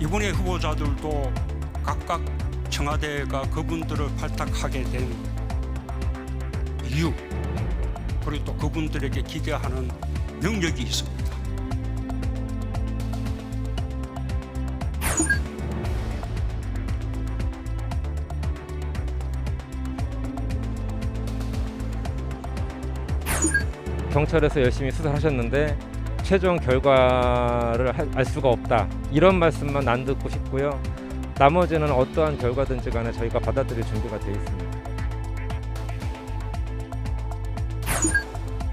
이번에 후보자들도 각각 청와대가 그분들을 발탁하게 된 이유, 그리고 또 그분들에게 기대하는 능력이 있습니다. 경찰에서 열심히 수사하셨는데 최종 결과를 알 수가 없다, 이런 말씀만 안 듣고 싶고요. 나머지는 어떠한 결과든지 간에 저희가 받아들일 준비가 되어 있습니다.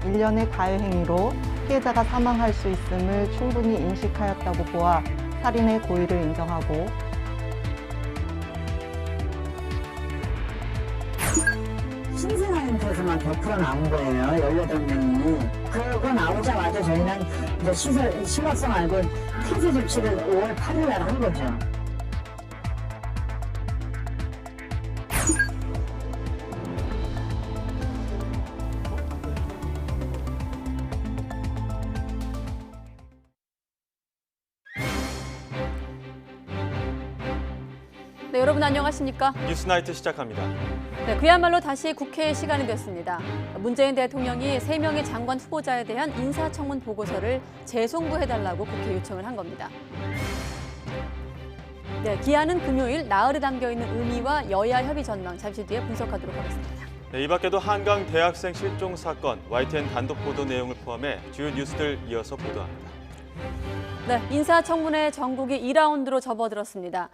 일련의 가해 행위로 피해자가 사망할 수 있음을 충분히 인식하였다고 보아 살인의 고의를 인정하고 신생아센터에서만 100% 나온 거예요. 18명이. 그거 나오자마자 저희는 이제 심각성 알고 폐쇄 조치를 5월 8일 날 한 거죠. 네, 여러분 안녕하십니까? 뉴스나이트 시작합니다. 네, 그야말로 다시 국회의 시간이 됐습니다. 문재인 대통령이 3명의 장관 후보자에 대한 인사청문 보고서를 재송부해달라고 국회 요청을 한 겁니다. 네, 기한은 금요일, 나흘에 담겨있는 의미와 여야 협의 전망 잠시 뒤에 분석하도록 하겠습니다. 네, 이 밖에도 한강 대학생 실종 사건, YTN 단독 보도 내용을 포함해 주요 뉴스들 이어서 보도합니다. 네, 인사청문회 전국이 2라운드로 접어들었습니다.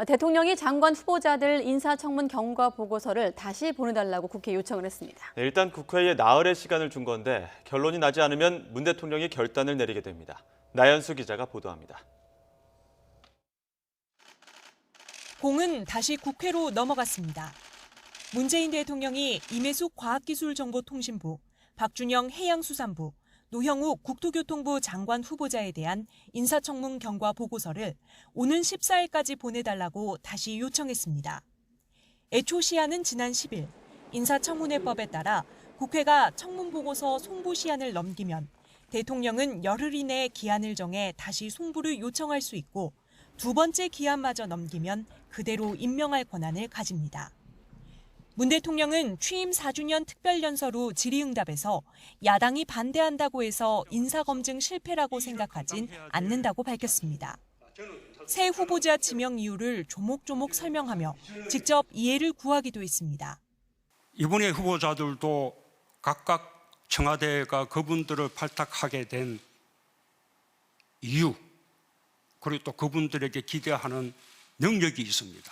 대통령이 장관 후보자들 인사청문 경과 보고서를 다시 보내달라고 국회에 요청을 했습니다. 네, 일단 국회에 나흘의 시간을 준 건데 결론이 나지 않으면 문 대통령이 결단을 내리게 됩니다. 나연수 기자가 보도합니다. 공은 다시 국회로 넘어갔습니다. 문재인 대통령이 임혜숙 과학기술정보통신부, 박준영 해양수산부, 노형욱 국토교통부 장관 후보자에 대한 인사청문 경과 보고서를 오는 14일까지 보내달라고 다시 요청했습니다. 애초 시한은 지난 10일, 인사청문회법에 따라 국회가 청문보고서 송부 시한을 넘기면 대통령은 열흘 이내에 기한을 정해 다시 송부를 요청할 수 있고 두 번째 기한마저 넘기면 그대로 임명할 권한을 가집니다. 문 대통령은 취임 4주년 특별연설후 질의응답에서 야당이 반대한다고 해서 인사검증 실패라고 생각하진 않는다고 밝혔습니다. 새 후보자 지명 이유를 조목조목 설명하며 직접 이해를 구하기도 했습니다. 이번에 후보자들도 각각 청와대가 그분들을 발탁하게 된 이유, 그리고 또 그분들에게 기대하는 능력이 있습니다.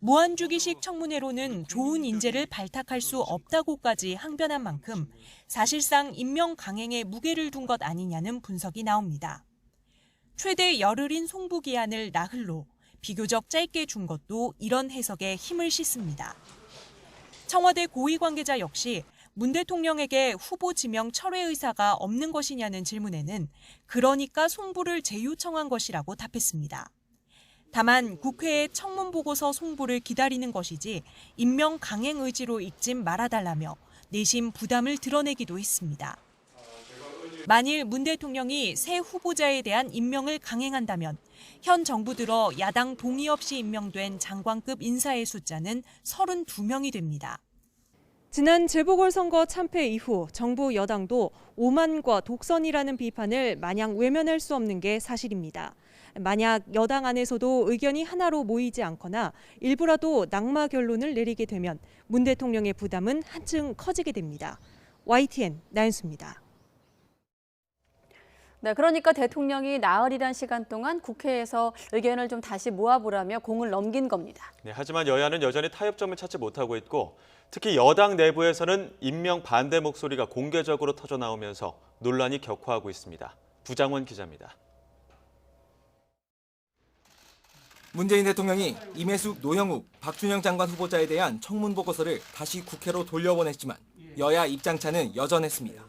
무한주기식 청문회로는 좋은 인재를 발탁할 수 없다고까지 항변한 만큼 사실상 임명 강행에 무게를 둔 것 아니냐는 분석이 나옵니다. 최대 열흘인 송부 기한을 나흘로 비교적 짧게 준 것도 이런 해석에 힘을 싣습니다. 청와대 고위 관계자 역시 문 대통령에게 후보 지명 철회 의사가 없는 것이냐는 질문에는 그러니까 송부를 재요청한 것이라고 답했습니다. 다만 국회의 청문보고서 송부를 기다리는 것이지 임명 강행 의지로 읽진 말아달라며 내심 부담을 드러내기도 했습니다. 만일 문 대통령이 새 후보자에 대한 임명을 강행한다면 현 정부 들어 야당 동의 없이 임명된 장관급 인사의 숫자는 32명이 됩니다. 지난 재보궐선거 참패 이후 정부 여당도 오만과 독선이라는 비판을 마냥 외면할 수 없는 게 사실입니다. 만약 여당 안에서도 의견이 하나로 모이지 않거나 일부라도 낙마 결론을 내리게 되면 문 대통령의 부담은 한층 커지게 됩니다. YTN 나연수입니다. 네, 그러니까 대통령이 나흘이란 시간 동안 국회에서 의견을 좀 다시 모아보라며 공을 넘긴 겁니다. 네, 하지만 여야는 여전히 타협점을 찾지 못하고 있고 특히 여당 내부에서는 임명 반대 목소리가 공개적으로 터져나오면서 논란이 격화하고 있습니다. 부장원 기자입니다. 문재인 대통령이 임혜숙, 노형욱, 박준영 장관 후보자에 대한 청문 보고서를 다시 국회로 돌려보냈지만 여야 입장차는 여전했습니다.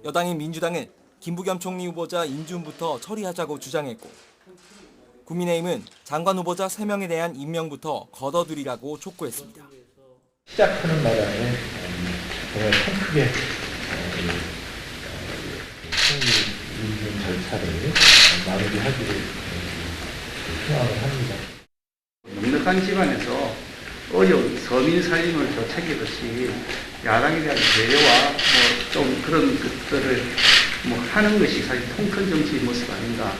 여당인 민주당은 김부겸 총리 후보자 인준부터 처리하자고 주장했고 국민의힘은 장관 후보자 3명에 대한 임명부터 걷어들이라고 촉구했습니다. 시작하는 마당에 정말 큰 크게 총리 인준 절차를 마무리하기를 여당 집안에서 어려운 서민 살림을 되찾기듯이 야당에 대한 배려와 좀 그런 것들을 하는 것이 사실 통큰 정치의 모습 아닌가.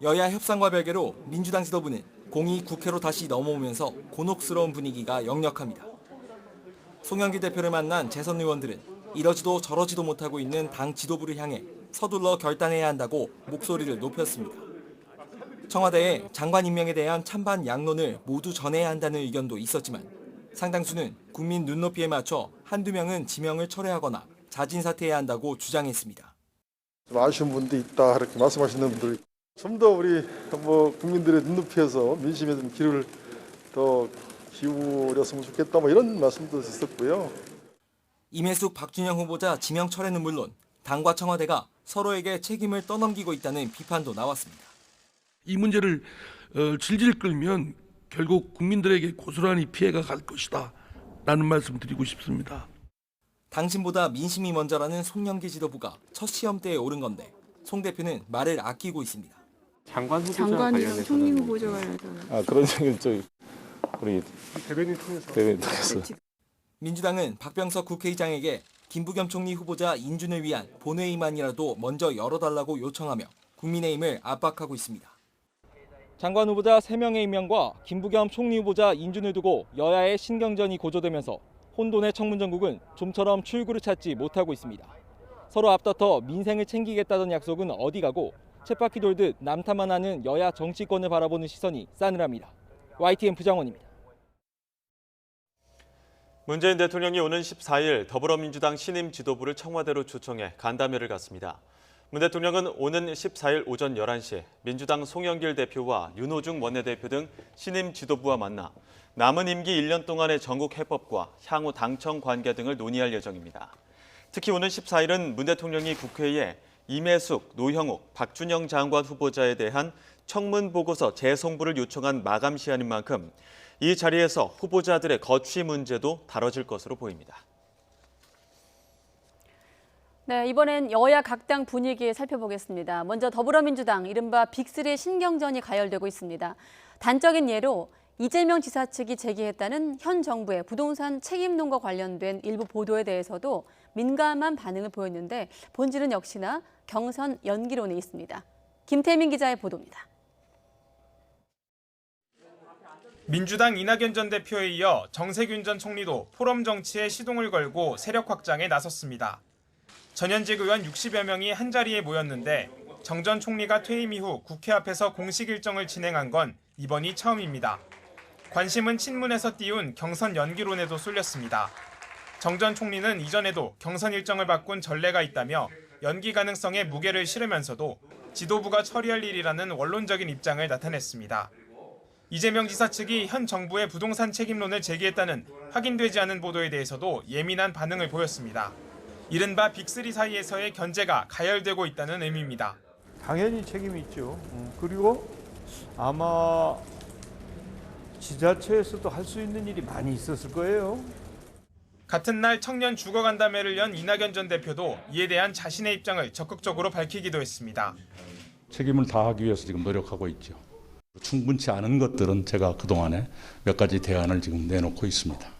여야 협상과 별개로 민주당 지도부는 공이 국회로 다시 넘어오면서 곤혹스러운 분위기가 역력합니다. 송영길 대표를 만난 재선 의원들은 이러지도 저러지도 못하고 있는 당 지도부를 향해 서둘러 결단해야 한다고 목소리를 높였습니다. 청와대에 장관 임명에 대한 찬반 양론을 모두 전해야 한다는 의견도 있었지만 상당수는 국민 눈높이에 맞춰 한두 명은 지명을 철회하거나 자진 사퇴해야 한다고 주장했습니다. 좀 아쉬운 분도 있다 이렇게 말씀하시는 분들 좀 더 우리 국민들의 눈높이에서 민심에 좀 기를 더 기울였으면 좋겠다 이런 말씀도 있었고요. 임혜숙 박준영 후보자 지명 철회는 물론 당과 청와대가 서로에게 책임을 떠넘기고 있다는 비판도 나왔습니다. 이 문제를 질질 끌면 결국 국민들에게 고스란히 피해가 갈 것이다 라는 말씀 드리고 싶습니다. 당신보다 민심이 먼저라는 송영길 지도부가 첫 시험대에 오른 건데 송 대표는 말을 아끼고 있습니다. 장관이랑 총리 후보자 관련해서 그런 얘기는 우리 대변인 통해서. 민주당은 박병석 국회의장에게 김부겸 총리 후보자 인준을 위한 본회의만이라도 먼저 열어달라고 요청하며 국민의힘을 압박하고 있습니다. 장관 후보자 3명의 임명과 김부겸 총리 후보자 인준을 두고 여야의 신경전이 고조되면서 혼돈의 청문정국은 좀처럼 출구를 찾지 못하고 있습니다. 서로 앞다퉈 민생을 챙기겠다던 약속은 어디 가고 쳇바퀴 돌듯 남탓만 하는 여야 정치권을 바라보는 시선이 싸늘합니다. YTN 부장원입니다. 문재인 대통령이 오는 14일 더불어민주당 신임 지도부를 청와대로 초청해 간담회를 갖습니다. 문 대통령은 오는 14일 오전 11시 민주당 송영길 대표와 윤호중 원내대표 등 신임 지도부와 만나 남은 임기 1년 동안의 전국 해법과 향후 당청 관계 등을 논의할 예정입니다. 특히 오는 14일은 문 대통령이 국회에 임혜숙, 노형욱, 박준영 장관 후보자에 대한 청문 보고서 재송부를 요청한 마감 시한인 만큼 이 자리에서 후보자들의 거취 문제도 다뤄질 것으로 보입니다. 네, 이번엔 여야 각 당 분위기 살펴보겠습니다. 먼저 더불어민주당 이른바 빅3의 신경전이 가열되고 있습니다. 단적인 예로 이재명 지사 측이 제기했다는 현 정부의 부동산 책임론과 관련된 일부 보도에 대해서도 민감한 반응을 보였는데 본질은 역시나 경선 연기론에 있습니다. 김태민 기자의 보도입니다. 민주당 이낙연 전 대표에 이어 정세균 전 총리도 포럼 정치에 시동을 걸고 세력 확장에 나섰습니다. 전현직 의원 60여 명이 한자리에 모였는데 정 전 총리가 퇴임 이후 국회 앞에서 공식 일정을 진행한 건 이번이 처음입니다. 관심은 친문에서 띄운 경선 연기론에도 쏠렸습니다. 정 전 총리는 이전에도 경선 일정을 바꾼 전례가 있다며 연기 가능성에 무게를 실으면서도 지도부가 처리할 일이라는 원론적인 입장을 나타냈습니다. 이재명 지사 측이 현 정부의 부동산 책임론을 제기했다는 확인되지 않은 보도에 대해서도 예민한 반응을 보였습니다. 이른바 빅3 사이에서의 견제가 가열되고 있다는 의미입니다. 당연히 책임이 있죠. 그리고 아마 지자체에서도 할 수 있는 일이 많이 있었을 거예요. 같은 날 청년 주거간담회를 연 이낙연 전 대표도 이에 대한 자신의 입장을 적극적으로 밝히기도 했습니다. 책임을 다하기 위해서 지금 노력하고 있죠. 충분치 않은 것들은 제가 그동안에 몇 가지 대안을 지금 내놓고 있습니다.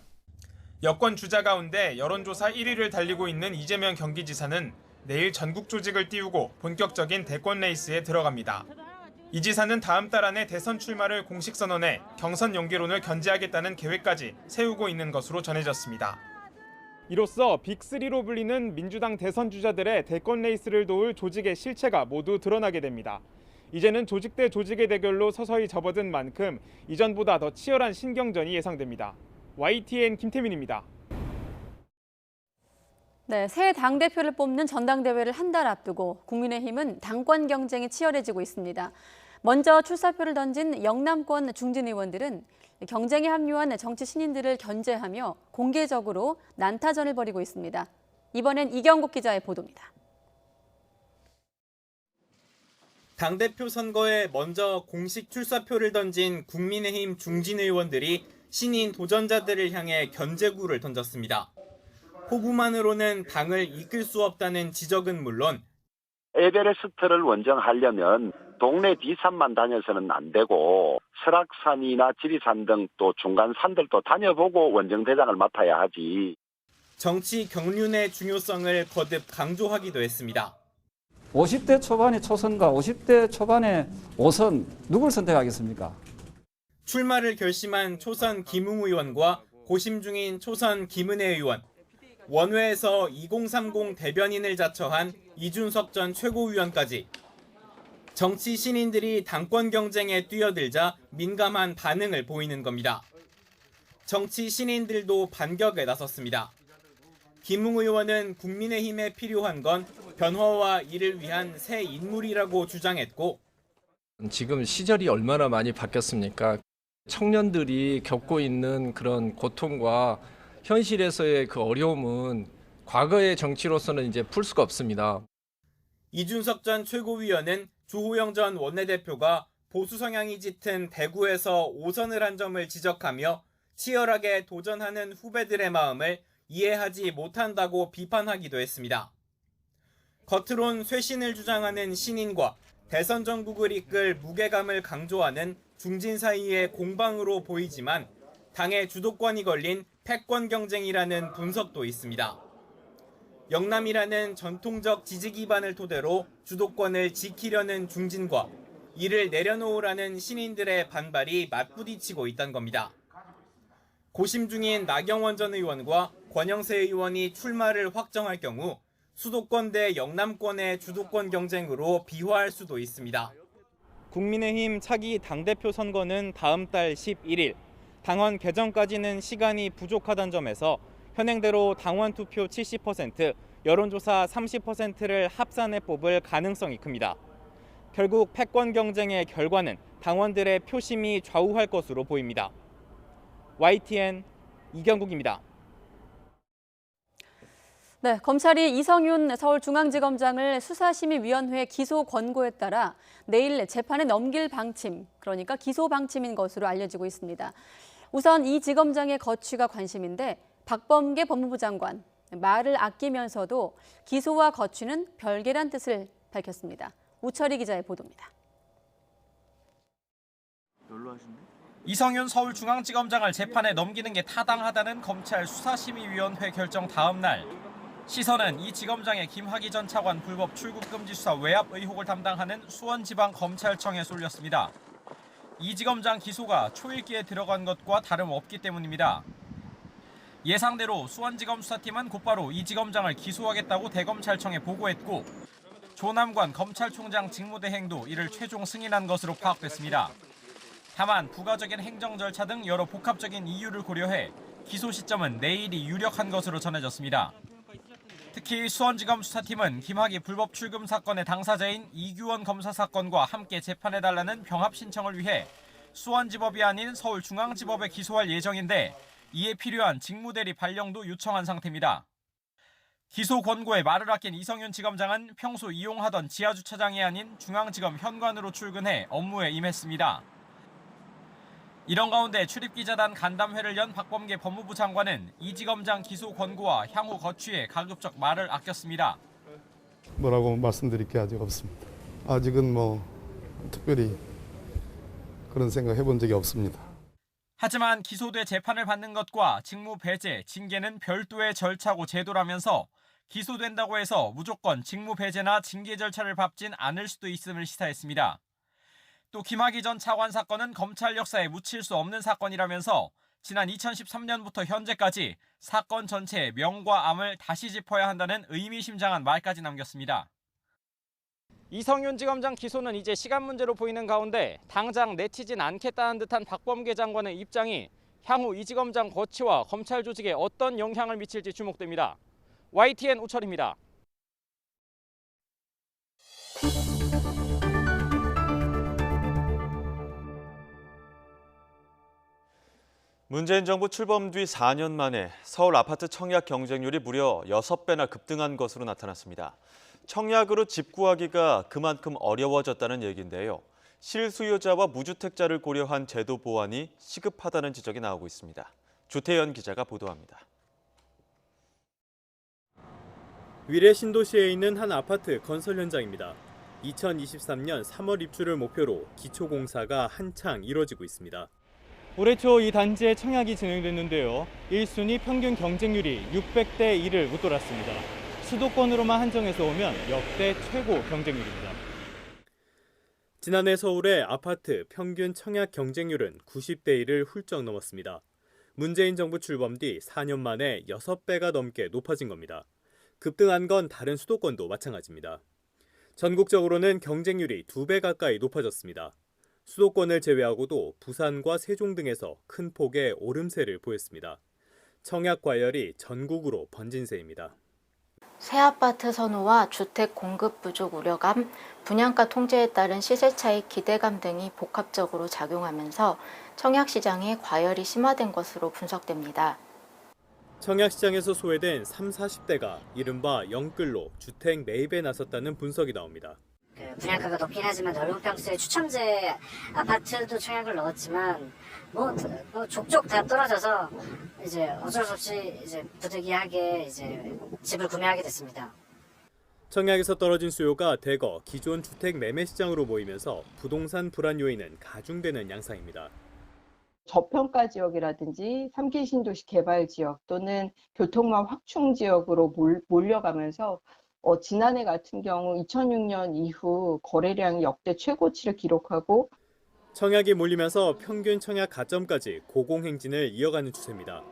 여권 주자 가운데 여론조사 1위를 달리고 있는 이재명 경기지사는 내일 전국 조직을 띄우고 본격적인 대권 레이스에 들어갑니다. 이 지사는 다음 달 안에 대선 출마를 공식 선언해 경선 연기론을 견제하겠다는 계획까지 세우고 있는 것으로 전해졌습니다. 이로써 빅3로 불리는 민주당 대선 주자들의 대권 레이스를 도울 조직의 실체가 모두 드러나게 됩니다. 이제는 조직 대 조직의 대결로 서서히 접어든 만큼 이전보다 더 치열한 신경전이 예상됩니다. YTN 김태민입니다. 네, 새 당대표를 뽑는 전당대회를 한 달 앞두고 국민의힘은 당권 경쟁이 치열해지고 있습니다. 먼저 출사표를 던진 영남권 중진 의원들은 경쟁에 합류한 정치 신인들을 견제하며 공개적으로 난타전을 벌이고 있습니다. 이번엔 이경국 기자의 보도입니다. 당대표 선거에 먼저 공식 출사표를 던진 국민의힘 중진 의원들이 신인 도전자들을 향해 견제구를 던졌습니다. 포부만으로는 당을 이끌 수 없다는 지적은 물론 에베레스트를 원정하려면 동네 뒷산만 다녀서는 안 되고 설악산이나 지리산 등 또 중간 산들도 다녀보고 원정대장을 맡아야 하지. 정치 경륜의 중요성을 거듭 강조하기도 했습니다. 50대 초반의 초선과 50대 초반의 5선 누굴 선택하겠습니까? 출마를 결심한 초선 김웅 의원과 고심 중인 초선 김은혜 의원, 원외에서 2030 대변인을 자처한 이준석 전 최고위원까지 정치 신인들이 당권 경쟁에 뛰어들자 민감한 반응을 보이는 겁니다. 정치 신인들도 반격에 나섰습니다. 김웅 의원은 국민의힘에 필요한 건 변화와 이를 위한 새 인물이라고 주장했고, 지금 시절이 얼마나 많이 바뀌었습니까? 청년들이 겪고 있는 그런 고통과 현실에서의 그 어려움은 과거의 정치로서는 이제 풀 수가 없습니다. 이준석 전 최고위원은 주호영 전 원내대표가 보수 성향이 짙은 대구에서 5선을 한 점을 지적하며 치열하게 도전하는 후배들의 마음을 이해하지 못한다고 비판하기도 했습니다. 겉으론 쇄신을 주장하는 신인과 대선 전국을 이끌 무게감을 강조하는 중진 사이의 공방으로 보이지만 당의 주도권이 걸린 패권 경쟁이라는 분석도 있습니다. 영남이라는 전통적 지지 기반을 토대로 주도권을 지키려는 중진과 이를 내려놓으라는 신인들의 반발이 맞부딪히고 있다는 겁니다. 고심 중인 나경원 전 의원과 권영세 의원이 출마를 확정할 경우 수도권 대 영남권의 주도권 경쟁으로 비화할 수도 있습니다. 국민의힘 차기 당대표 선거는 다음 달 11일, 당원 개정까지는 시간이 부족하다는 점에서 현행대로 당원 투표 70%, 여론조사 30%를 합산해 뽑을 가능성이 큽니다. 결국 패권 경쟁의 결과는 당원들의 표심이 좌우할 것으로 보입니다. YTN 이경국입니다. 네, 검찰이 이성윤 서울중앙지검장을 수사심의위원회 기소 권고에 따라 내일 재판에 넘길 방침, 그러니까 기소 방침인 것으로 알려지고 있습니다. 우선 이 지검장의 거취가 관심인데 박범계 법무부 장관, 말을 아끼면서도 기소와 거취는 별개란 뜻을 밝혔습니다. 우철희 기자의 보도입니다. 이성윤 서울중앙지검장을 재판에 넘기는 게 타당하다는 검찰 수사심의위원회 결정 다음 날, 시선은 이 지검장의 김학의 전 차관 불법 출국 금지 수사 외압 의혹을 담당하는 수원지방검찰청에 쏠렸습니다. 이 지검장 기소가 초읽기에 들어간 것과 다름없기 때문입니다. 예상대로 수원지검 수사팀은 곧바로 이 지검장을 기소하겠다고 대검찰청에 보고했고, 조남관 검찰총장 직무대행도 이를 최종 승인한 것으로 파악됐습니다. 다만 부가적인 행정 절차 등 여러 복합적인 이유를 고려해 기소 시점은 내일이 유력한 것으로 전해졌습니다. 특히 수원지검 수사팀은 김학의 불법 출금 사건의 당사자인 이규원 검사 사건과 함께 재판해달라는 병합 신청을 위해 수원지법이 아닌 서울중앙지법에 기소할 예정인데, 이에 필요한 직무대리 발령도 요청한 상태입니다. 기소 권고에 말을 아낀 이성윤 지검장은 평소 이용하던 지하주차장이 아닌 중앙지검 현관으로 출근해 업무에 임했습니다. 이런 가운데 출입기자단 간담회를 연 박범계 법무부 장관은 이 지검장 기소 권고와 향후 거취에 가급적 말을 아꼈습니다. 뭐라고 말씀드릴 게 아직 없습니다. 아직은 특별히 그런 생각 해본 적이 없습니다. 하지만 기소돼 재판을 받는 것과 직무 배제, 징계는 별도의 절차고 제도라면서 기소된다고 해서 무조건 직무 배제나 징계 절차를 밟진 않을 수도 있음을 시사했습니다. 또 김학의 전 차관 사건은 검찰 역사에 묻힐 수 없는 사건이라면서 지난 2013년부터 현재까지 사건 전체의 명과 암을 다시 짚어야 한다는 의미심장한 말까지 남겼습니다. 이성윤 지검장 기소는 이제 시간 문제로 보이는 가운데 당장 내치진 않겠다는 듯한 박범계 장관의 입장이 향후 이 지검장 거취와 검찰 조직에 어떤 영향을 미칠지 주목됩니다. YTN 우철입니다. 문재인 정부 출범 뒤 4년 만에 서울 아파트 청약 경쟁률이 무려 6배나 급등한 것으로 나타났습니다. 청약으로 집 구하기가 그만큼 어려워졌다는 얘기인데요. 실수요자와 무주택자를 고려한 제도 보완이 시급하다는 지적이 나오고 있습니다. 조태현 기자가 보도합니다. 위례 신도시에 있는 한 아파트 건설 현장입니다. 2023년 3월 입주를 목표로 기초 공사가 한창 이뤄지고 있습니다. 올해 초 이 단지에 청약이 진행됐는데요. 1순위 평균 경쟁률이 600대 1을 웃돌았습니다. 수도권으로만 한정해서 보면 역대 최고 경쟁률입니다. 지난해 서울의 아파트 평균 청약 경쟁률은 90대 1을 훌쩍 넘었습니다. 문재인 정부 출범 뒤 4년 만에 6배가 넘게 높아진 겁니다. 급등한 건 다른 수도권도 마찬가지입니다. 전국적으로는 경쟁률이 2배 가까이 높아졌습니다. 수도권을 제외하고도 부산과 세종 등에서 큰 폭의 오름세를 보였습니다. 청약 과열이 전국으로 번진 세입니다. 새 아파트 선호와 주택 공급 부족 우려감, 분양가 통제에 따른 시세 차익 기대감 등이 복합적으로 작용하면서 청약 시장의 과열이 심화된 것으로 분석됩니다. 청약 시장에서 소외된 30, 40대가 이른바 영끌로 주택 매입에 나섰다는 분석이 나옵니다. 분양가가 높긴 하지만 넓은 평수의 추첨제 아파트도 청약을 넣었지만 족족 다 떨어져서 이제 어쩔 수 없이 이제 부득이하게 이제 집을 구매하게 됐습니다. 청약에서 떨어진 수요가 대거 기존 주택 매매 시장으로 모이면서 부동산 불안 요인은 가중되는 양상입니다. 저평가 지역이라든지 3기 신도시 개발 지역 또는 교통망 확충 지역으로 몰려가면서 지난해 같은 경우 2006년 이후 거래량이 역대 최고치를 기록하고 청약이 몰리면서 평균 청약 가점까지 고공행진을 이어가는 추세입니다.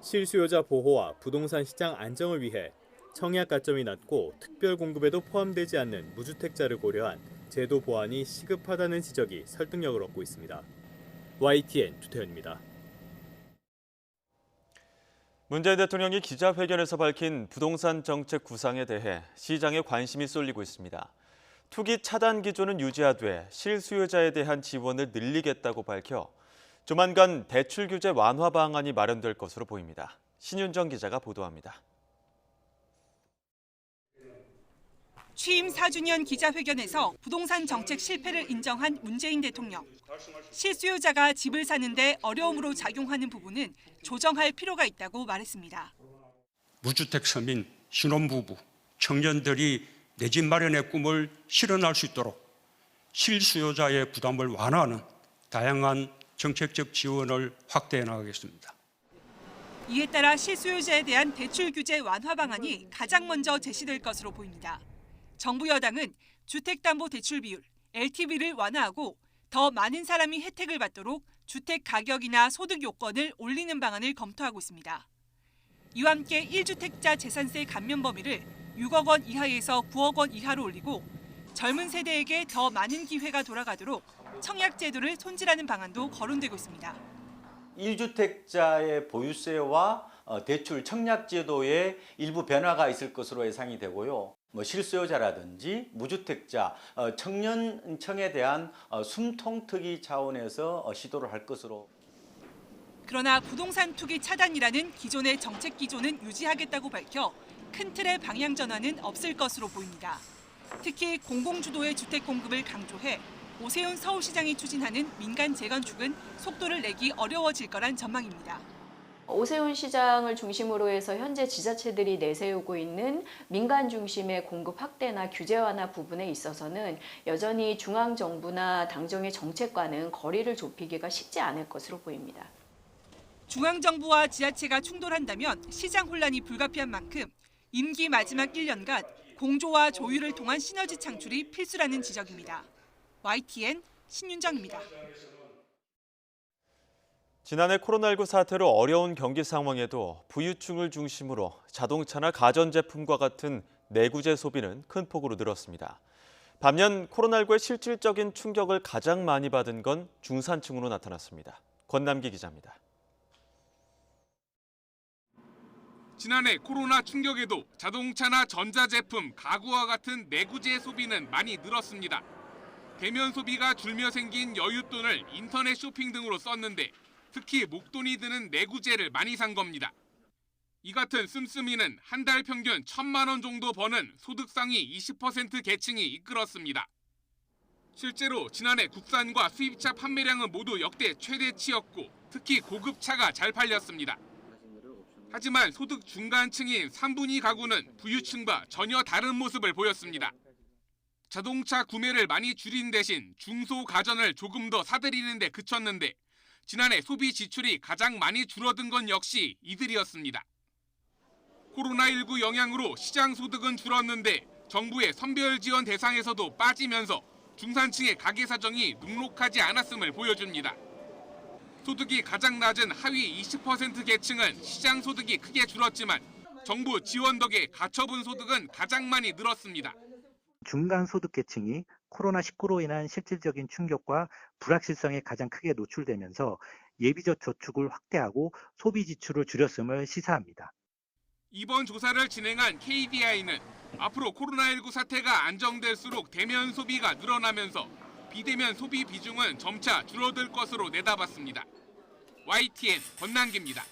실수요자 보호와 부동산 시장 안정을 위해 청약 가점이 낮고 특별 공급에도 포함되지 않는 무주택자를 고려한 제도 보완이 시급하다는 지적이 설득력을 얻고 있습니다. YTN 주태현입니다. 문재인 대통령이 기자회견에서 밝힌 부동산 정책 구상에 대해 시장에 관심이 쏠리고 있습니다. 투기 차단 기조는 유지하되 실수요자에 대한 지원을 늘리겠다고 밝혀 조만간 대출 규제 완화 방안이 마련될 것으로 보입니다. 신윤정 기자가 보도합니다. 취임 4주년 기자회견에서 부동산 정책 실패를 인정한 문재인 대통령. 실수요자가 집을 사는데 어려움으로 작용하는 부분은 조정할 필요가 있다고 말했습니다. 무주택 서민, 신혼부부, 청년들이 내 집 마련의 꿈을 실현할 수 있도록 실수요자의 부담을 완화하는 다양한 정책적 지원을 확대해 나가겠습니다. 이에 따라 실수요자에 대한 대출 규제 완화 방안이 가장 먼저 제시될 것으로 보입니다. 정부 여당은 주택담보대출 비율, LTV를 완화하고 더 많은 사람이 혜택을 받도록 주택 가격이나 소득 요건을 올리는 방안을 검토하고 있습니다. 이와 함께 1주택자 재산세 감면 범위를 6억 원 이하에서 9억 원 이하로 올리고 젊은 세대에게 더 많은 기회가 돌아가도록 청약 제도를 손질하는 방안도 거론되고 있습니다. 1주택자의 보유세와 대출 청약 제도에 일부 변화가 있을 것으로 예상이 되고요. 실수요자라든지 무주택자, 청년층에 대한 숨통트기 차원에서 시도를 할 것으로. 그러나 부동산 투기 차단이라는 기존의 정책 기조는 유지하겠다고 밝혀 큰 틀의 방향 전환은 없을 것으로 보입니다. 특히 공공주도의 주택 공급을 강조해 오세훈 서울시장이 추진하는 민간 재건축은 속도를 내기 어려워질 거란 전망입니다. 오세훈 시장을 중심으로 해서 현재 지자체들이 내세우고 있는 민간 중심의 공급 확대나 규제 완화 부분에 있어서는 여전히 중앙정부나 당정의 정책과는 거리를 좁히기가 쉽지 않을 것으로 보입니다. 중앙정부와 지자체가 충돌한다면 시장 혼란이 불가피한 만큼 임기 마지막 1년간 공조와 조율을 통한 시너지 창출이 필수라는 지적입니다. YTN 신윤정입니다. 지난해 코로나19 사태로 어려운 경기 상황에도 부유층을 중심으로 자동차나 가전제품과 같은 내구재 소비는 큰 폭으로 늘었습니다. 반면 코로나19의 실질적인 충격을 가장 많이 받은 건 중산층으로 나타났습니다. 권남기 기자입니다. 지난해 코로나 충격에도 자동차나 전자제품, 가구와 같은 내구재 소비는 많이 늘었습니다. 대면 소비가 줄며 생긴 여윳돈을 인터넷 쇼핑 등으로 썼는데 특히 목돈이 드는 내구재를 많이 산 겁니다. 이 같은 씀씀이는 한 달 평균 1,000만 원 정도 버는 소득 상위 20% 계층이 이끌었습니다. 실제로 지난해 국산과 수입차 판매량은 모두 역대 최대치였고 특히 고급차가 잘 팔렸습니다. 하지만 소득 중간층인 3분위 가구는 부유층과 전혀 다른 모습을 보였습니다. 자동차 구매를 많이 줄인 대신 중소가전을 조금 더 사들이는 데 그쳤는데 지난해 소비 지출이 가장 많이 줄어든 건 역시 이들이었습니다. 코로나19 영향으로 시장 소득은 줄었는데 정부의 선별 지원 대상에서도 빠지면서 중산층의 가계 사정이 눅눅하지 않았음을 보여줍니다. 소득이 가장 낮은 하위 20% 계층은 시장 소득이 크게 줄었지만 정부 지원 덕에 가처분 소득은 가장 많이 늘었습니다. 중간 소득 계층이 코로나19로 인한 실질적인 충격과 불확실성에 가장 크게 노출되면서 예비적 저축을 확대하고 소비 지출을 줄였음을 시사합니다. 이번 조사를 진행한 KDI는 앞으로 코로나19 사태가 안정될수록 대면 소비가 늘어나면서 비대면 소비 비중은 점차 줄어들 것으로 내다봤습니다. YTN 권난기입니다.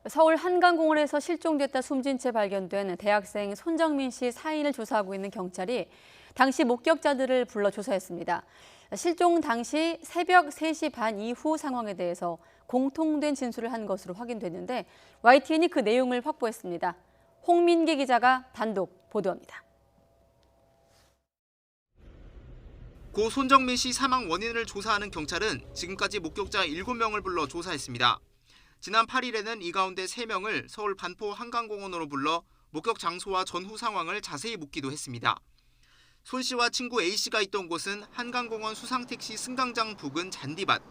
서울 한강공원에서 실종됐다 숨진 채 발견된 대학생 손정민 씨 사인을 조사하고 있는 경찰이 당시 목격자들을 불러 조사했습니다. 실종 당시 새벽 3시 반 이후 상황에 대해서 공통된 진술을 한 것으로 확인됐는데 YTN이 그 내용을 확보했습니다. 홍민기 기자가 단독 보도합니다. 고 손정민 씨 사망 원인을 조사하는 경찰은 지금까지 목격자 7명을 불러 조사했습니다. 지난 8일에는 이 가운데 3명을 서울 반포 한강공원으로 불러 목격 장소와 전후 상황을 자세히 묻기도 했습니다. 손 씨와 친구 A 씨가 있던 곳은 한강공원 수상택시 승강장 부근 잔디밭.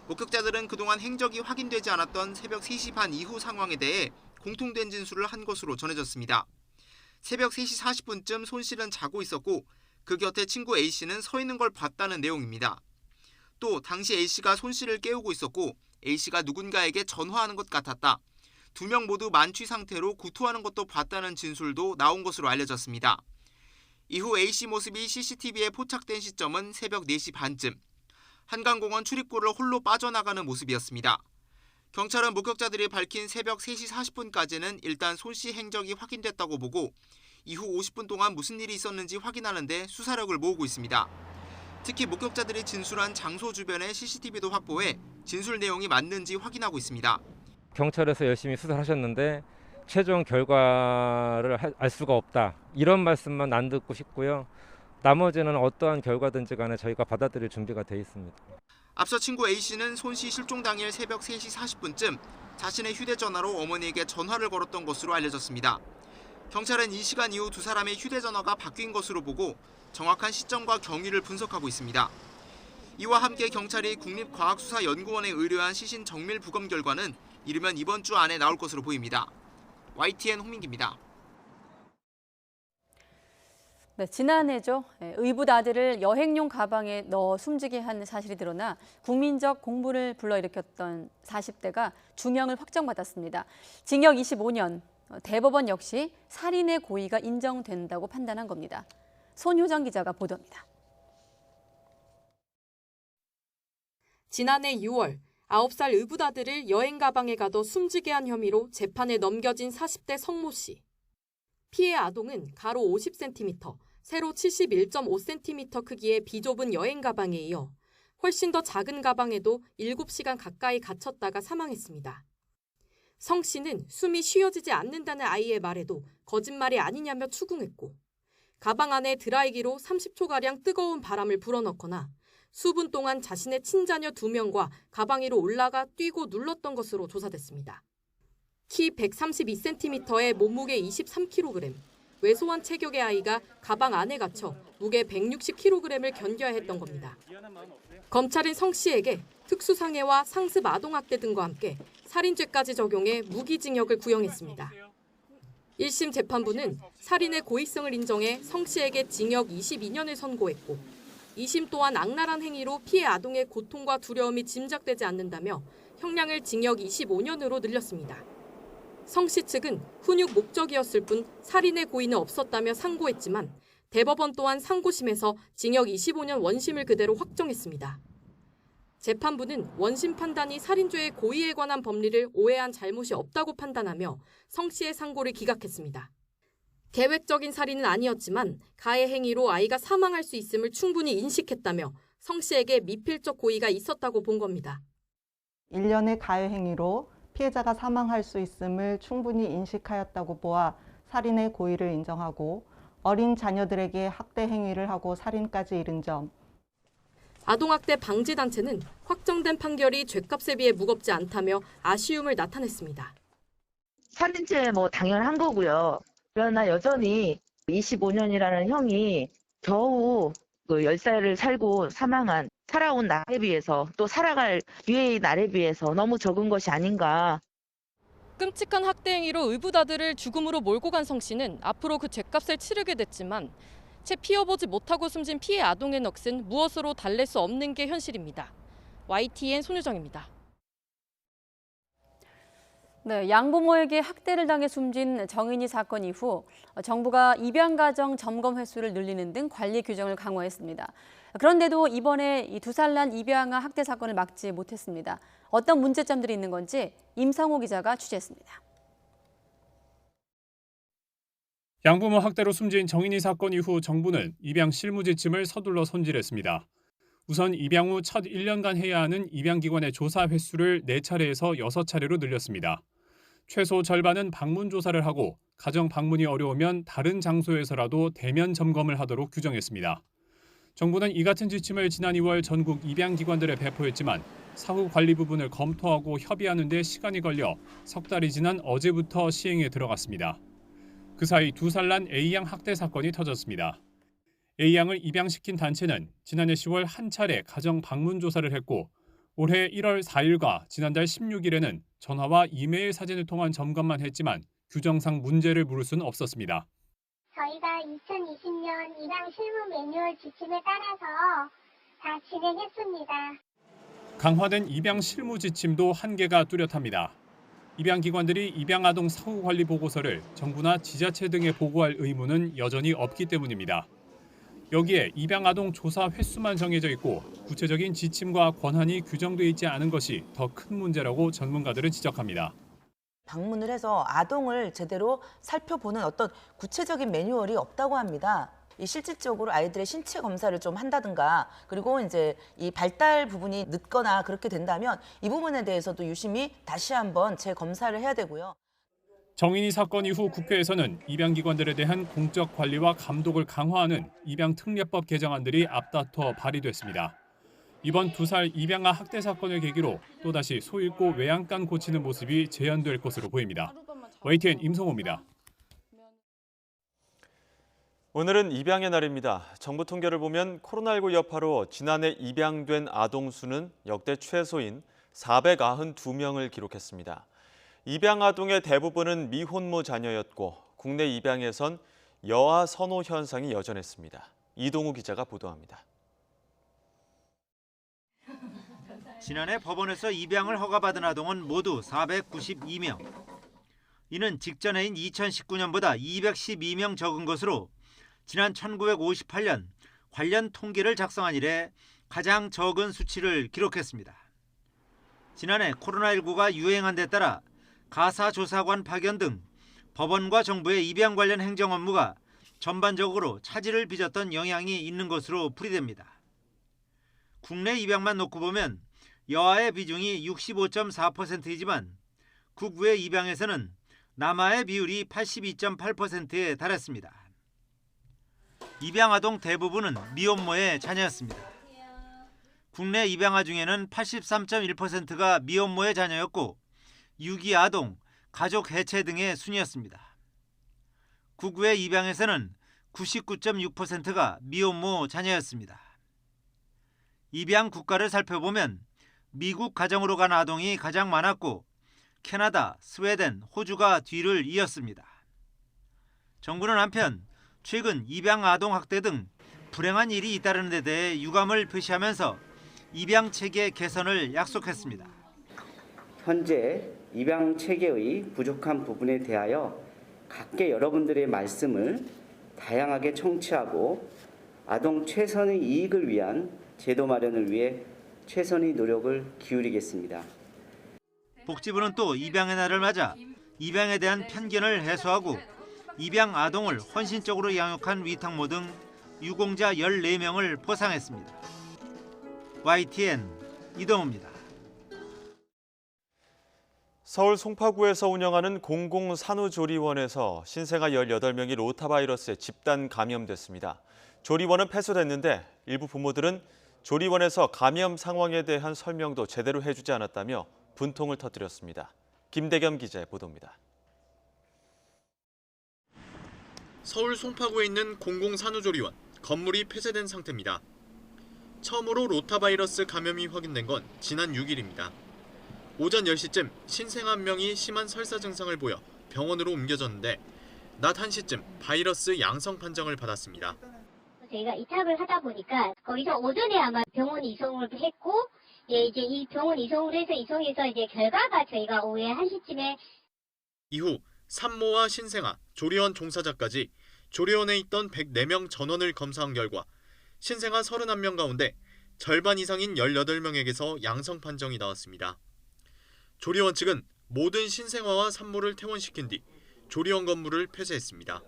목격자들은 그동안 행적이 확인되지 않았던 새벽 3시 반 이후 상황에 대해 공통된 진술을 한 것으로 전해졌습니다. 새벽 3시 40분쯤 손 씨는 자고 있었고 그 곁에 친구 A 씨는 서 있는 걸 봤다는 내용입니다. 또 당시 A 씨가 손 씨를 깨우고 있었고 A 씨가 누군가에게 전화하는 것 같았다. 2명 모두 만취 상태로 구토하는 것도 봤다는 진술도 나온 것으로 알려졌습니다. 이후 A 씨 모습이 CCTV에 포착된 시점은 새벽 4시 반쯤. 한강공원 출입구를 홀로 빠져나가는 모습이었습니다. 경찰은 목격자들이 밝힌 새벽 3시 40분까지는 일단 손 씨 행적이 확인됐다고 보고 이후 50분 동안 무슨 일이 있었는지 확인하는 데 수사력을 모으고 있습니다. 특히 목격자들이 진술한 장소 주변의 CCTV도 확보해 진술 내용이 맞는지 확인하고 있습니다. 경찰에서 열심히 수사를 하셨는데 최종 결과를 알 수가 없다. 이런 말씀만 안 듣고 싶고요. 나머지는 어떠한 결과든지 간에 저희가 받아들일 준비가 돼 있습니다. 앞서 친구 A씨는 손 씨 실종 당일 새벽 3시 40분쯤 자신의 휴대전화로 어머니에게 전화를 걸었던 것으로 알려졌습니다. 경찰은 이 시간 이후 두 사람의 휴대전화가 바뀐 것으로 보고 정확한 시점과 경위를 분석하고 있습니다. 이와 함께 경찰이 국립과학수사연구원에 의뢰한 시신 정밀 부검 결과는 이르면 이번 주 안에 나올 것으로 보입니다. YTN 홍민기입니다. 네, 지난해죠. 의붓 아들을 여행용 가방에 넣어 숨지게 한 사실이 드러나 국민적 공분을 불러일으켰던 40대가 중형을 확정받았습니다. 징역 25년, 대법원 역시 살인의 고의가 인정된다고 판단한 겁니다. 손효정 기자가 보도합니다. 지난해 6월 9살 의붓 아들을 여행 가방에 가둬 숨지게 한 혐의로 재판에 넘겨진 40대 성모 씨. 피해 아동은 가로 50cm, 세로 71.5cm 크기의 비좁은 여행 가방에 이어 훨씬 더 작은 가방에도 7시간 가까이 갇혔다가 사망했습니다. 성 씨는 숨이 쉬어지지 않는다는 아이의 말에도 거짓말이 아니냐며 추궁했고 가방 안에 드라이기로 30초가량 뜨거운 바람을 불어넣거나 수분 동안 자신의 친자녀 2명과 가방 위로 올라가 뛰고 눌렀던 것으로 조사됐습니다. 키 132cm에 몸무게 23kg, 왜소한 체격의 아이가 가방 안에 갇혀 무게 160kg을 견뎌야 했던 겁니다. 검찰은 성 씨에게 특수상해와 상습 아동학대 등과 함께 살인죄까지 적용해 무기징역을 구형했습니다. 1심 재판부는 살인의 고의성을 인정해 성 씨에게 징역 22년을 선고했고 2심 또한 악랄한 행위로 피해 아동의 고통과 두려움이 짐작되지 않는다며 형량을 징역 25년으로 늘렸습니다. 성 씨 측은 훈육 목적이었을 뿐 살인의 고의는 없었다며 상고했지만 대법원 또한 상고심에서 징역 25년 원심을 그대로 확정했습니다. 재판부는 원심 판단이 살인죄의 고의에 관한 법리를 오해한 잘못이 없다고 판단하며 성 씨의 상고를 기각했습니다. 계획적인 살인은 아니었지만 가해 행위로 아이가 사망할 수 있음을 충분히 인식했다며 성 씨에게 미필적 고의가 있었다고 본 겁니다. 일련의 가해 행위로 피해자가 사망할 수 있음을 충분히 인식하였다고 보아 살인의 고의를 인정하고 어린 자녀들에게 학대 행위를 하고 살인까지 이른 점. 아동학대 방지단체는 확정된 판결이 죗값에 비해 무겁지 않다며 아쉬움을 나타냈습니다. 살인죄 당연한 거고요. 그러나 여전히 25년이라는 형이 겨우 10살을 살고 살아온 날에 비해서 또 살아갈 뒤의 날에 비해서 너무 적은 것이 아닌가. 끔찍한 학대 행위로 의붓아들을 죽음으로 몰고 간 성 씨는 앞으로 그 죗값을 치르게 됐지만 채 피어보지 못하고 숨진 피해 아동의 넋은 무엇으로 달랠 수 없는 게 현실입니다. YTN 손유정입니다. 네, 양부모에게 학대를 당해 숨진 정인이 사건 이후 정부가 입양가정 점검 횟수를 늘리는 등 관리 규정을 강화했습니다. 그런데도 이번에 이 2살 난 입양아 학대 사건을 막지 못했습니다. 어떤 문제점들이 있는 건지 임상호 기자가 취재했습니다. 양부모 학대로 숨진 정인이 사건 이후 정부는 입양 실무 지침을 서둘러 손질했습니다. 우선 입양 후 첫 1년간 해야 하는 입양기관의 조사 횟수를 4차례에서 6차례로 늘렸습니다. 최소 절반은 방문 조사를 하고 가정 방문이 어려우면 다른 장소에서라도 대면 점검을 하도록 규정했습니다. 정부는 이 같은 지침을 지난 2월 전국 입양기관들에 배포했지만 사후 관리 부분을 검토하고 협의하는 데 시간이 걸려 석 달이 지난 어제부터 시행에 들어갔습니다. 그 사이 2살 난 A양 학대 사건이 터졌습니다. A양을 입양시킨 단체는 지난해 10월 한 차례 가정 방문 조사를 했고 올해 1월 4일과 지난달 16일에는 전화와 이메일 사진을 통한 점검만 했지만 규정상 문제를 물을 수는 없었습니다. 저희가 2020년 입양 실무 매뉴얼 지침에 따라서 다 진행했습니다. 강화된 입양 실무 지침도 한계가 뚜렷합니다. 입양기관들이 입양아동 사후관리 보고서를 정부나 지자체 등에 보고할 의무는 여전히 없기 때문입니다. 여기에 입양아동 조사 횟수만 정해져 있고 구체적인 지침과 권한이 규정돼 있지 않은 것이 더 큰 문제라고 전문가들은 지적합니다. 방문을 해서 아동을 제대로 살펴보는 어떤 구체적인 매뉴얼이 없다고 합니다. 이 실질적으로 아이들의 신체 검사를 좀 한다든가 그리고 이제 이 발달 부분이 늦거나 그렇게 된다면 이 부분에 대해서도 유심히 다시 한번 재검사를 해야 되고요. 정인이 사건 이후 국회에서는 입양기관들에 대한 공적 관리와 감독을 강화하는 입양특례법 개정안들이 앞다퉈 발의됐습니다. 이번 2살 입양아 학대 사건을 계기로 또다시 소잃고 외양간 고치는 모습이 재현될 것으로 보입니다. YTN 임성호입니다. 오늘은 입양의 날입니다. 정부 통계를 보면 코로나19 여파로 지난해 입양된 아동 수는 역대 최소인 492명을 기록했습니다. 입양 아동의 대부분은 미혼모 자녀였고 국내 입양에선 여아 선호 현상이 여전했습니다. 이동우 기자가 보도합니다. 지난해 법원에서 입양을 허가받은 아동은 모두 492명. 이는 직전해인 2019년보다 212명 적은 것으로 지난 1958년 관련 통계를 작성한 이래 가장 적은 수치를 기록했습니다. 지난해 코로나19가 유행한 데 따라 가사조사관 파견 등 법원과 정부의 입양 관련 행정 업무가 전반적으로 차질을 빚었던 영향이 있는 것으로 풀이됩니다. 국내 입양만 놓고 보면 여아의 비중이 65.4%이지만 국외 입양에서는 남아의 비율이 82.8%에 달했습니다. 입양 아동 대부분은 미혼모의 자녀였습니다. 국내 입양아 중에는 83.1%가 미혼모의 자녀였고 유기 아동, 가족 해체 등의 순이었습니다. 국외 입양에서는 99.6%가 미혼모 자녀였습니다. 입양 국가를 살펴보면 미국 가정으로 간 아동이 가장 많았고 캐나다, 스웨덴, 호주가 뒤를 이었습니다. 정부는 한편 최근 입양 아동 학대 등 불행한 일이 잇따르는 데 대해 유감을 표시하면서 입양 체계 개선을 약속했습니다. 현재 입양 체계의 부족한 부분에 대하여 각계 여러분들의 말씀을 다양하게 청취하고 아동 최선의 이익을 위한 제도 마련을 위해 최선의 노력을 기울이겠습니다. 복지부는 또 입양의 날을 맞아 입양에 대한 편견을 해소하고 입양 아동을 헌신적으로 양육한 위탁모 등 유공자 14명을 포상했습니다. YTN 이동호입니다. 서울 송파구에서 운영하는 공공산후조리원에서 신생아 18명이 로타바이러스에 집단 감염됐습니다. 조리원은 폐쇄됐는데 일부 부모들은 조리원에서 감염 상황에 대한 설명도 제대로 해주지 않았다며 분통을 터뜨렸습니다. 김대겸 기자의 보도입니다. 서울 송파구에 있는 공공산후조리원, 건물이 폐쇄된 상태입니다. 처음으로 로타바이러스 감염이 확인된 건 지난 6일입니다. 오전 10시쯤 신생 한 명이 심한 설사 증상을 보여 병원으로 옮겨졌는데 낮 1시쯤 바이러스 양성 판정을 받았습니다. 저희가 이탑을 하다 보니까 거기서 오전에 아마 병원 이송을 했고, 이제 이 병원 이송해서 이제 결과가 저희가 오후 1시쯤에 이후 산모와 신생아, 조리원 종사자까지 조리원에 있던 104명 전원을 검사한 결과 신생아 31명 가운데 절반 이상인 18명에게서 양성 판정이 나왔습니다. 조리원 측은 모든 신생아와 산모를 퇴원시킨 뒤 조리원 건물을 폐쇄했습니다.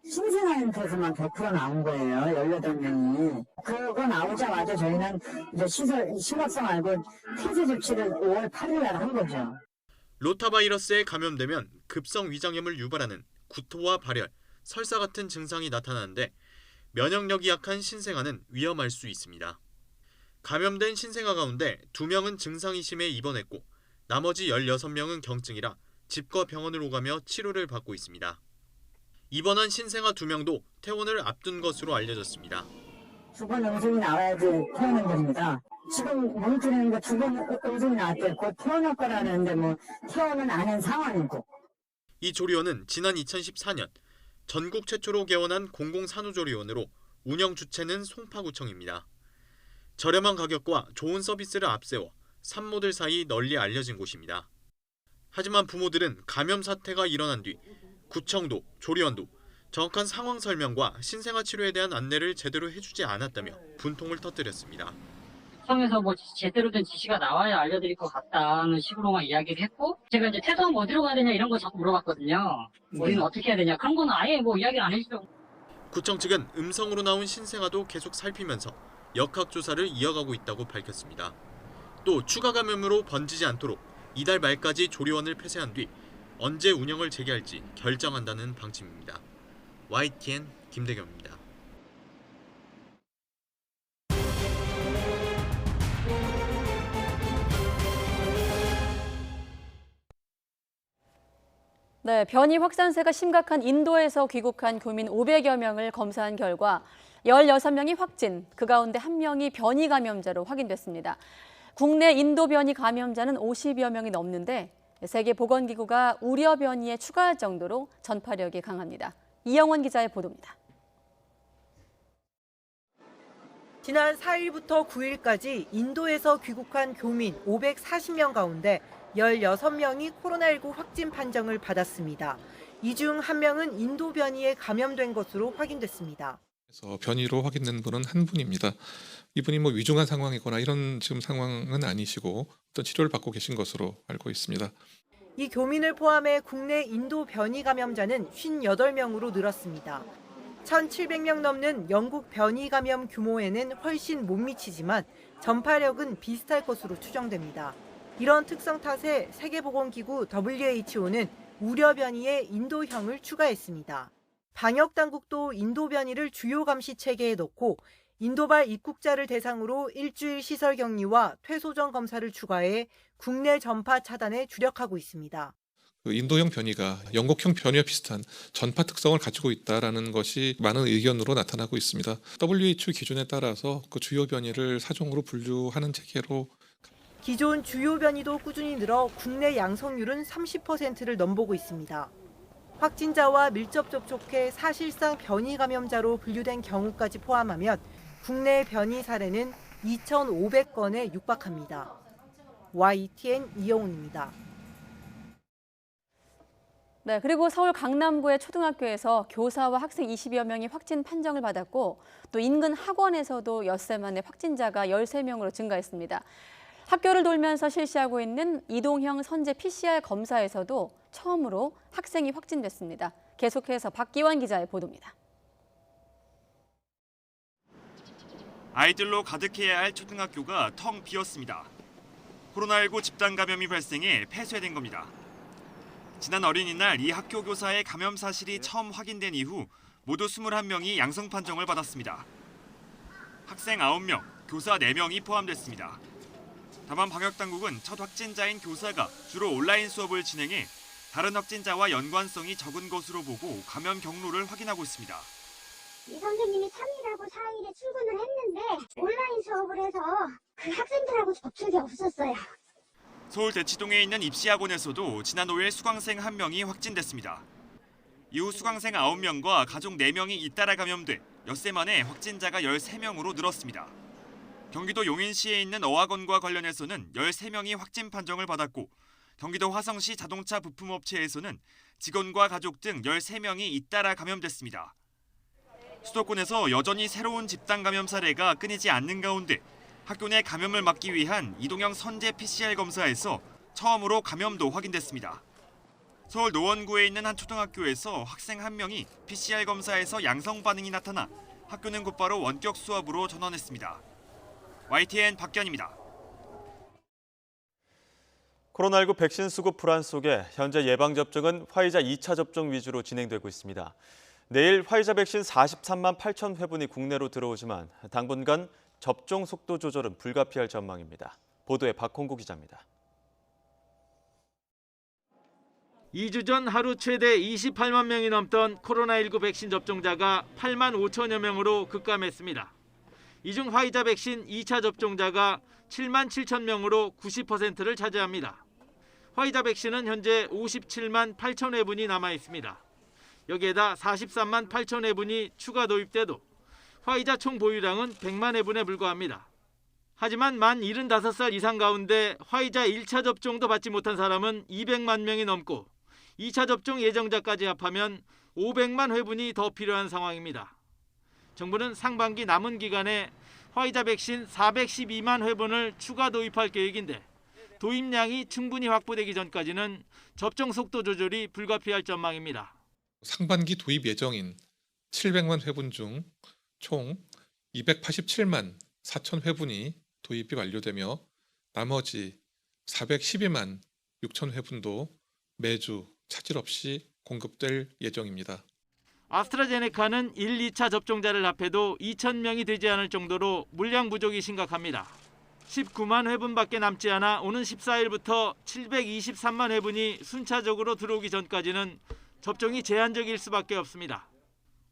신생아한테서만 100% 나온 거예요. 18명이. 그거 나오자마자 저희는 이제 시설 심각성 알고 폐쇄 조치를 5월 8일 날 한 거죠. 로타바이러스에 감염되면 급성 위장염을 유발하는 구토와 발열, 설사 같은 증상이 나타나는데 면역력이 약한 신생아는 위험할 수 있습니다. 감염된 신생아 가운데 2명은 증상이 심해 입원했고 나머지 16명은 경증이라 집과 병원을 오가며 치료를 받고 있습니다. 입원한 신생아 2명도 퇴원을 앞둔 것으로 알려졌습니다. 2번 음성이 나와야지 퇴원한 겁니다. 지금 모니터링인데 2번 음성이 나왔대. 곧 퇴원할 거라는데 뭐 퇴원은 안 한 상황이고. 이 조리원은 지난 2014년 전국 최초로 개원한 공공산후조리원으로 운영 주체는 송파구청입니다. 저렴한 가격과 좋은 서비스를 앞세워 산모들 사이 널리 알려진 곳입니다. 하지만 부모들은 감염 사태가 일어난 뒤 구청도 조리원도 정확한 상황 설명과 신생아 치료에 대한 안내를 제대로 해주지 않았다며 분통을 터뜨렸습니다. 구청에서 뭐 제대로 된 지시가 나와야 알려드릴 것 같다는 식으로만 이야기를 했고, 제가 이제 퇴소하면 어디로 가야 되냐 이런 거 자꾸 물어봤거든요. 우리는 어떻게 해야 되냐, 그런 건 아예 뭐 이야기를 안 해주더라고요. 구청 측은 음성으로 나온 신생아도 계속 살피면서 역학조사를 이어가고 있다고 밝혔습니다. 또 추가 감염으로 번지지 않도록 이달 말까지 조리원을 폐쇄한 뒤 언제 운영을 재개할지 결정한다는 방침입니다. YTN 김대겸입니다. 네, 변이 확산세가 심각한 인도에서 귀국한 교민 500여 명을 검사한 결과 16명이 확진, 그 가운데 1명이 변이 감염자로 확인됐습니다. 국내 인도 변이 감염자는 50여 명이 넘는데 세계보건기구가 우려 변이에 추가할 정도로 전파력이 강합니다. 이영원 기자의 보도입니다. 지난 4일부터 9일까지 인도에서 귀국한 교민 540명 가운데 16명이 코로나19 확진 판정을 받았습니다. 이 중 1명은 인도 변이에 감염된 것으로 확인됐습니다. 그래서 변이로 확인된 분은 한 분입니다. 이분이 뭐 위중한 상황이거나 이런 지금 상황은 아니시고 어떤 치료를 받고 계신 것으로 알고 있습니다. 이 교민을 포함해 국내 인도 변이 감염자는 58명으로 늘었습니다. 1,700명 넘는 영국 변이 감염 규모에는 훨씬 못 미치지만 전파력은 비슷할 것으로 추정됩니다. 이런 특성 탓에 세계보건기구 WHO는 우려 변이에 인도형을 추가했습니다. 방역당국도 인도 변이를 주요 감시 체계에 넣고 인도발 입국자를 대상으로 일주일 시설 격리와 퇴소전 검사를 추가해 국내 전파 차단에 주력하고 있습니다. 인도형 변이가 영국형 변이와 비슷한 전파 특성을 가지고 있다는 것이 많은 의견으로 나타나고 있습니다. WHO 기준에 따라서 그 주요 변이를 사종으로 분류하는 체계로 기존 주요 변이도 꾸준히 늘어 국내 양성률은 30%를 넘보고 있습니다. 확진자와 밀접 접촉해 사실상 변이 감염자로 분류된 경우까지 포함하면 국내 변이 사례는 2,500건에 육박합니다. YTN 이영훈입니다. 네, 그리고 서울 강남구의 초등학교에서 교사와 학생 20여 명이 확진 판정을 받았고 또 인근 학원에서도 엿새 만에 확진자가 13명으로 증가했습니다. 학교를 돌면서 실시하고 있는 이동형 선제 PCR 검사에서도 처음으로 학생이 확진됐습니다. 계속해서 박기환 기자의 보도입니다. 아이들로 가득해야 할 초등학교가 텅 비었습니다. 코로나19 집단 감염이 발생해 폐쇄된 겁니다. 지난 어린이날 이 학교 교사의 감염 사실이 처음 확인된 이후 모두 21명이 양성 판정을 받았습니다. 학생 9명, 교사 4명이 포함됐습니다. 다만 방역당국은 첫 확진자인 교사가 주로 온라인 수업을 진행해 다른 확진자와 연관성이 적은 것으로 보고 감염 경로를 확인하고 있습니다. 이 선생님이 3일하고 4일에 출근을 했는데 온라인 수업을 해서 그 학생들하고 접촉이 없었어요. 서울 대치동에 있는 입시학원에서도 지난 5일 수강생 1명이 확진됐습니다. 이후 수강생 9명과 가족 4명이 잇따라 감염돼 엿새 만에 확진자가 13명으로 늘었습니다. 경기도 용인시에 있는 어학원과 관련해서는 13명이 확진 판정을 받았고 경기도 화성시 자동차 부품업체에서는 직원과 가족 등 13명이 잇따라 감염됐습니다. 수도권에서 여전히 새로운 집단 감염 사례가 끊이지 않는 가운데 학교 내 감염을 막기 위한 이동형 선제 PCR 검사에서 처음으로 감염도 확인됐습니다. 서울 노원구에 있는 한 초등학교에서 학생 1명이 PCR 검사에서 양성 반응이 나타나 학교는 곧바로 원격 수업으로 전환했습니다. YTN 박견입니다. 코로나19 백신 수급 불안 속에 현재 예방접종은 화이자 2차 접종 위주로 진행되고 있습니다. 내일 화이자 백신 43만 8천 회분이 국내로 들어오지만 당분간 접종 속도 조절은 불가피할 전망입니다. 보도에 박홍구 기자입니다. 2주 전 하루 최대 28만 명이 넘던 코로나19 백신 접종자가 8만 5천여 명으로 급감했습니다. 이 중 화이자 백신 2차 접종자가 7만 7천 명으로 90%를 차지합니다. 화이자 백신은 현재 57만 8천 회분이 남아 있습니다. 여기에다 43만 8천 회분이 추가 도입돼도 화이자 총 보유량은 100만 회분에 불과합니다. 하지만 만 75살 이상 가운데 화이자 1차 접종도 받지 못한 사람은 200만 명이 넘고 2차 접종 예정자까지 합하면 500만 회분이 더 필요한 상황입니다. 정부는 상반기 남은 기간에 화이자 백신 412만 회분을 추가 도입할 계획인데 도입량이 충분히 확보되기 전까지는 접종 속도 조절이 불가피할 전망입니다. 상반기 도입 예정인 700만 회분 중 총 287만 4천 회분이 도입이 완료되며 나머지 412만 6천 회분도 매주 차질 없이 공급될 예정입니다. 아스트라제네카는 1, 2차 접종자를 합해도 2천 명이 되지 않을 정도로 물량 부족이 심각합니다. 19만 회분밖에 남지 않아 오는 14일부터 723만 회분이 순차적으로 들어오기 전까지는 접종이 제한적일 수밖에 없습니다.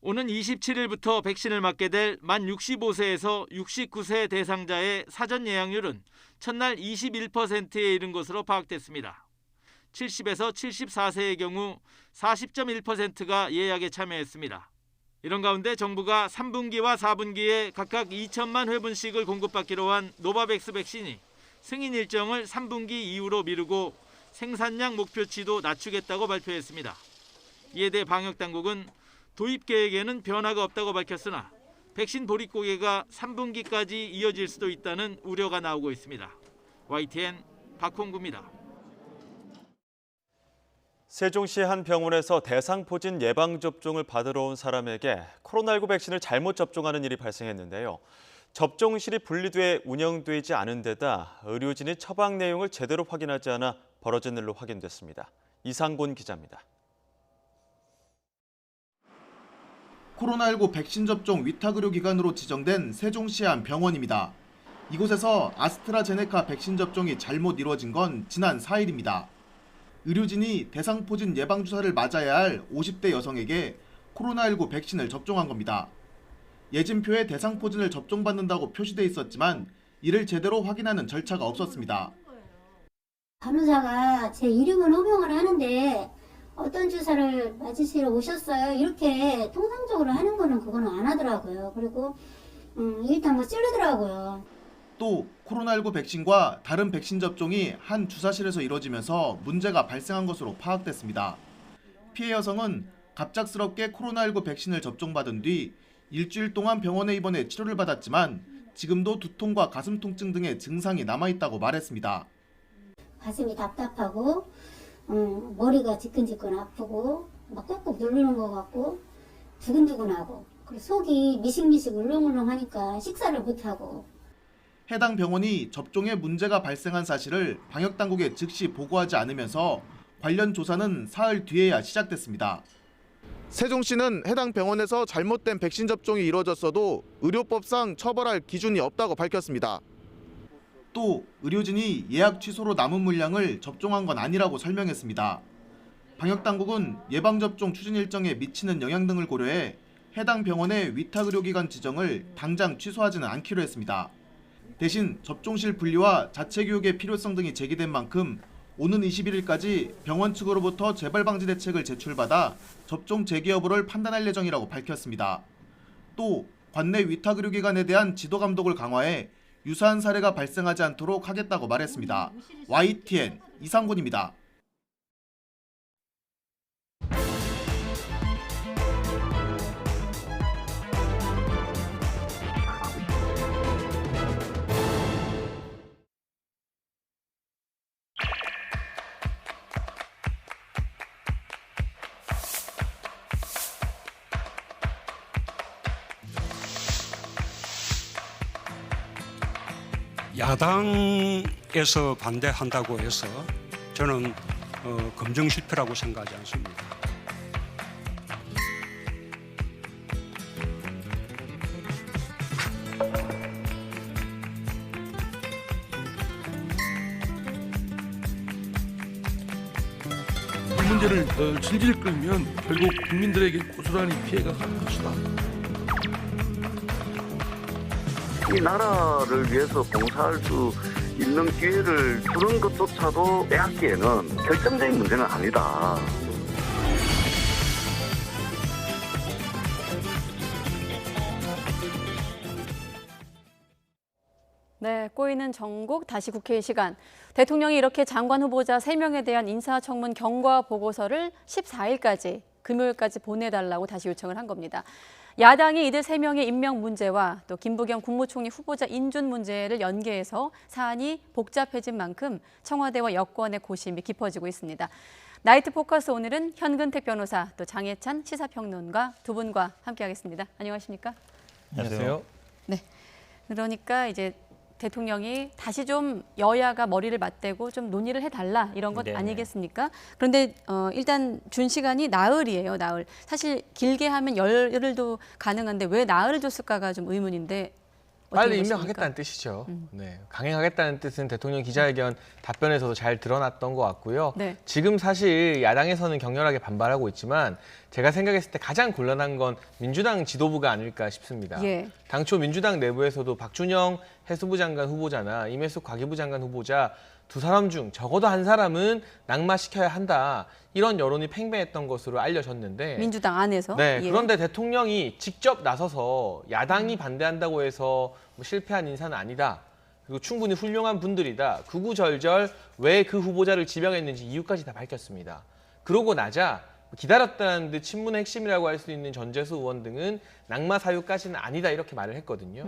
오는 27일부터 백신을 맞게 될 만 65세에서 69세 대상자의 사전 예약률은 첫날 21%에 이른 것으로 파악됐습니다. 70에서 74세의 경우 40.1%가 예약에 참여했습니다. 이런 가운데 정부가 3분기와 4분기에 각각 2천만 회분씩을 공급받기로 한 노바백스 백신이 승인 일정을 3분기 이후로 미루고 생산량 목표치도 낮추겠다고 발표했습니다. 이에 대해 방역당국은 도입 계획에는 변화가 없다고 밝혔으나 백신 보릿 고개가 3분기까지 이어질 수도 있다는 우려가 나오고 있습니다. YTN 박홍구입니다. 세종시 한 병원에서 대상포진 예방접종을 받으러 온 사람에게 코로나19 백신을 잘못 접종하는 일이 발생했는데요. 접종실이 분리돼 운영되지 않은 데다 의료진이 처방 내용을 제대로 확인하지 않아 벌어진 일로 확인됐습니다. 이상곤 기자입니다. 코로나19 백신 접종 위탁의료기관으로 지정된 세종시의 한 병원입니다. 이곳에서 아스트라제네카 백신 접종이 잘못 이루어진 건 지난 4일입니다. 의료진이 대상포진 예방주사를 맞아야 할 50대 여성에게 코로나19 백신을 접종한 겁니다. 예진표에 대상포진을 접종받는다고 표시돼 있었지만 이를 제대로 확인하는 절차가 없었습니다. 간호사가 제 이름을 호명을 하는데 어떤 주사를 맞으시러 오셨어요? 이렇게 통상적으로 하는 거는 그거는 안 하더라고요. 그리고 일단 뭐 찌르더라고요. 또 코로나19 백신과 다른 백신 접종이 한 주사실에서 이뤄지면서 문제가 발생한 것으로 파악됐습니다. 피해 여성은 갑작스럽게 코로나19 백신을 접종받은 뒤 일주일 동안 병원에 입원해 치료를 받았지만 지금도 두통과 가슴 통증 등의 증상이 남아있다고 말했습니다. 가슴이 답답하고 머리가 지끈지끈 아프고 막 꾹꾹 누르는 것 같고 두근두근하고 그리고 속이 미식미식 울렁울렁하니까 식사를 못하고. 해당 병원이 접종에 문제가 발생한 사실을 방역당국에 즉시 보고하지 않으면서 관련 조사는 사흘 뒤에야 시작됐습니다. 세종시는 해당 병원에서 잘못된 백신 접종이 이루어졌어도 의료법상 처벌할 기준이 없다고 밝혔습니다. 또 의료진이 예약 취소로 남은 물량을 접종한 건 아니라고 설명했습니다. 방역당국은 예방접종 추진 일정에 미치는 영향 등을 고려해 해당 병원의 위탁의료기관 지정을 당장 취소하지는 않기로 했습니다. 대신 접종실 분리와 자체 교육의 필요성 등이 제기된 만큼 오는 21일까지 병원 측으로부터 재발 방지 대책을 제출받아 접종 재개 여부를 판단할 예정이라고 밝혔습니다. 또 관내 위탁의료기관에 대한 지도 감독을 강화해 유사한 사례가 발생하지 않도록 하겠다고 말했습니다. YTN 이상곤입니다. 야당에서 반대한다고 해서 저는 검증 실패라고 생각하지 않습니다. 이 문제를 질질 끌면 결국 국민들에게 고스란히 피해가 가는 것이다. 이 나라를 위해서 봉사할 수 있는 기회를 주는 것조차도 빼앗기에는 결정적인 문제는 아니다. 네, 꼬이는 전국 다시 국회의 시간. 대통령이 이렇게 장관 후보자 3명에 대한 인사청문 경과 보고서를 14일까지 금요일까지 보내달라고 다시 요청을 한 겁니다. 야당이 이들 3명의 임명 문제와 또 김부겸 국무총리 후보자 인준 문제를 연계해서 사안이 복잡해진 만큼 청와대와 여권의 고심이 깊어지고 있습니다. 나이트 포커스 오늘은 현근택 변호사 또 장혜찬 시사평론가 두 분과 함께하겠습니다. 안녕하십니까? 안녕하세요. 네, 그러니까 이제 대통령이 다시 좀 여야가 머리를 맞대고 좀 논의를 해달라 이런 것 네네. 아니겠습니까? 그런데 일단 준 시간이 나흘이에요, 나흘. 사실 길게 하면 열흘도 가능한데 왜 나흘을 줬을까가 좀 의문인데 빨리 어떻게 임명하겠다는 뜻이죠. 네, 강행하겠다는 뜻은 대통령 기자회견 답변에서도 잘 드러났던 것 같고요. 네. 지금 사실 야당에서는 격렬하게 반발하고 있지만 제가 생각했을 때 가장 곤란한 건 민주당 지도부가 아닐까 싶습니다. 예. 당초 민주당 내부에서도 박준영 해수부 장관 후보자나 임혜숙 과기부 장관 후보자 두 사람 중 적어도 한 사람은 낙마시켜야 한다. 이런 여론이 팽배했던 것으로 알려졌는데 민주당 안에서? 네, 예. 그런데 대통령이 직접 나서서 야당이 반대한다고 해서 뭐 실패한 인사는 아니다. 그리고 충분히 훌륭한 분들이다. 구구절절 왜 그 후보자를 지명했는지 이유까지 다 밝혔습니다. 그러고 나자 기다렸다는 듯 친문의 핵심이라고 할 수 있는 전재수 의원 등은 낙마 사유까지는 아니다 이렇게 말을 했거든요.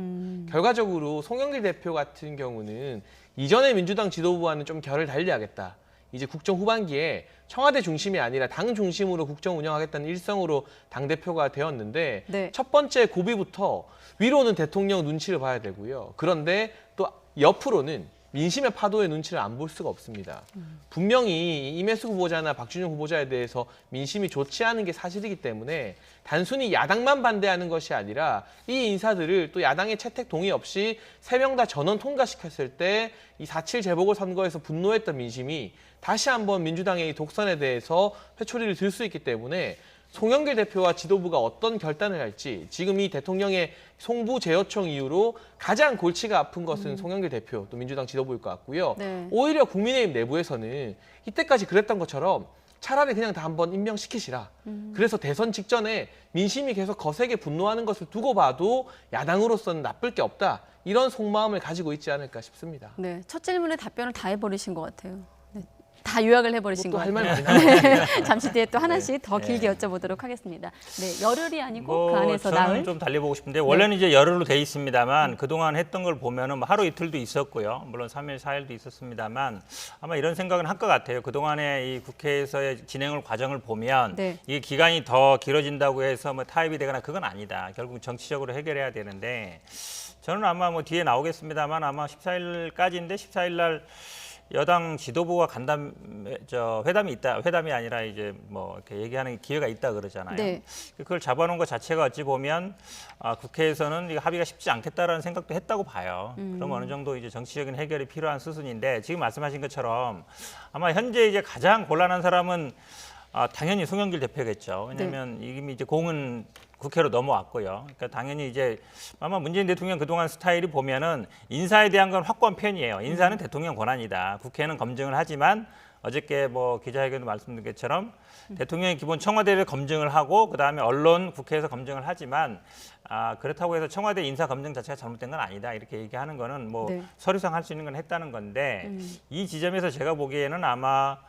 결과적으로 송영길 대표 같은 경우는 이전의 민주당 지도부와는 좀 결을 달리하겠다. 이제 국정 후반기에 청와대 중심이 아니라 당 중심으로 국정 운영하겠다는 일성으로 당대표가 되었는데 네. 첫 번째 고비부터 위로는 대통령 눈치를 봐야 되고요. 그런데 또 옆으로는 민심의 파도의 눈치를 안 볼 수가 없습니다. 분명히 임혜숙 후보자나 박준영 후보자에 대해서 민심이 좋지 않은 게 사실이기 때문에 단순히 야당만 반대하는 것이 아니라 이 인사들을 또 야당의 채택 동의 없이 3명 다 전원 통과시켰을 때 이 4.7 재보궐선거에서 분노했던 민심이 다시 한번 민주당의 이 독선에 대해서 회초리를 들 수 있기 때문에 송영길 대표와 지도부가 어떤 결단을 할지 지금 이 대통령의 송부 재요청 이후로 가장 골치가 아픈 것은 송영길 대표 또 민주당 지도부일 것 같고요. 네. 오히려 국민의힘 내부에서는 이때까지 그랬던 것처럼 차라리 그냥 다 한번 임명시키시라. 그래서 대선 직전에 민심이 계속 거세게 분노하는 것을 두고 봐도 야당으로서는 나쁠 게 없다. 이런 속마음을 가지고 있지 않을까 싶습니다. 네, 첫 질문에 답변을 다 해버리신 것 같아요. 네. 다 요약을 해버리신 것 할 말 같아요. 많이 네. 잠시 뒤에 또 하나씩 더 길게 여쭤보도록 하겠습니다. 네, 열흘이 아니고 그 안에서 저는 나흘. 좀 달려보고 싶은데 원래는 이제 열흘로 돼 있습니다만 그동안 했던 걸 보면은 뭐 하루 이틀도 있었고요. 물론 3일, 4일도 있었습니다만 아마 이런 생각은 할 것 같아요. 그동안의 이 국회에서의 진행을 과정을 보면 네. 이게 기간이 더 길어진다고 해서 뭐 타협이 되거나 그건 아니다. 결국 정치적으로 해결해야 되는데 저는 아마 뭐 뒤에 나오겠습니다만 아마 14일까지인데 14일 날 여당 지도부와 회담이 있다. 회담이 아니라 이제 뭐 이렇게 얘기하는 기회가 있다 그러잖아요. 네. 그걸 잡아놓은 것 자체가 어찌 보면 국회에서는 합의가 쉽지 않겠다라는 생각도 했다고 봐요. 그럼 어느 정도 이제 정치적인 해결이 필요한 수순인데 지금 말씀하신 것처럼 아마 현재 이제 가장 곤란한 사람은 당연히 송영길 대표겠죠. 왜냐하면 이미 이제 공은 국회로 넘어왔고요. 그러니까 당연히 이제 아마 문재인 대통령 그동안 스타일이 보면은 인사에 대한 건 확고한 편이에요. 인사는 대통령 권한이다. 국회는 검증을 하지만 어저께 뭐 기자회견도 말씀드린 것처럼 대통령이 기본 청와대를 검증을 하고 그다음에 언론 국회에서 검증을 하지만 그렇다고 해서 청와대 인사 검증 자체가 잘못된 건 아니다. 이렇게 얘기하는 거는 뭐 서류상 할 수 있는 건 했다는 건데 이 지점에서 제가 보기에는 아마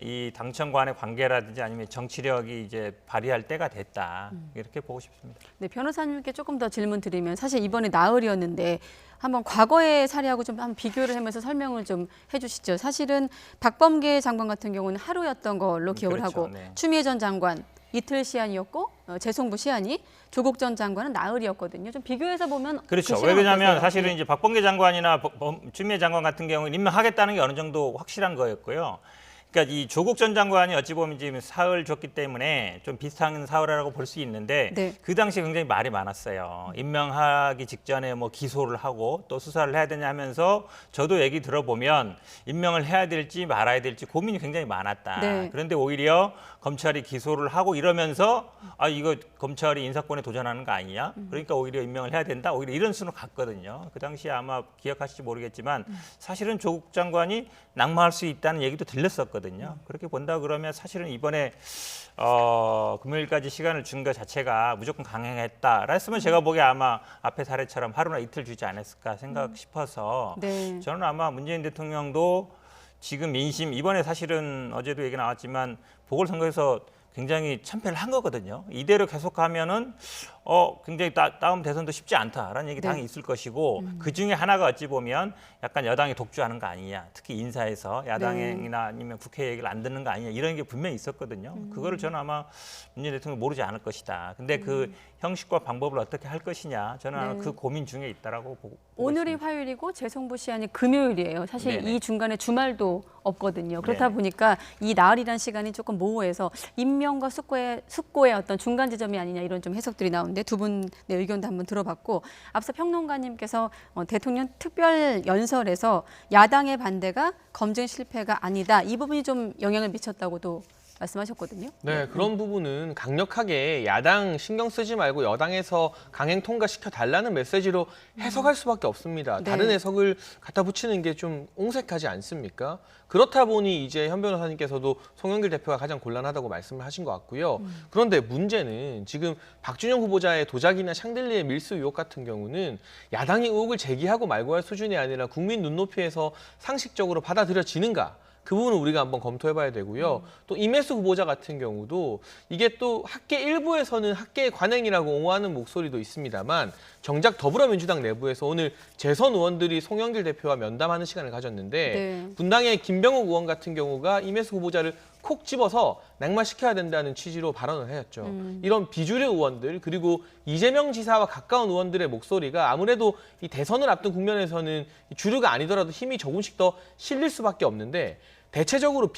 이 당청간의 관계라든지 아니면 정치력이 이제 발휘할 때가 됐다. 이렇게 보고 싶습니다. 네, 변호사님께 조금 더 질문 드리면 사실 이번에 나흘이었는데 한번 과거의 사례하고 좀 한번 비교를 하면서 설명을 좀 해주시죠. 사실은 박범계 장관 같은 경우는 하루였던 걸로 기억을 하고 추미애 전 장관 이틀 시한이었고 재송부 시한이 조국 전 장관은 나흘이었거든요. 좀 비교해서 보면 그렇죠. 왜 그러냐면 사실은 이제 박범계 장관이나 추미애 장관 같은 경우는 임명하겠다는 게 어느 정도 확실한 거였고요. 그러니까 이 조국 전 장관이 어찌 보면 지금 사흘 줬기 때문에 좀 비슷한 사흘이라고 볼 수 있는데 그 당시에 굉장히 말이 많았어요. 임명하기 직전에 뭐 기소를 하고 또 수사를 해야 되냐 하면서 저도 얘기 들어보면 임명을 해야 될지 말아야 될지 고민이 굉장히 많았다. 그런데 오히려 검찰이 기소를 하고 이러면서 이거 검찰이 인사권에 도전하는 거 아니냐? 그러니까 오히려 임명을 해야 된다. 오히려 이런 수로 갔거든요. 그 당시에 아마 기억하실지 모르겠지만 사실은 조국 장관이 낙마할 수 있다는 얘기도 들렸었거든요. 그렇게 본다 그러면 사실은 이번에 금요일까지 시간을 준 것 자체가 무조건 강행했다라 했으면 제가 보기에 아마 앞에 사례처럼 하루나 이틀 주지 않았을까 생각 싶어서 저는 아마 문재인 대통령도 지금 민심 이번에 사실은 어제도 얘기 나왔지만 보궐선거에서 굉장히 참패를 한 거거든요. 이대로 계속하면은 굉장히 다음 대선도 쉽지 않다라는 얘기 당연히 있을 것이고 그 중에 하나가 어찌 보면 약간 여당이 독주하는 거 아니냐. 특히 인사에서 야당이나 아니면 국회 얘기를 안 듣는 거 아니냐. 이런 게 분명히 있었거든요. 그거를 저는 아마 문재인 대통령이 모르지 않을 것이다. 근데 그 형식과 방법을 어떻게 할 것이냐. 저는 아마 그 고민 중에 있다라고 보고 오늘이 있습니다. 화요일이고 재송부 시한이 금요일이에요. 사실 이 중간에 주말도 없거든요. 그렇다 보니까 이 나흘이라는 시간이 조금 모호해서 임명과 숙고의 어떤 중간 지점이 아니냐 이런 좀 해석들이 나오는데 두 분의 의견도 한번 들어봤고 앞서 평론가님께서 대통령 특별 연설에서 야당의 반대가 검증 실패가 아니다. 이 부분이 좀 영향을 미쳤다고도 말씀하셨거든요. 네, 그런 부분은 강력하게 야당 신경 쓰지 말고 여당에서 강행 통과시켜 달라는 메시지로 해석할 수밖에 없습니다. 다른 해석을 갖다 붙이는 게 좀 옹색하지 않습니까? 그렇다 보니 이제 현 변호사님께서도 송영길 대표가 가장 곤란하다고 말씀을 하신 것 같고요. 그런데 문제는 지금 박준영 후보자의 도자기나 샹들리에 밀수 의혹 같은 경우는 야당이 의혹을 제기하고 말고 할 수준이 아니라 국민 눈높이에서 상식적으로 받아들여지는가? 그 부분은 우리가 한번 검토해봐야 되고요. 또 임혜수 후보자 같은 경우도 이게 또 학계 일부에서는 학계의 관행이라고 옹호하는 목소리도 있습니다만 정작 더불어민주당 내부에서 오늘 재선 의원들이 송영길 대표와 면담하는 시간을 가졌는데 분당의 김병욱 의원 같은 경우가 임혜수 후보자를 콕 집어서 낙마시켜야 된다는 취지로 발언을 하였죠. 이런 비주류 의원들 그리고 이재명 지사와 가까운 의원들의 목소리가 아무래도 이 대선을 앞둔 국면에서는 주류가 아니더라도 힘이 조금씩 더 실릴 수밖에 없는데 대체적으로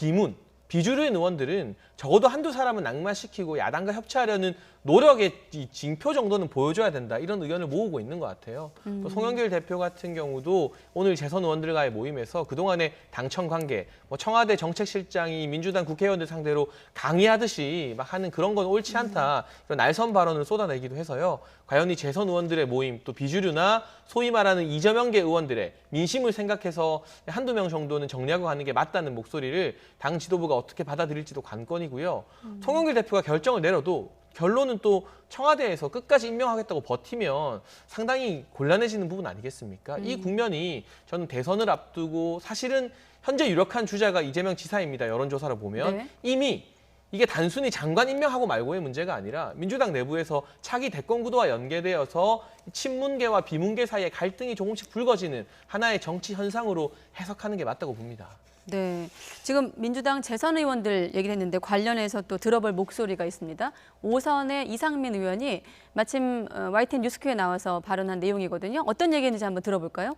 비주류의 의원들은 적어도 한두 사람은 낙마시키고 야당과 협치하려는 노력의 징표 정도는 보여줘야 된다. 이런 의견을 모으고 있는 것 같아요. 또 송영길 대표 같은 경우도 오늘 재선 의원들과의 모임에서 그동안의 당청 관계, 청와대 정책실장이 민주당 국회의원들 상대로 강의하듯이 막 하는 그런 건 옳지 않다. 이런 날선 발언을 쏟아내기도 해서요. 과연 이 재선 의원들의 모임, 또 비주류나 소위 말하는 이재명계 의원들의 민심을 생각해서 한두 명 정도는 정리하고 가는 게 맞다는 목소리를 당 지도부가 어떻게 받아들일지도 관건이고요. 송영길 대표가 결정을 내려도 결론은 또 청와대에서 끝까지 임명하겠다고 버티면 상당히 곤란해지는 부분 아니겠습니까? 이 국면이 저는 대선을 앞두고 사실은 현재 유력한 주자가 이재명 지사입니다. 여론조사를 보면 네. 이미 이게 단순히 장관 임명하고 말고의 문제가 아니라 민주당 내부에서 차기 대권 구도와 연계되어서 친문계와 비문계 사이의 갈등이 조금씩 불거지는 하나의 정치 현상으로 해석하는 게 맞다고 봅니다. 네, 지금 민주당 재선 의원들 얘기를 했는데 관련해서 또 들어볼 목소리가 있습니다. 5선의 이상민 의원이 마침 YTN 뉴스큐에 나와서 발언한 내용이거든요. 어떤 얘기인지 한번 들어볼까요?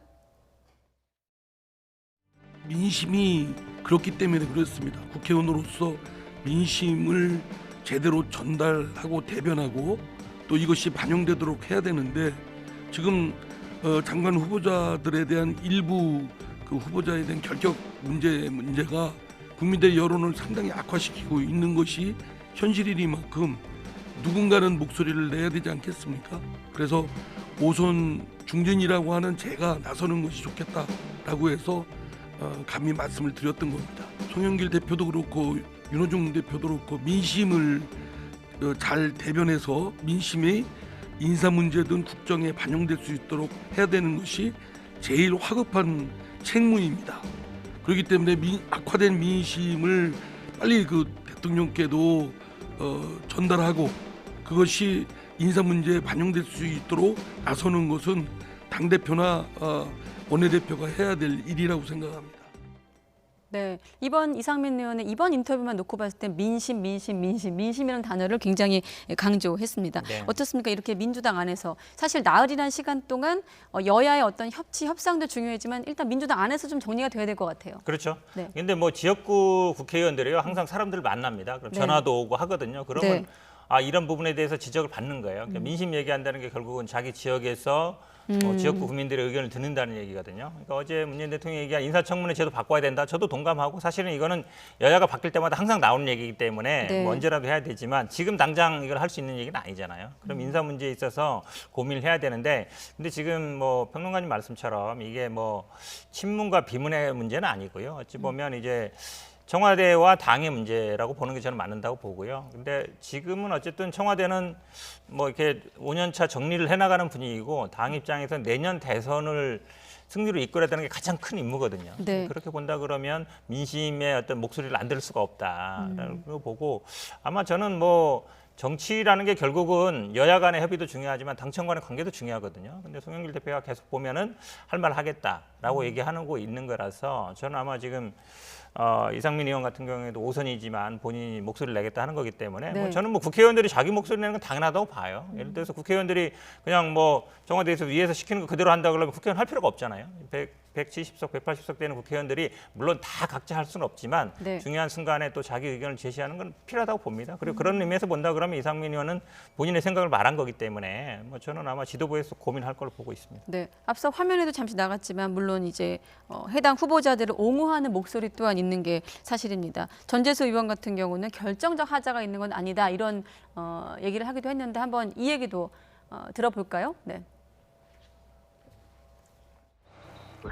민심이 그렇기 때문에 그렇습니다. 국회의원으로서 민심을 제대로 전달하고 대변하고 또 이것이 반영되도록 해야 되는데 지금 장관 후보자들에 대한 일부 그 후보자에 대한 결격 문제가 국민들의 여론을 상당히 악화시키고 있는 것이 현실이니만큼 누군가는 목소리를 내야 되지 않겠습니까? 그래서 5선 중진이라고 하는 제가 나서는 것이 좋겠다라고 해서 감히 말씀을 드렸던 겁니다. 송영길 대표도 그렇고 윤호중 대표도 그렇고 민심을 잘 대변해서 민심의 인사 문제든 국정에 반영될 수 있도록 해야 되는 것이 제일 화급한 책무입니다. 그렇기 때문에 악화된 민심을 빨리 그 대통령께도 전달하고 그것이 인사 문제에 반영될 수 있도록 나서는 것은 당대표나 원내대표가 해야 될 일이라고 생각합니다. 네, 이번 이상민 의원의 이번 인터뷰만 놓고 봤을 때 민심이라는 단어를 굉장히 강조했습니다. 네. 어떻습니까? 이렇게 민주당 안에서 사실 나흘이라는 시간 동안 여야의 어떤 협상도 중요하지만 일단 민주당 안에서 좀 정리가 돼야 될 것 같아요. 그렇죠. 네. 근데 뭐 지역구 국회의원들이요 항상 사람들 만납니다. 그럼 네. 전화도 오고 하거든요. 그러면 네. 이런 부분에 대해서 지적을 받는 거예요. 그러니까 민심 얘기한다는 게 결국은 자기 지역에서 지역구 국민들의 의견을 듣는다는 얘기거든요. 그러니까 어제 문재인 대통령이 얘기한 인사청문회 제도 바꿔야 된다. 저도 동감하고 사실은 이거는 여야가 바뀔 때마다 항상 나오는 얘기이기 때문에 네. 뭐 언제라도 해야 되지만 지금 당장 이걸 할 수 있는 얘기는 아니잖아요. 그럼 인사 문제에 있어서 고민을 해야 되는데 근데 지금 뭐 평론가님 말씀처럼 이게 뭐 친문과 비문의 문제는 아니고요. 어찌 보면 이제 청와대와 당의 문제라고 보는 게 저는 맞는다고 보고요. 근데 지금은 어쨌든 청와대는 뭐 이렇게 5년차 정리를 해나가는 분위기고 당 입장에서 내년 대선을 승리로 이끌어야 되는 게 가장 큰 임무거든요. 네. 그렇게 본다 그러면 민심의 어떤 목소리를 안 들을 수가 없다라고 보고 아마 저는 뭐 정치라는 게 결국은 여야 간의 협의도 중요하지만 당청 간의 관계도 중요하거든요. 근데 송영길 대표가 계속 보면은 할 말 하겠다라고 얘기하는 거 있는 거라서 저는 아마 지금 이상민 의원 같은 경우에도 5선이지만 본인이 목소리를 내겠다 하는 거기 때문에 네. 뭐 저는 뭐 국회의원들이 자기 목소리 내는 건 당연하다고 봐요. 예를 들어서 국회의원들이 그냥 뭐 청와대에서 위에서 시키는 거 그대로 한다 그러면 국회의원 할 필요가 없잖아요. 170석, 180석 되는 국회의원들이 물론 다 각자 할 수는 없지만 네. 중요한 순간에 또 자기 의견을 제시하는 건 필요하다고 봅니다. 그리고 그런 의미에서 본다 그러면 이상민 의원은 본인의 생각을 말한 거기 때문에 뭐 저는 아마 지도부에서 고민할 걸로 보고 있습니다. 네, 앞서 화면에도 잠시 나갔지만 물론 이제 해당 후보자들을 옹호하는 목소리 또한 있는 게 사실입니다. 전재수 의원 같은 경우는 결정적 하자가 있는 건 아니다 이런 얘기를 하기도 했는데 한번 이 얘기도 들어볼까요? 네.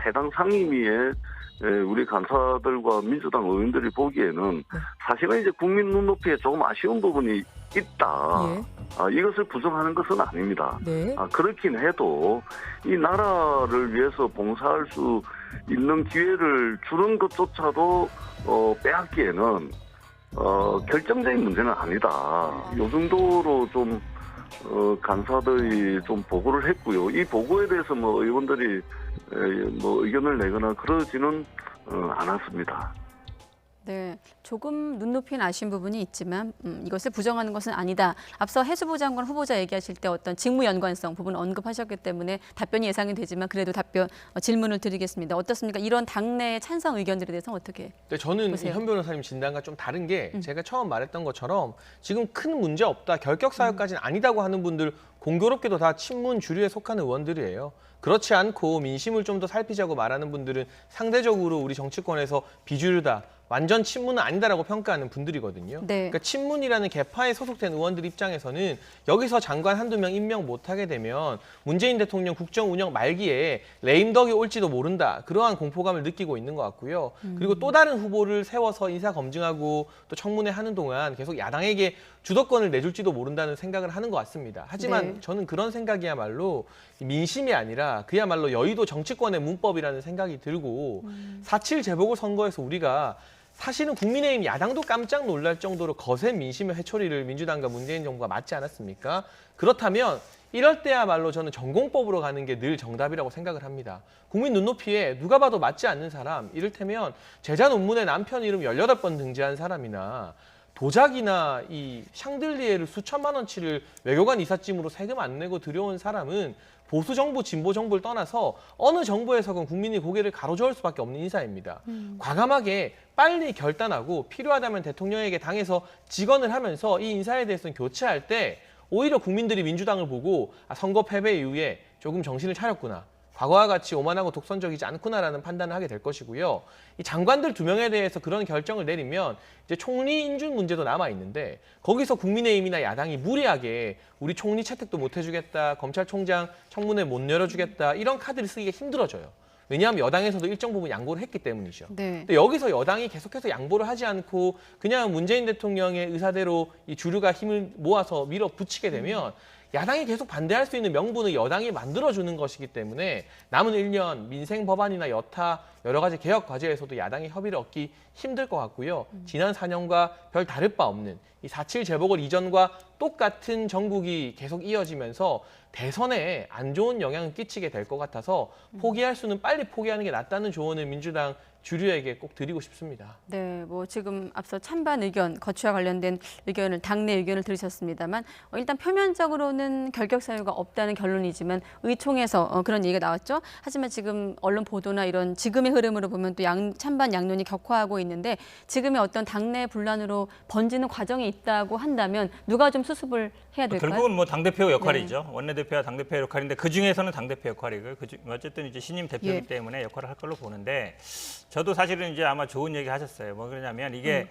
해당 상임위에 우리 간사들과 민주당 의원들이 보기에는 사실은 이제 국민 눈높이에 조금 아쉬운 부분이 있다. 이것을 부정하는 것은 아닙니다. 네. 그렇긴 해도 이 나라를 위해서 봉사할 수 있는 기회를 주는 것조차도 빼앗기에는 결정적인 문제는 아니다. 이 정도로 좀 간사들이 좀 보고를 했고요. 이 보고에 대해서 뭐 의원들이 뭐 의견을 내거나 그러지는 않았습니다. 네, 조금 눈높이는 아쉬운 부분이 있지만 이것을 부정하는 것은 아니다. 앞서 해수부 장관 후보자 얘기하실 때 어떤 직무 연관성 부분을 언급하셨기 때문에 답변이 예상이 되지만 그래도 질문을 드리겠습니다. 어떻습니까? 이런 당내 찬성 의견들에 대해서 어떻게 네, 저는 보세요? 현 변호사님 진단과 좀 다른 게 제가 처음 말했던 것처럼 지금 큰 문제 없다, 결격 사유까지는 아니다고 하는 분들 공교롭게도 다 친문 주류에 속한 의원들이에요. 그렇지 않고 민심을 좀 더 살피자고 말하는 분들은 상대적으로 우리 정치권에서 비주류다, 완전 친문은 아니다라고 평가하는 분들이거든요. 네. 그러니까 친문이라는 계파에 소속된 의원들 입장에서는 여기서 장관 한두 명 임명 못하게 되면 문재인 대통령 국정 운영 말기에 레임덕이 올지도 모른다. 그러한 공포감을 느끼고 있는 것 같고요. 그리고 또 다른 후보를 세워서 인사 검증하고 또 청문회 하는 동안 계속 야당에게 주도권을 내줄지도 모른다는 생각을 하는 것 같습니다. 하지만 네. 저는 그런 생각이야말로 민심이 아니라 그야말로 여의도 정치권의 문법이라는 생각이 들고 4.7 재보궐선거에서 우리가 사실은 국민의힘 야당도 깜짝 놀랄 정도로 거센 민심의 회초리를 민주당과 문재인 정부가 맞지 않았습니까? 그렇다면 이럴 때야말로 저는 전공법으로 가는 게 늘 정답이라고 생각을 합니다. 국민 눈높이에 누가 봐도 맞지 않는 사람, 이를테면 제자 논문에 남편 이름 18번 등재한 사람이나 도자기나 이 샹들리에를 수천만 원치를 외교관 이삿짐으로 세금 안 내고 들여온 사람은 보수 정부, 진보 정부를 떠나서 어느 정부에서건 국민이 고개를 가로저을 수밖에 없는 인사입니다. 과감하게 빨리 결단하고 필요하다면 대통령에게 당에서 직언을 하면서 이 인사에 대해서는 교체할 때 오히려 국민들이 민주당을 보고 선거 패배 이후에 조금 정신을 차렸구나. 과거와 같이 오만하고 독선적이지 않구나라는 판단을 하게 될 것이고요. 이 장관들 2명에 대해서 그런 결정을 내리면 이제 총리 인준 문제도 남아 있는데 거기서 국민의힘이나 야당이 무리하게 우리 총리 채택도 못 해주겠다, 검찰총장 청문회 못 열어주겠다 이런 카드를 쓰기가 힘들어져요. 왜냐하면 여당에서도 일정 부분 양보를 했기 때문이죠. 네. 근데 여기서 여당이 계속해서 양보를 하지 않고 그냥 문재인 대통령의 의사대로 이 주류가 힘을 모아서 밀어붙이게 되면 야당이 계속 반대할 수 있는 명분을 여당이 만들어주는 것이기 때문에 남은 1년 민생 법안이나 여타 여러 가지 개혁 과제에서도 야당이 협의를 얻기 힘들 것 같고요. 지난 4년과 별 다를 바 없는 이 4.7 재보궐 이전과 똑같은 정국이 계속 이어지면서 대선에 안 좋은 영향을 끼치게 될 것 같아서 포기할 수는 빨리 포기하는 게 낫다는 조언을 민주당 주류에게 꼭 드리고 싶습니다. 네, 뭐 지금 앞서 찬반 의견, 거취와 관련된 의견을 당내 의견을 들으셨습니다만 일단 표면적으로는 결격 사유가 없다는 결론이지만 의총에서 그런 얘기가 나왔죠. 하지만 지금 언론 보도나 이런 지금의 흐름으로 보면 또 찬반 양론이 격화하고 있는데 지금의 어떤 당내 분란으로 번지는 과정이 있다고 한다면 누가 좀 수습을 해야 될까요? 결국은 뭐 당대표 역할이죠. 네. 원내대표와 당대표 역할인데 그중에서는 당대표 역할이고 어쨌든 이제 신임 대표이기 때문에 역할을 할 걸로 보는데 저도 사실은 이제 아마 좋은 얘기 하셨어요. 뭐 그러냐면 이게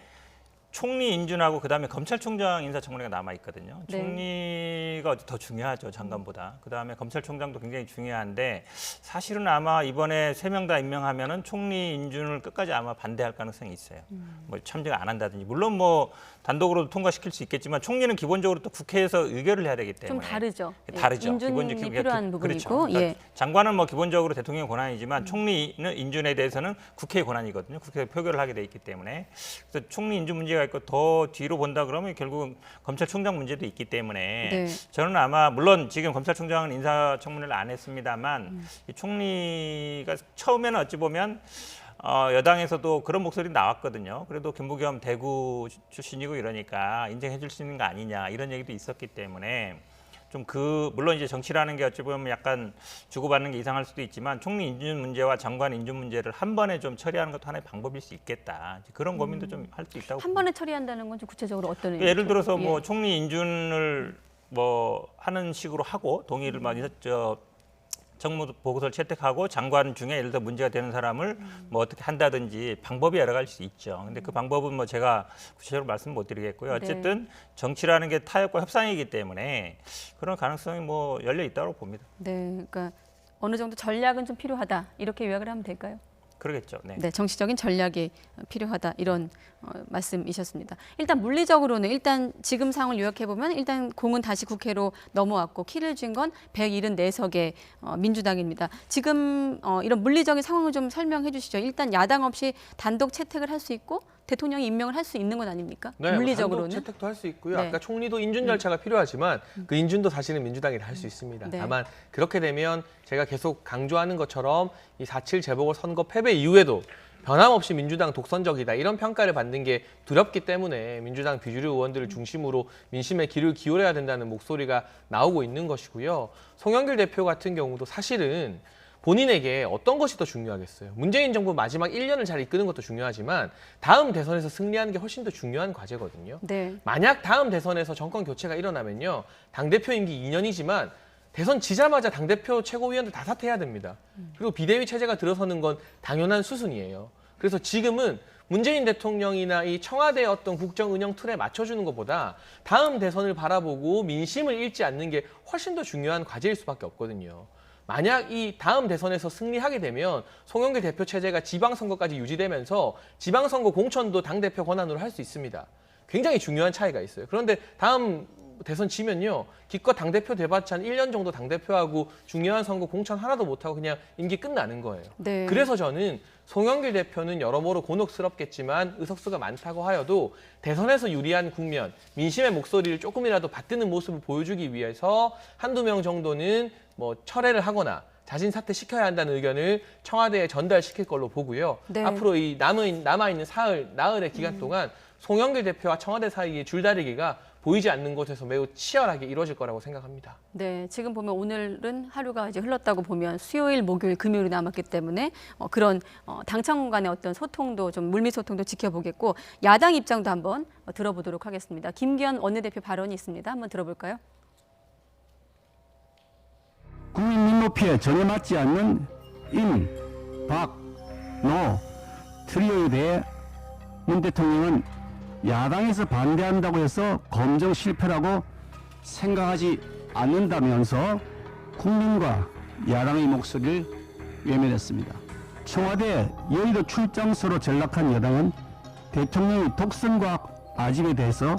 총리 인준하고 그다음에 검찰총장 인사청문회가 남아 있거든요. 네. 총리가 더 중요하죠, 장관보다. 그다음에 검찰총장도 굉장히 중요한데 사실은 아마 이번에 3명 다 임명하면은 총리 인준을 끝까지 아마 반대할 가능성이 있어요. 뭐 참여가 안 한다든지. 물론 뭐 단독으로도 통과시킬 수 있겠지만 총리는 기본적으로 또 국회에서 의결을 해야 되기 때문에 좀 다르죠. 다르죠. 인준이 필요한 부분이고. 그렇죠. 그러니까 장관은 뭐 기본적으로 대통령의 권한이지만 총리는 인준에 대해서는 국회의 권한이거든요. 국회에서 표결을 하게 돼 있기 때문에 그래서 총리 인준 문제가 있고 더 뒤로 본다 그러면 결국은 검찰총장 문제도 있기 때문에 네. 저는 아마 물론 지금 검찰총장은 인사청문회를 안 했습니다만 이 총리가 처음에는 어찌 보면 여당에서도 그런 목소리 나왔거든요. 그래도 김부겸 대구 출신이고 이러니까 인정해 줄 수 있는 거 아니냐 이런 얘기도 있었기 때문에 좀 물론 이제 정치라는 게 어찌 보면 약간 주고받는 게 이상할 수도 있지만 총리 인준 문제와 장관 인준 문제를 한 번에 좀 처리하는 것도 하나의 방법일 수 있겠다. 그런 고민도 좀 할 수 있다고. 한 번에 처리한다는 건 좀 구체적으로 어떤 의미죠? 예를 들어서 뭐 총리 인준을 뭐 하는 식으로 하고 동의를 많이 정무 보고서를 채택하고 장관 중에 예를 들어 문제가 되는 사람을 뭐 어떻게 한다든지 방법이 여러 가지 수 있죠. 근데 그 방법은 뭐 제가 구체적으로 말씀 못 드리겠고요. 어쨌든 정치라는 게 타협과 협상이기 때문에 그런 가능성이 뭐 열려 있다고 봅니다. 네, 그러니까 어느 정도 전략은 좀 필요하다 이렇게 요약을 하면 될까요? 그러겠죠. 네. 네, 정치적인 전략이 필요하다 이런 말씀이셨습니다. 일단 물리적으로는 일단 지금 상황을 요약해 보면 일단 공은 다시 국회로 넘어왔고 키를 쥔 건 174석의 민주당입니다. 지금 이런 물리적인 상황을 좀 설명해 주시죠. 일단 야당 없이 단독 채택을 할 수 있고 대통령이 임명을 할 수 있는 건 아닙니까? 네, 물리적으로는. 단독 채택도 할 수 있고요. 네. 아까 총리도 인준 절차가 필요하지만 그 인준도 사실은 민주당이 할 수 있습니다. 네. 다만 그렇게 되면 제가 계속 강조하는 것처럼 이 4.7 재보궐선거 패배 이후에도 변함없이 민주당 독선적이다 이런 평가를 받는 게 두렵기 때문에 민주당 비주류 의원들을 중심으로 민심에 귀를 기울여야 된다는 목소리가 나오고 있는 것이고요. 송영길 대표 같은 경우도 사실은 본인에게 어떤 것이 더 중요하겠어요. 문재인 정부 마지막 1년을 잘 이끄는 것도 중요하지만 다음 대선에서 승리하는 게 훨씬 더 중요한 과제거든요. 네. 만약 다음 대선에서 정권 교체가 일어나면요. 당대표 임기 2년이지만 대선 지자마자 당대표 최고위원들 다 사퇴해야 됩니다. 그리고 비대위 체제가 들어서는 건 당연한 수순이에요. 그래서 지금은 문재인 대통령이나 이 청와대의 어떤 국정 운영 틀에 맞춰주는 것보다 다음 대선을 바라보고 민심을 읽지 않는 게 훨씬 더 중요한 과제일 수밖에 없거든요. 만약 이 다음 대선에서 승리하게 되면 송영길 대표 체제가 지방선거까지 유지되면서 지방선거 공천도 당대표 권한으로 할 수 있습니다. 굉장히 중요한 차이가 있어요. 그런데 다음 대선 지면요, 기껏 당대표 돼봤자 한 1년 정도 당대표하고 중요한 선거 공천 하나도 못하고 그냥 임기 끝나는 거예요. 네. 그래서 저는 송영길 대표는 여러모로 곤혹스럽겠지만 의석수가 많다고 하여도 대선에서 유리한 국면, 민심의 목소리를 조금이라도 받드는 모습을 보여주기 위해서 한두 명 정도는 뭐 철회를 하거나 자진 사퇴시켜야 한다는 의견을 청와대에 전달시킬 걸로 보고요. 네. 앞으로 이 남아있는 나흘의 기간 동안 송영길 대표와 청와대 사이의 줄다리기가 보이지 않는 곳에서 매우 치열하게 이루어질 거라고 생각합니다. 네, 지금 보면 오늘은 하루가 이제 흘렀다고 보면 수요일, 목요일, 금요일이 남았기 때문에 그런 당청 간의 어떤 소통도 좀 물밑 소통도 지켜보겠고 야당 입장도 한번 들어보도록 하겠습니다. 김기현 원내대표 발언이 있습니다. 한번 들어볼까요? 국민 눈높이에 전혀 맞지 않는 임, 박, 노 트리오에 대해 문 대통령은 야당에서 반대한다고 해서 검증 실패라고 생각하지 않는다면서 국민과 야당의 목소리를 외면했습니다. 청와대 여의도 출장소로 전락한 여당은 대통령의 독선과 아집에 대해서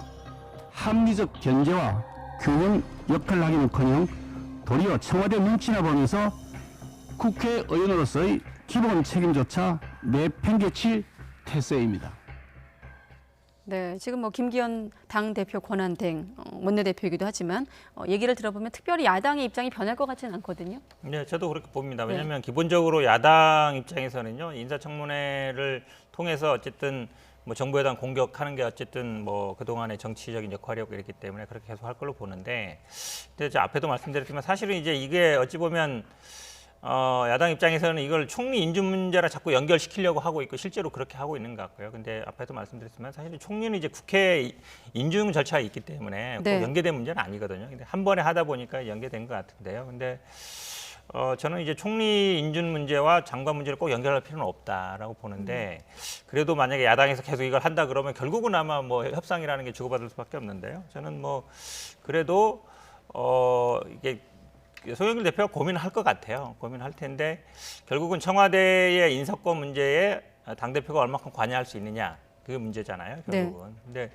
합리적 견제와 균형 역할을 하기는커녕 도리어 청와대 눈치나 보면서 국회의원으로서의 기본 책임조차 내팽개칠 태세입니다. 네, 지금 뭐 김기현 당대표 권한대행 원내대표이기도 하지만 얘기를 들어보면 특별히 야당의 입장이 변할 것 같지는 않거든요. 네, 저도 그렇게 봅니다. 왜냐하면 네. 기본적으로 야당 입장에서는요, 인사청문회를 통해서 어쨌든 뭐 정부 여당 공격하는 게 어쨌든 뭐 그동안의 정치적인 역할이었고 이랬기 때문에 그렇게 계속 할 걸로 보는데, 근데 저 앞에도 말씀드렸지만 사실은 이제 이게 어찌 보면 야당 입장에서는 이걸 총리 인준 문제랑 자꾸 연결시키려고 하고 있고 실제로 그렇게 하고 있는 것 같고요. 근데 앞에도 말씀드렸지만 사실은 총리는 이제 국회 인준 절차가 있기 때문에 네. 꼭 연계된 문제는 아니거든요. 근데 한 번에 하다 보니까 연계된 것 같은데요. 근데 저는 이제 총리 인준 문제와 장관 문제를 꼭 연결할 필요는 없다라고 보는데, 그래도 만약에 야당에서 계속 이걸 한다 그러면 결국은 아마 뭐 협상이라는 게 주고받을 수밖에 없는데요. 저는 뭐 그래도 이게 송영길 대표가 고민을 할 것 같아요. 고민할 텐데 결국은 청와대의 인사권 문제에 당대표가 얼마큼 관여할 수 있느냐, 그게 문제잖아요. 결국은. 네.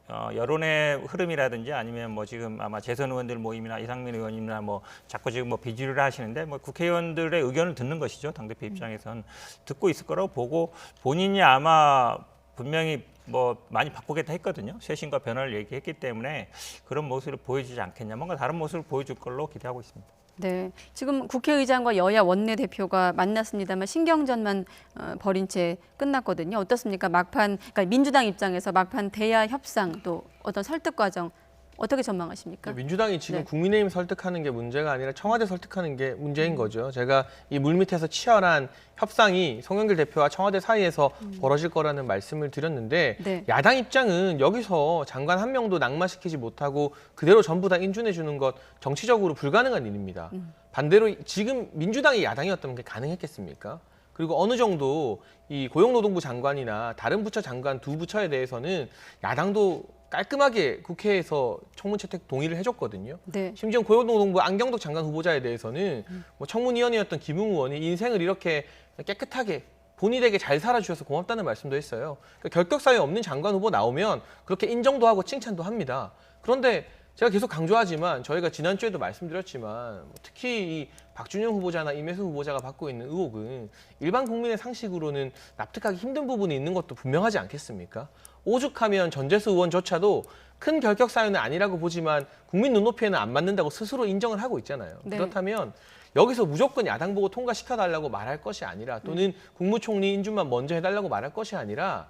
근데 여론의 흐름이라든지 아니면 뭐 지금 아마 재선 의원들 모임이나 이상민 의원이나 뭐 자꾸 지금 뭐 비주류를 하시는데 뭐 국회의원들의 의견을 듣는 것이죠. 당대표 입장에서는 듣고 있을 거라고 보고, 본인이 아마 분명히 뭐 많이 바꾸겠다 했거든요. 쇄신과 변화를 얘기했기 때문에 그런 모습을 보여주지 않겠냐, 뭔가 다른 모습을 보여줄 걸로 기대하고 있습니다. 네, 지금 국회의장과 여야 원내대표가 만났습니다만 신경전만 벌인 채 끝났거든요. 어떻습니까? 막판, 그러니까 민주당 입장에서 막판 대야 협상 또 어떤 설득 과정 어떻게 전망하십니까? 민주당이 지금 국민의힘 설득하는 게 문제가 아니라 청와대 설득하는 게 문제인 거죠. 제가 이 물밑에서 치열한 협상이 송영길 대표와 청와대 사이에서 벌어질 거라는 말씀을 드렸는데, 네. 야당 입장은 여기서 장관 한 명도 낙마시키지 못하고 그대로 전부 다 인준해 주는 것 정치적으로 불가능한 일입니다. 반대로 지금 민주당이 야당이었다면 그게 가능했겠습니까? 그리고 어느 정도 이 고용노동부 장관이나 다른 부처 장관 두 부처에 대해서는 야당도 깔끔하게 국회에서 청문 채택 동의를 해줬거든요. 네. 심지어 고용노동부 안경덕 장관 후보자에 대해서는 뭐 청문위원이었던 김웅 의원이 인생을 이렇게 깨끗하게 본인에게 잘 살아주셔서 고맙다는 말씀도 했어요. 그러니까 결격 사유 없는 장관 후보 나오면 그렇게 인정도 하고 칭찬도 합니다. 그런데 제가 계속 강조하지만 저희가 지난주에도 말씀드렸지만 특히 이 박준영 후보자나 임혜수 후보자가 받고 있는 의혹은 일반 국민의 상식으로는 납득하기 힘든 부분이 있는 것도 분명하지 않겠습니까? 오죽하면 전재수 의원조차도 큰 결격 사유는 아니라고 보지만 국민 눈높이에는 안 맞는다고 스스로 인정을 하고 있잖아요. 네. 그렇다면 여기서 무조건 야당 보고 통과시켜달라고 말할 것이 아니라, 또는 국무총리 인준만 먼저 해달라고 말할 것이 아니라,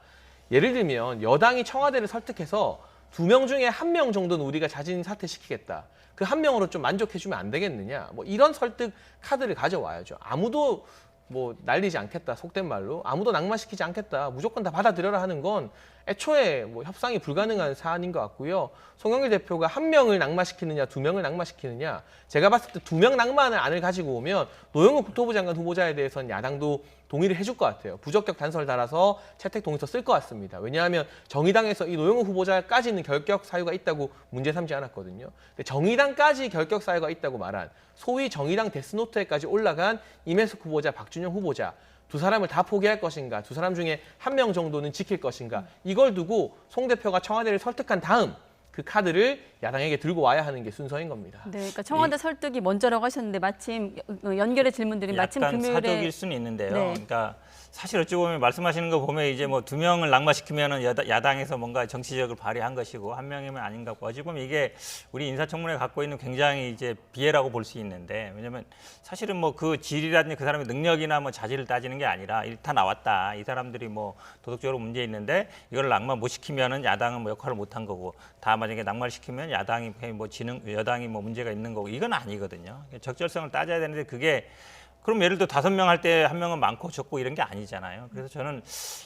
예를 들면 여당이 청와대를 설득해서 2명 중에 1명 정도는 우리가 자진 사퇴시키겠다, 그 1명으로 좀 만족해주면 안 되겠느냐, 뭐 이런 설득 카드를 가져와야죠. 아무도 뭐 날리지 않겠다, 속된 말로 아무도 낙마시키지 않겠다, 무조건 다 받아들여라 하는 건 애초에 뭐 협상이 불가능한 사안인 것 같고요. 송영길 대표가 1명을 낙마시키느냐 2명을 낙마시키느냐, 제가 봤을 때 2명 낙마하는 안을 가지고 오면 노영욱 국토부 장관 후보자에 대해서는 야당도 동의를 해줄 것 같아요. 부적격 단서를 달아서 채택 동의서 쓸 것 같습니다. 왜냐하면 정의당에서 이 노영욱 후보자까지는 결격 사유가 있다고 문제 삼지 않았거든요. 근데 정의당까지 결격 사유가 있다고 말한 소위 정의당 데스노트에까지 올라간 임혜숙 후보자, 박준영 후보자, 두 사람을 다 포기할 것인가, 두 사람 중에 1명 정도는 지킬 것인가, 이걸 두고 송 대표가 청와대를 설득한 다음 그 카드를 야당에게 들고 와야 하는 게 순서인 겁니다. 네, 그러니까 청와대 설득이 먼저라고 하셨는데 마침 연결의 질문들이 마침 약간 금요일에 사족일 수는 있는데요. 네. 그러니까 사실 어찌 보면 말씀하시는 거 보면 이제 뭐 2명을 낙마시키면은 야당에서 뭔가 정치적을 발휘한 것이고 1명이면 아닌 것 같고, 어찌 보면 이게 우리 인사청문회 갖고 있는 굉장히 이제 비애라고 볼 수 있는데, 왜냐면 사실은 뭐 그 질이라든지 그 사람의 능력이나 뭐 자질을 따지는 게 아니라 다 나왔다, 이 사람들이 뭐 도덕적으로 문제 있는데 이걸 낙마 못 시키면은 야당은 뭐 역할을 못 한 거고, 다 만약에 낙마를 시키면 야당이 뭐 여당이 뭐 문제가 있는 거고, 이건 아니거든요. 적절성을 따져야 되는데, 그게 그럼 예를 들어 5명 할 때 1명은 많고 적고 이런 게 아니잖아요. 그래서 저는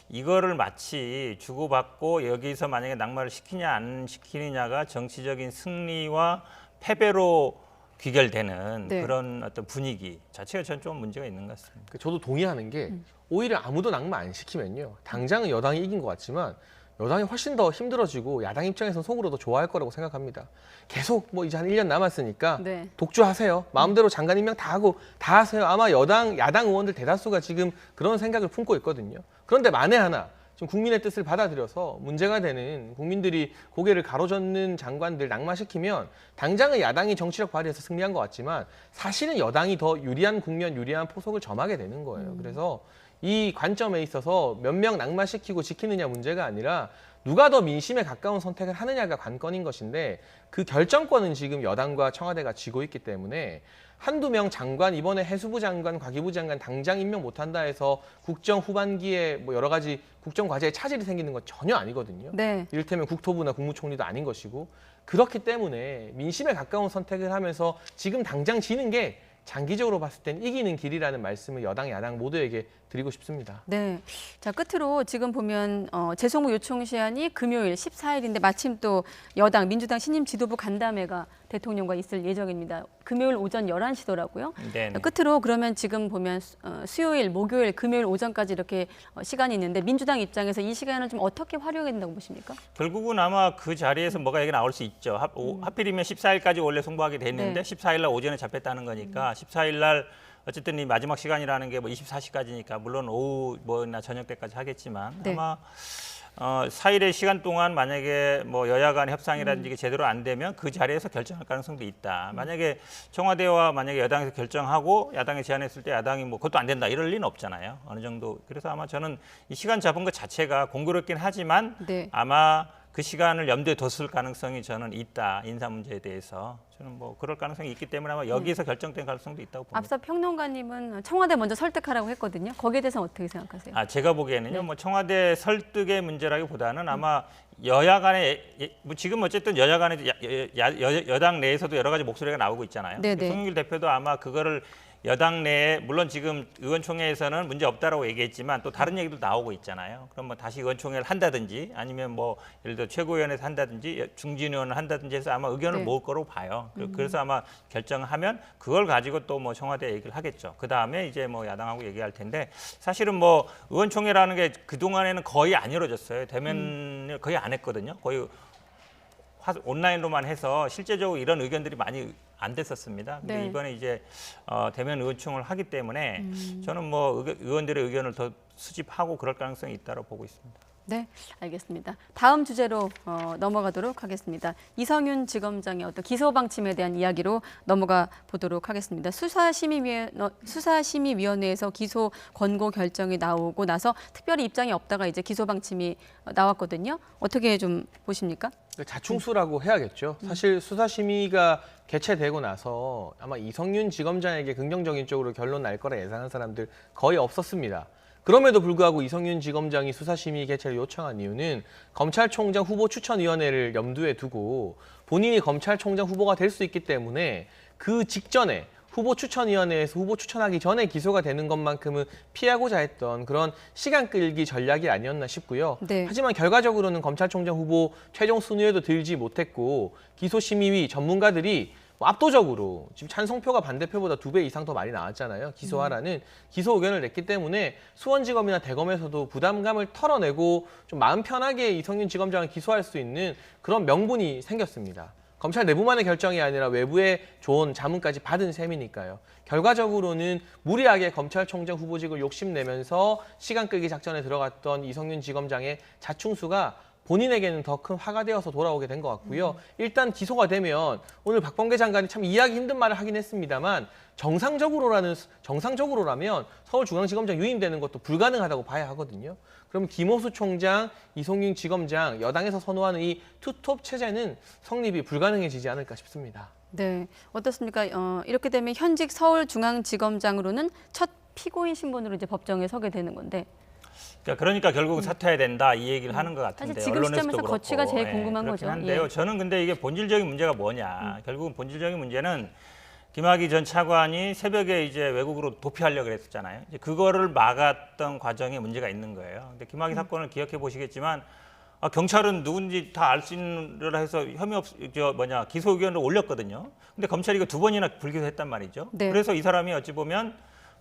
이거를 마치 주고받고 여기서 만약에 낙마를 시키냐 안 시키느냐가 정치적인 승리와 패배로 귀결되는 네. 그런 어떤 분위기 자체가 저는 좀 문제가 있는 것 같습니다. 저도 동의하는 게 오히려 아무도 낙마 안 시키면요, 당장은 여당이 이긴 것 같지만 여당이 훨씬 더 힘들어지고 야당 입장에서는 속으로 더 좋아할 거라고 생각합니다. 계속 뭐 이제 한 1년 남았으니까 네. 독주하세요. 마음대로 장관 임명 다 하고 다 하세요. 아마 야당 의원들 대다수가 지금 그런 생각을 품고 있거든요. 그런데 만에 하나 지금 국민의 뜻을 받아들여서 문제가 되는, 국민들이 고개를 가로젓는 장관들 낙마시키면 당장은 야당이 정치력 발휘해서 승리한 것 같지만 사실은 여당이 더 유리한 국면, 유리한 포석을 점하게 되는 거예요. 그래서 이 관점에 있어서 몇 명 낙마시키고 지키느냐 문제가 아니라 누가 더 민심에 가까운 선택을 하느냐가 관건인 것인데, 그 결정권은 지금 여당과 청와대가 쥐고 있기 때문에 한두 명 장관, 이번에 해수부 장관, 과기부 장관 당장 임명 못한다 해서 국정 후반기에 뭐 여러 가지 국정 과제에 차질이 생기는 건 전혀 아니거든요. 네. 이를테면 국토부나 국무총리도 아닌 것이고, 그렇기 때문에 민심에 가까운 선택을 하면서 지금 당장 지는 게 장기적으로 봤을 땐 이기는 길이라는 말씀을 여당, 야당 모두에게 드리고 싶습니다. 네. 자, 끝으로 지금 보면 재송무 요청 시한이 금요일 14일인데 마침 또 여당 민주당 신임 지도부 간담회가 대통령과 있을 예정입니다. 금요일 오전 11시더라고요. 네네. 끝으로 그러면 지금 보면 수요일, 목요일, 금요일 오전까지 이렇게 시간이 있는데 민주당 입장에서 이 시간을 좀 어떻게 활용해야 된다고 보십니까? 결국은 아마 그 자리에서 뭐가 얘기 나올 수 있죠. 하필이면 14일까지 원래 송부하게 돼 있는데 네. 14일 날 오전에 잡혔다는 거니까 14일 날 어쨌든 이 마지막 시간이라는 게 뭐 24시까지니까 물론 오후 뭐나 저녁 때까지 하겠지만 네. 아마 4일의 시간 동안 만약에 뭐 여야 간 협상이라든지 이게 제대로 안 되면 그 자리에서 결정할 가능성도 있다. 만약에 청와대와 만약에 여당에서 결정하고 야당에 제안했을 때 야당이 뭐 그것도 안 된다 이럴 리는 없잖아요. 어느 정도. 그래서 아마 저는 이 시간 잡은 것 자체가 공교롭긴 하지만 네. 아마 그 시간을 염두에 뒀을 가능성이 저는 있다. 인사 문제에 대해서. 저는 뭐 그럴 가능성이 있기 때문에 아마 여기서 결정된 가능성도 있다고 봅니다. 앞서 평론가님은 청와대 먼저 설득하라고 했거든요. 거기에 대해서는 어떻게 생각하세요? 제가 보기에는요. 네. 뭐 청와대 설득의 문제라기보다는 아마 여야 간에 뭐 지금 어쨌든 여야 간에 여당 내에서도 여러 가지 목소리가 나오고 있잖아요. 네네. 송영길 대표도 아마 그거를 여당 내에 물론 지금 의원총회에서는 문제 없다라고 얘기했지만 또 다른 얘기도 나오고 있잖아요. 그럼 뭐 다시 의원총회를 한다든지 아니면 뭐 예를 들어 최고위원회에서 한다든지 중진위원을 한다든지 해서 아마 의견을 네. 모을 거로 봐요. 그래서 아마 결정하면 그걸 가지고 또 뭐 청와대 얘기를 하겠죠. 그 다음에 이제 뭐 야당하고 얘기할 텐데 사실은 뭐 의원총회라는 게 그동안에는 거의 안 이루어졌어요. 대면을 거의 안 했거든요. 거의 온라인로만 해서 실제적으로 이런 의견들이 많이 안 됐었습니다. 근데 네. 이번에 이제 대면 의원총회를 하기 때문에 저는 뭐 의원들의 의견을 더 수집하고 그럴 가능성이 있다고 보고 있습니다. 네, 알겠습니다. 다음 주제로 넘어가도록 하겠습니다. 이성윤 지검장의 어떤 기소 방침에 대한 이야기로 넘어가 보도록 하겠습니다. 수사심의위원회에서 기소 권고 결정이 나오고 나서 특별히 입장이 없다가 이제 기소 방침이 나왔거든요. 어떻게 좀 보십니까? 자충수라고 해야겠죠. 사실 수사심의가 개최되고 나서 아마 이성윤 지검장에게 긍정적인 쪽으로 결론 날 거라 예상한 사람들 거의 없었습니다. 그럼에도 불구하고 이성윤 지검장이 수사심의 개최를 요청한 이유는 검찰총장 후보 추천위원회를 염두에 두고 본인이 검찰총장 후보가 될 수 있기 때문에 그 직전에 후보추천위원회에서 후보 추천하기 전에 기소가 되는 것만큼은 피하고자 했던 그런 시간 끌기 전략이 아니었나 싶고요. 네. 하지만 결과적으로는 검찰총장 후보 최종 순위에도 들지 못했고 기소심의위 전문가들이 압도적으로 지금 찬성표가 반대표보다 2배 이상 더 많이 나왔잖아요. 기소하라는 기소 의견을 냈기 때문에 수원지검이나 대검에서도 부담감을 털어내고 좀 마음 편하게 이성윤 지검장을 기소할 수 있는 그런 명분이 생겼습니다. 검찰 내부만의 결정이 아니라 외부의 조언, 자문까지 받은 셈이니까요. 결과적으로는 무리하게 검찰총장 후보직을 욕심내면서 시간 끌기 작전에 들어갔던 이성윤 지검장의 자충수가 본인에게는 더 큰 화가 되어서 돌아오게 된 것 같고요. 일단 기소가 되면 오늘 박범계 장관이 참 이해하기 힘든 말을 하긴 했습니다만 정상적으로라면 서울중앙지검장 유임되는 것도 불가능하다고 봐야 하거든요. 그럼 김호수 총장, 이성윤 지검장, 여당에서 선호하는 이 투톱 체제는 성립이 불가능해지지 않을까 싶습니다. 네, 어떻습니까? 이렇게 되면 현직 서울중앙지검장으로는 첫 피고인 신분으로 이제 법정에 서게 되는 건데. 그러니까 결국 사퇴해야 된다 이 얘기를 하는 것 같은데 사실 지금 시점에서 거취가 제일 궁금한 거죠. 한데요. 예. 저는 근데 이게 본질적인 문제가 뭐냐. 결국은 본질적인 문제는 김학의 전 차관이 새벽에 이제 외국으로 도피하려고 그랬었잖아요. 이제 그거를 막았던 과정에 문제가 있는 거예요. 근데 김학의 사건을 기억해 보시겠지만 경찰은 누군지 다 알 수 있는 해서 기소 의견을 올렸거든요. 근데 검찰이 이거 2번이나 불기소했단 말이죠. 네. 그래서 이 사람이 어찌 보면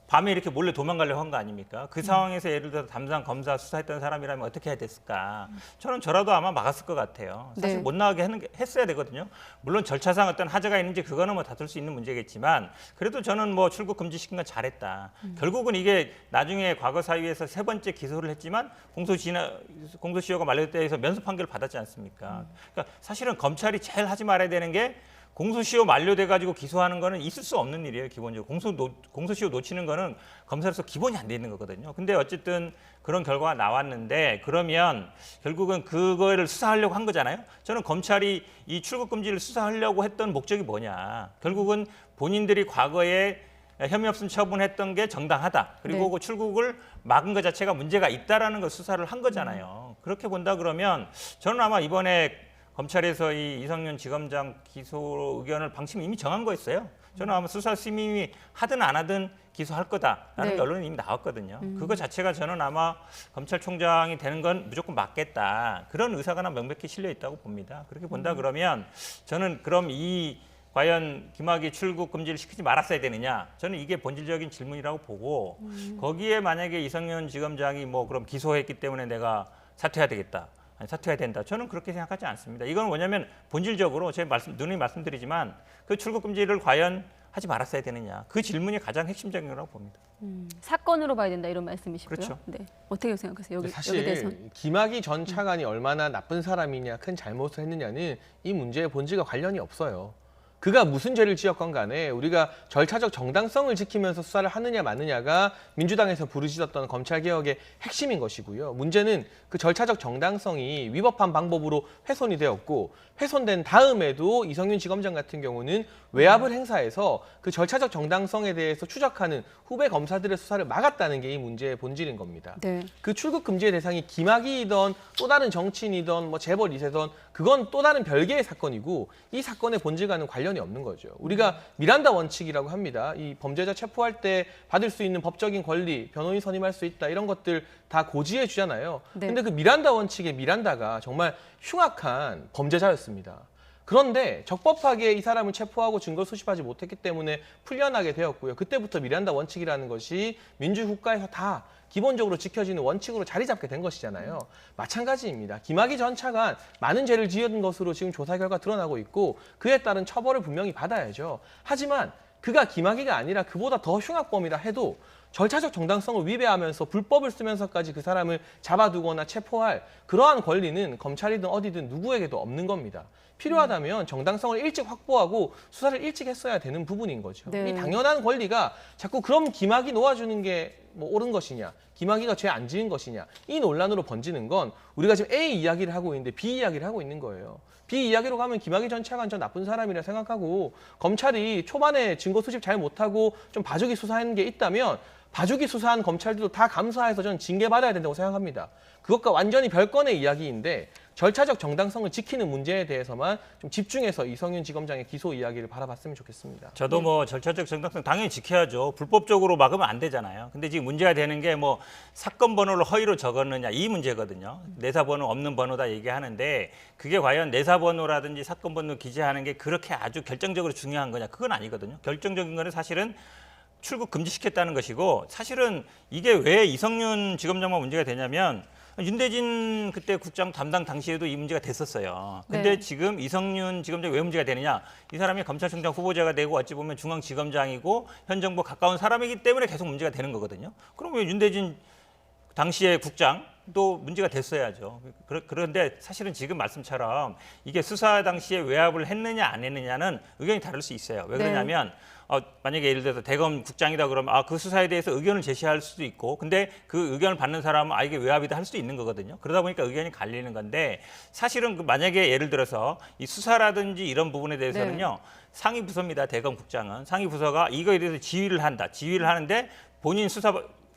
밤에 이렇게 몰래 도망가려고 한 거 아닙니까? 그 상황에서 예를 들어서 담당 검사 수사했던 사람이라면 어떻게 해야 됐을까? 저는 저라도 아마 막았을 것 같아요. 사실 네. 못 나가게 했어야 되거든요. 물론 절차상 어떤 하자가 있는지 그거는 뭐 다툴 수 있는 문제겠지만 그래도 저는 뭐 출국 금지시킨 건 잘했다. 결국은 이게 나중에 과거 사유에서 3번째 기소를 했지만 공소시효가 만료될 때에서 면소 판결을 받았지 않습니까? 그러니까 사실은 검찰이 제일 하지 말아야 되는 게 공소시효 만료돼가지고 기소하는 거는 있을 수 없는 일이에요, 기본적으로. 공소시효 놓치는 거는 검사로서 기본이 안 돼 있는 거거든요. 근데 어쨌든 그런 결과가 나왔는데 그러면 결국은 그거를 수사하려고 한 거잖아요. 저는 검찰이 이 출국 금지를 수사하려고 했던 목적이 뭐냐. 결국은 본인들이 과거에 혐의 없음 처분했던 게 정당하다. 그리고 네. 그 출국을 막은 것 자체가 문제가 있다라는 걸 수사를 한 거잖아요. 그렇게 본다 그러면 저는 아마 이번에 검찰에서 이 이성윤 지검장 기소 의견을 방침을 이미 정한 거였어요. 저는 아마 수사심의위 하든 안 하든 기소할 거다라는 네. 게 언론에 이미 나왔거든요. 그거 자체가 저는 아마 검찰총장이 되는 건 무조건 맞겠다. 그런 의사가 명백히 실려 있다고 봅니다. 그렇게 본다 그러면 저는 그럼 과연 김학의 출국 금지를 시키지 말았어야 되느냐? 저는 이게 본질적인 질문이라고 보고 거기에 만약에 이성윤 지검장이 그럼 기소했기 때문에 내가 사퇴해야 되겠다. 사퇴해야 된다. 저는 그렇게 생각하지 않습니다. 이건 뭐냐면 본질적으로 제가 누누이 말씀드리지만 그 출국 금지를 과연 하지 말았어야 되느냐. 그 질문이 가장 핵심적인 거라고 봅니다. 사건으로 봐야 된다 이런 말씀이시고요. 그렇죠. 네. 어떻게 생각하세요? 여기 사실 대해서. 김학의 전 차관이 얼마나 나쁜 사람이냐, 큰 잘못을 했느냐는 이 문제의 본질과 관련이 없어요. 그가 무슨 죄를 지었건 간에 우리가 절차적 정당성을 지키면서 수사를 하느냐 마느냐가 민주당에서 부르짖었던 검찰개혁의 핵심인 것이고요. 문제는 그 절차적 정당성이 위법한 방법으로 훼손이 되었고 훼손된 다음에도 이성윤 지검장 같은 경우는 외압을 행사해서 그 절차적 정당성에 대해서 추적하는 후배 검사들의 수사를 막았다는 게 이 문제의 본질인 겁니다. 네. 그 출국 금지의 대상이 김학의이던 또 다른 정치인이던 재벌 2세던 그건 또 다른 별개의 사건이고 이 사건의 본질과는 관련이 없는 거죠. 우리가 미란다 원칙이라고 합니다. 이 범죄자 체포할 때 받을 수 있는 법적인 권리, 변호인 선임할 수 있다 이런 것들 다 고지해 주잖아요. 네. 근데 그 미란다 원칙의 미란다가 정말 흉악한 범죄자였습니다. 그런데 적법하게 이 사람을 체포하고 증거 수집하지 못했기 때문에 풀려나게 되었고요. 그때부터 미란다 원칙이라는 것이 민주국가에서 다 기본적으로 지켜지는 원칙으로 자리 잡게 된 것이잖아요. 마찬가지입니다. 김학의 전 차관 많은 죄를 지은 것으로 지금 조사 결과 드러나고 있고 그에 따른 처벌을 분명히 받아야죠. 하지만 그가 김학의가 아니라 그보다 더 흉악범이라 해도 절차적 정당성을 위배하면서 불법을 쓰면서까지 그 사람을 잡아두거나 체포할 그러한 권리는 검찰이든 어디든 누구에게도 없는 겁니다. 필요하다면 정당성을 일찍 확보하고 수사를 일찍 했어야 되는 부분인 거죠. 네. 이 당연한 권리가 자꾸 그럼 김학의 놓아주는 게 옳은 것이냐, 김학의가 죄 안 지은 것이냐 이 논란으로 번지는 건 우리가 지금 A 이야기를 하고 있는데 B 이야기를 하고 있는 거예요. B 이야기로 가면 김학의 전 차관 전 나쁜 사람이라 생각하고 검찰이 초반에 증거 수집 잘 못하고 좀 봐주기 수사하는 게 있다면 봐주기 수사한 검찰들도 다 감사해서 저는 징계받아야 된다고 생각합니다. 그것과 완전히 별건의 이야기인데 절차적 정당성을 지키는 문제에 대해서만 좀 집중해서 이성윤 지검장의 기소 이야기를 바라봤으면 좋겠습니다. 저도 뭐 절차적 정당성 당연히 지켜야죠. 불법적으로 막으면 안 되잖아요. 근데 지금 문제가 되는 게 뭐 사건 번호를 허위로 적었느냐 이 문제거든요. 내사 번호 없는 번호다 얘기하는데 그게 과연 내사 번호라든지 사건 번호 기재하는 게 그렇게 아주 결정적으로 중요한 거냐? 그건 아니거든요. 결정적인 거는 사실은 출국 금지시켰다는 것이고 사실은 이게 왜 이성윤 지검장만 문제가 되냐면 윤대진 그때 국장 담당 당시에도 이 문제가 됐었어요. 근데 네. 지금 이성윤 지검장이 왜 문제가 되느냐? 이 사람이 검찰총장 후보자가 되고 어찌 보면 중앙지검장이고 현 정부 가까운 사람이기 때문에 계속 문제가 되는 거거든요. 그러면 윤대진 당시의 국장도 문제가 됐어야죠. 그런데 사실은 지금 말씀처럼 이게 수사 당시에 외압을 했느냐 안 했느냐는 의견이 다를 수 있어요. 왜 그러냐면 만약에 예를 들어서 대검 국장이다 그러면 그 수사에 대해서 의견을 제시할 수도 있고 근데 그 의견을 받는 사람은 이게 외압이다 할 수도 있는 거거든요. 그러다 보니까 의견이 갈리는 건데 사실은 만약에 예를 들어서 이 수사라든지 이런 부분에 대해서는요. 상위 부서입니다. 대검 국장은. 상위 부서가 이거에 대해서 지휘를 한다. 지휘를 하는데 본인 수사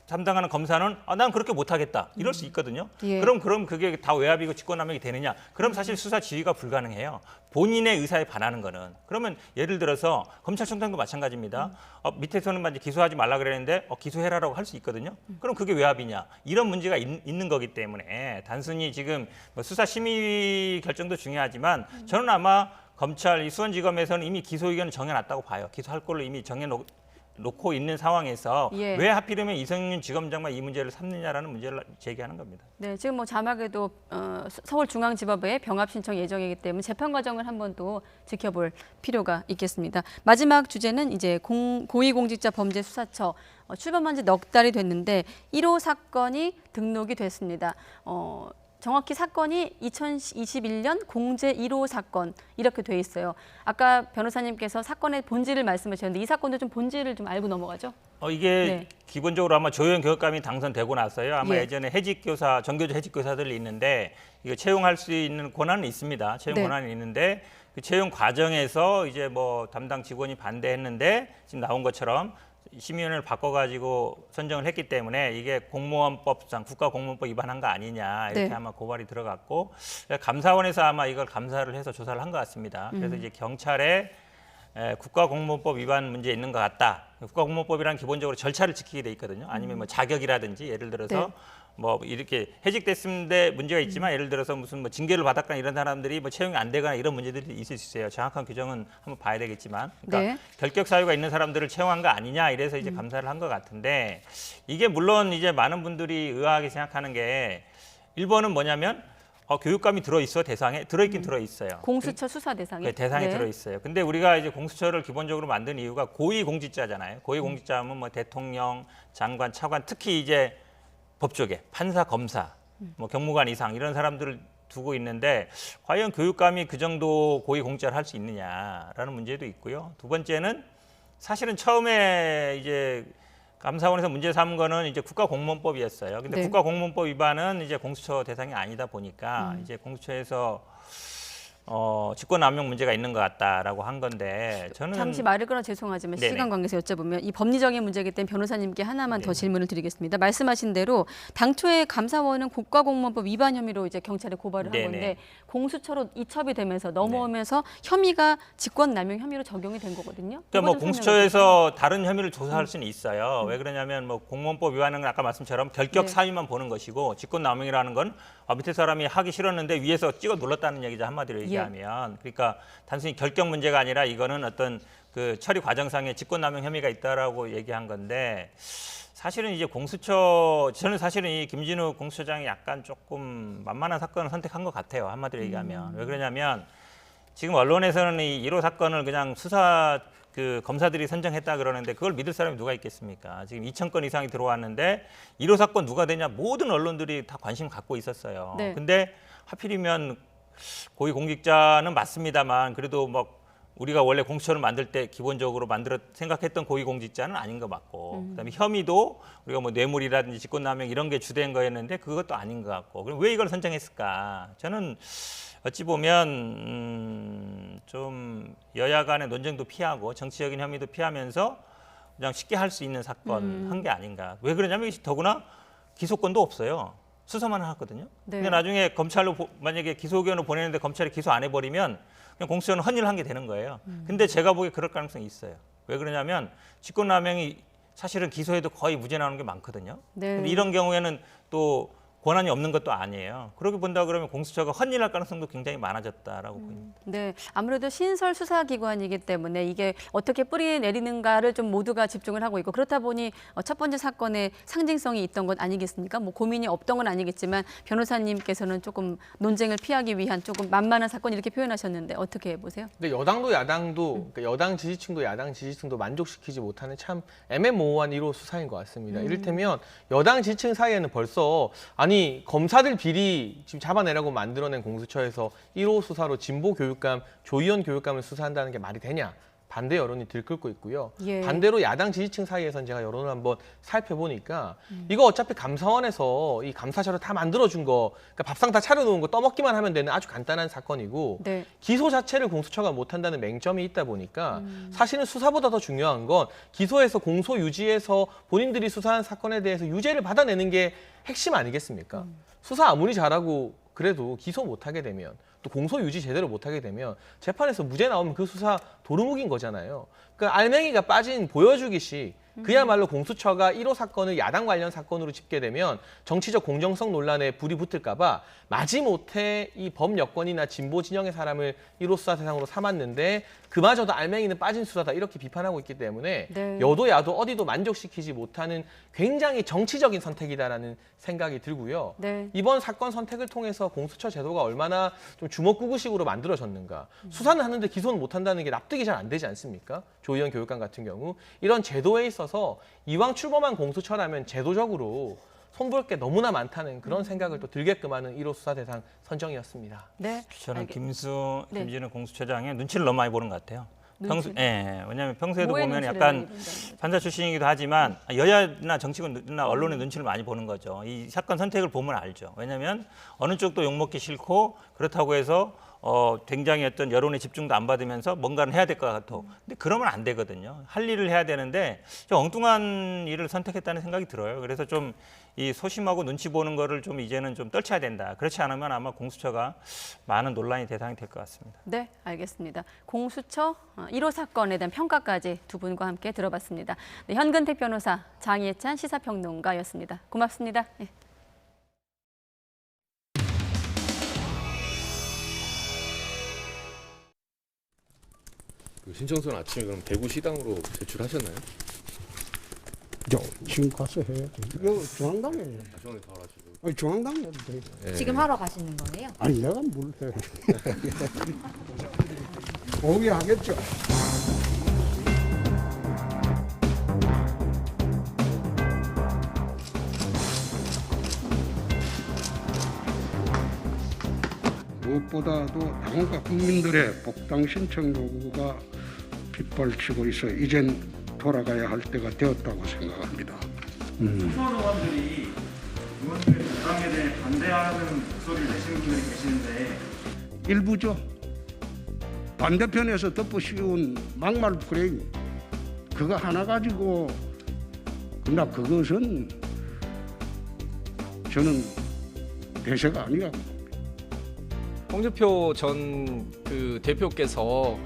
담당하는 검사는 난 그렇게 못하겠다 이럴 수 있거든요. 예. 그럼 그게 다 외압이고 직권남용이 되느냐? 그럼 사실 수사 지휘가 불가능해요. 본인의 의사에 반하는 거는. 그러면 예를 들어서 검찰총장도 마찬가지입니다. 밑에서는 이제 기소하지 말라 그랬는데 기소해라라고 할 수 있거든요. 그럼 그게 외압이냐? 이런 문제가 있는 거기 때문에 단순히 지금 수사 심의 결정도 중요하지만 저는 아마 검찰 이 수원지검에서는 이미 기소 의견을 정해놨다고 봐요. 기소할 걸로 이미 놓고 있는 상황에서 예. 왜 하필이면 이성윤 지검장만 이 문제를 삼느냐라는 문제를 제기하는 겁니다. 네, 지금 뭐 자막에도 서울중앙지법에 병합 신청 예정이기 때문에 재판 과정을 한번 또 지켜볼 필요가 있겠습니다. 마지막 주제는 이제 고위공직자 범죄수사처 출범한 지 넉 달이 됐는데 1호 사건이 등록이 됐습니다. 정확히 사건이 2021년 공제 1호 사건 이렇게 돼 있어요. 아까 변호사님께서 사건의 본질을 말씀하셨는데 이 사건도 좀 본질을 좀 알고 넘어가죠? 이게 기본적으로 아마 조영 교육감이 당선되고 나서요. 아마 예. 예전에 해직교사, 정교조 해직교사들이 있는데 이거 채용할 수 있는 권한은 있습니다. 채용 권한이 있는데 그 채용 과정에서 이제 뭐 담당 직원이 반대했는데 지금 나온 것처럼 심의위원회를 바꿔가지고 선정을 했기 때문에 이게 공무원법상 국가공무원법 위반한 거 아니냐 이렇게 아마 고발이 들어갔고 감사원에서 아마 이걸 감사를 해서 조사를 한 것 같습니다. 그래서 이제 경찰에 국가공무원법 위반 문제 있는 것 같다. 국가공무원법이란 기본적으로 절차를 지키게 돼 있거든요. 아니면 뭐 자격이라든지 예를 들어서 뭐 이렇게 해직됐는데 문제가 있지만 예를 들어서 무슨 뭐 징계를 받았거나 이런 사람들이 뭐 채용이 안 되거나 이런 문제들이 있을 수 있어요. 정확한 규정은 한번 봐야 되겠지만, 그러니까 결격 사유가 있는 사람들을 채용한 거 아니냐 이래서 이제 감사를 한 것 같은데 이게 물론 이제 많은 분들이 의아하게 생각하는 게 1번은 뭐냐면 교육감이 들어있어 대상에 들어있긴 들어있어요. 공수처 수사 대상에 대상에 들어있어요. 근데 우리가 이제 공수처를 기본적으로 만든 이유가 고위공직자잖아요. 고위공직자하면 뭐 대통령, 장관, 차관, 특히 이제 법조계, 판사, 검사, 뭐 경무관 이상 이런 사람들을 두고 있는데 과연 교육감이 그 정도 고위공직자를 할 수 있느냐라는 문제도 있고요. 두 번째는 사실은 처음에 이제 감사원에서 문제 삼은 거는 이제 국가공무원법이었어요. 근데 국가공무원법 위반은 이제 공수처 대상이 아니다 보니까 이제 공수처에서 직권남용 문제가 있는 것 같다라고 한 건데 저는 잠시 말을 끊어 죄송하지만 시간 관계에서 여쭤보면 이 법리적인 문제이기 때문에 변호사님께 하나만 더 질문을 드리겠습니다. 말씀하신 대로 당초에 감사원은 국가공무원법 위반 혐의로 이제 경찰에 고발을 한 건데 공수처로 이첩이 되면서 넘어오면서 혐의가 직권남용 혐의로 적용이 된 거거든요. 그러니까 뭐 공수처에서 다른 혐의를 조사할 수는 있어요. 왜 그러냐면 뭐 공무원법 위반은 아까 말씀처럼 결격 사유만 보는 것이고 직권남용이라는 건 밑에 사람이 하기 싫었는데 위에서 찍어 눌렀다는 얘기죠. 한마디로 얘기하면. 그러니까 단순히 결격 문제가 아니라 이거는 어떤 그 처리 과정상의 직권남용 혐의가 있다라고 얘기한 건데 사실은 이제 공수처 저는 사실은 이 김진우 공수처장이 약간 조금 만만한 사건을 선택한 것 같아요. 한마디로 얘기하면. 왜 그러냐면 지금 언론에서는 이 1호 사건을 그냥 수사 그 검사들이 선정했다 그러는데 그걸 믿을 사람이 누가 있겠습니까? 지금 2,000건 이상이 들어왔는데 1호 사건 누가 되냐 모든 언론들이 다 관심 갖고 있었어요. 근데 하필이면 고위공직자는 맞습니다만 그래도 뭐 우리가 원래 공수처를 만들 때 기본적으로 생각했던 고위공직자는 아닌 거 맞고 그다음에 혐의도 우리가 뭐 뇌물이라든지 직권남용 이런 게 주된 거였는데 그것도 아닌 것 같고 그럼 왜 이걸 선정했을까? 저는 어찌 보면 좀 여야 간의 논쟁도 피하고 정치적인 혐의도 피하면서 그냥 쉽게 할 수 있는 사건 한 게 아닌가. 왜 그러냐면 더구나 기소권도 없어요. 수사만 하거든요. 네. 근데 나중에 검찰로 만약에 기소 의견을 보내는데 검찰이 기소 안 해버리면 그냥 공수처는 헌일을 한 게 되는 거예요. 근데 제가 보기에 그럴 가능성이 있어요. 왜 그러냐면 직권남용이 사실은 기소해도 거의 무죄 나오는 게 많거든요. 네. 근데 이런 경우에는 또 권한이 없는 것도 아니에요. 그렇게 본다 그러면 공수처가 헌일할 가능성도 굉장히 많아졌다라고 보입니다. 네, 아무래도 신설 수사기관이기 때문에 이게 어떻게 뿌리 내리는가를 좀 모두가 집중을 하고 있고 그렇다 보니 첫 번째 사건에 상징성이 있던 것 아니겠습니까? 뭐 고민이 없던 건 아니겠지만 변호사님께서는 조금 논쟁을 피하기 위한 조금 만만한 사건 이렇게 표현하셨는데 어떻게 보세요? 근데 여당도 야당도 그러니까 여당 지지층도 야당 지지층도 만족시키지 못하는 참 애매모호한 1호 수사인 것 같습니다. 이를테면 여당 지지층 사이에는 벌써 아니 검사들 비리 지금 잡아내라고 만들어낸 공수처에서 1호 수사로 진보 교육감, 조희연 교육감을 수사한다는 게 말이 되냐? 반대 여론이 들끓고 있고요. 예. 반대로 야당 지지층 사이에선 제가 여론을 한번 살펴보니까 이거 어차피 감사원에서 이 감사자료 다 만들어준 거, 그러니까 밥상 다 차려놓은 거 떠먹기만 하면 되는 아주 간단한 사건이고 네. 기소 자체를 공수처가 못한다는 맹점이 있다 보니까 사실은 수사보다 더 중요한 건 기소해서 공소 유지해서 본인들이 수사한 사건에 대해서 유죄를 받아내는 게 핵심 아니겠습니까? 수사 아무리 잘하고 그래도 기소 못하게 되면 또 공소 유지 제대로 못하게 되면 재판에서 무죄 나오면 그 수사 도루묵인 거잖아요. 그러니까 알맹이가 빠진 보여주기식 그야말로 공수처가 1호 사건을 야당 관련 사건으로 짚게 되면 정치적 공정성 논란에 불이 붙을까 봐 마지못해 이 법 여권이나 진보 진영의 사람을 1호 수사 대상으로 삼았는데 그마저도 알맹이는 빠진 수사다 이렇게 비판하고 있기 때문에 네. 여도 야도 어디도 만족시키지 못하는 굉장히 정치적인 선택이다라는 생각이 들고요. 네. 이번 사건 선택을 통해서 공수처 제도가 얼마나 좀 주먹구구식으로 만들어졌는가. 수사는 하는데 기소는 못한다는 게 납득이 잘 안 되지 않습니까? 조희연 교육감 같은 경우. 이런 제도에 있어서 이왕 출범한 공수처라면 제도적으로 손볼 게 너무나 많다는 그런 생각을 또 들게끔 하는 1호 수사 대상 선정이었습니다. 네. 저는 네. 김진우 공수처장의 눈치를 너무 많이 보는 것 같아요. 왜냐하면 평소에도 뭐의 보면 눈치를 약간 많이 본다고요? 판사 출신이기도 하지만 여야나 정치권이나 언론의 눈치를 많이 보는 거죠. 이 사건 선택을 보면 알죠. 왜냐하면 어느 쪽도 욕먹기 싫고 그렇다고 해서 굉장히 어떤 여론의 집중도 안 받으면서 뭔가를 해야 될 것 같고. 근데 그러면 안 되거든요. 할 일을 해야 되는데 좀 엉뚱한 일을 선택했다는 생각이 들어요. 그래서 좀 이 소심하고 눈치 보는 거를 좀 이제는 좀 떨쳐야 된다. 그렇지 않으면 아마 공수처가 많은 논란의 대상이 될 것 같습니다. 네, 알겠습니다. 공수처 1호 사건에 대한 평가까지 두 분과 함께 들어봤습니다. 네, 현근택 변호사, 장예찬 시사평론가였습니다. 고맙습니다. 네. 신청서는 아침에 그럼 대구 시당으로 제출하셨나요? 지금 가서 해야 돼. 이거 중앙당에. 중앙에 다 하시고. 아니, 중앙당에 해도 돼. 네. 지금 하러 가시는 거예요? 아니, 내가 뭘 해. 오게 하겠죠. 무엇보다도 당과 국민들의 복당 신청 요구가 빗발치고 있어 이젠 돌아가야 할 때가 되었다고 생각합니다. 소선 의원들이 의원들의 부당에 대해 반대하는 목소리를 내시는 분들이 계시는데 일부죠. 반대편에서 덮어씌운 막말 프레임 그거 하나 가지고 그러나 그것은 저는 대세가 아니라고. 홍준표 전 그 대표께서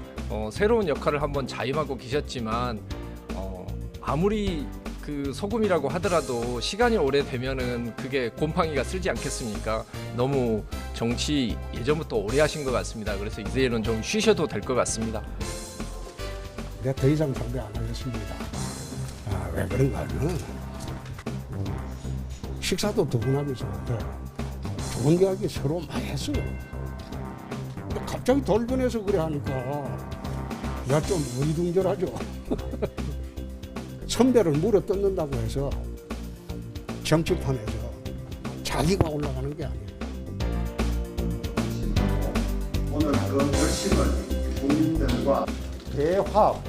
새로운 역할을 한번 자임하고 계셨지만 아무리 그 소금이라고 하더라도 시간이 오래되면은 그게 곰팡이가 쓸지 않겠습니까? 너무 정치 예전부터 오래 하신 것 같습니다. 그래서 이제는 좀 쉬셔도 될 것 같습니다. 내가 더 이상 상대 안 하겠습니다. 왜 그런가 하면 식사도 두 분 하면서 좋은 이야기 서로 많이 했어요. 근데 갑자기 돌변해서 그래 하니까 야 좀 의둥절하죠. 선배를 물어 뜯는다고 해서 정치판에서 자기가 올라가는 게 아니에요. 오늘 하루 열심을 국민들과 대화합,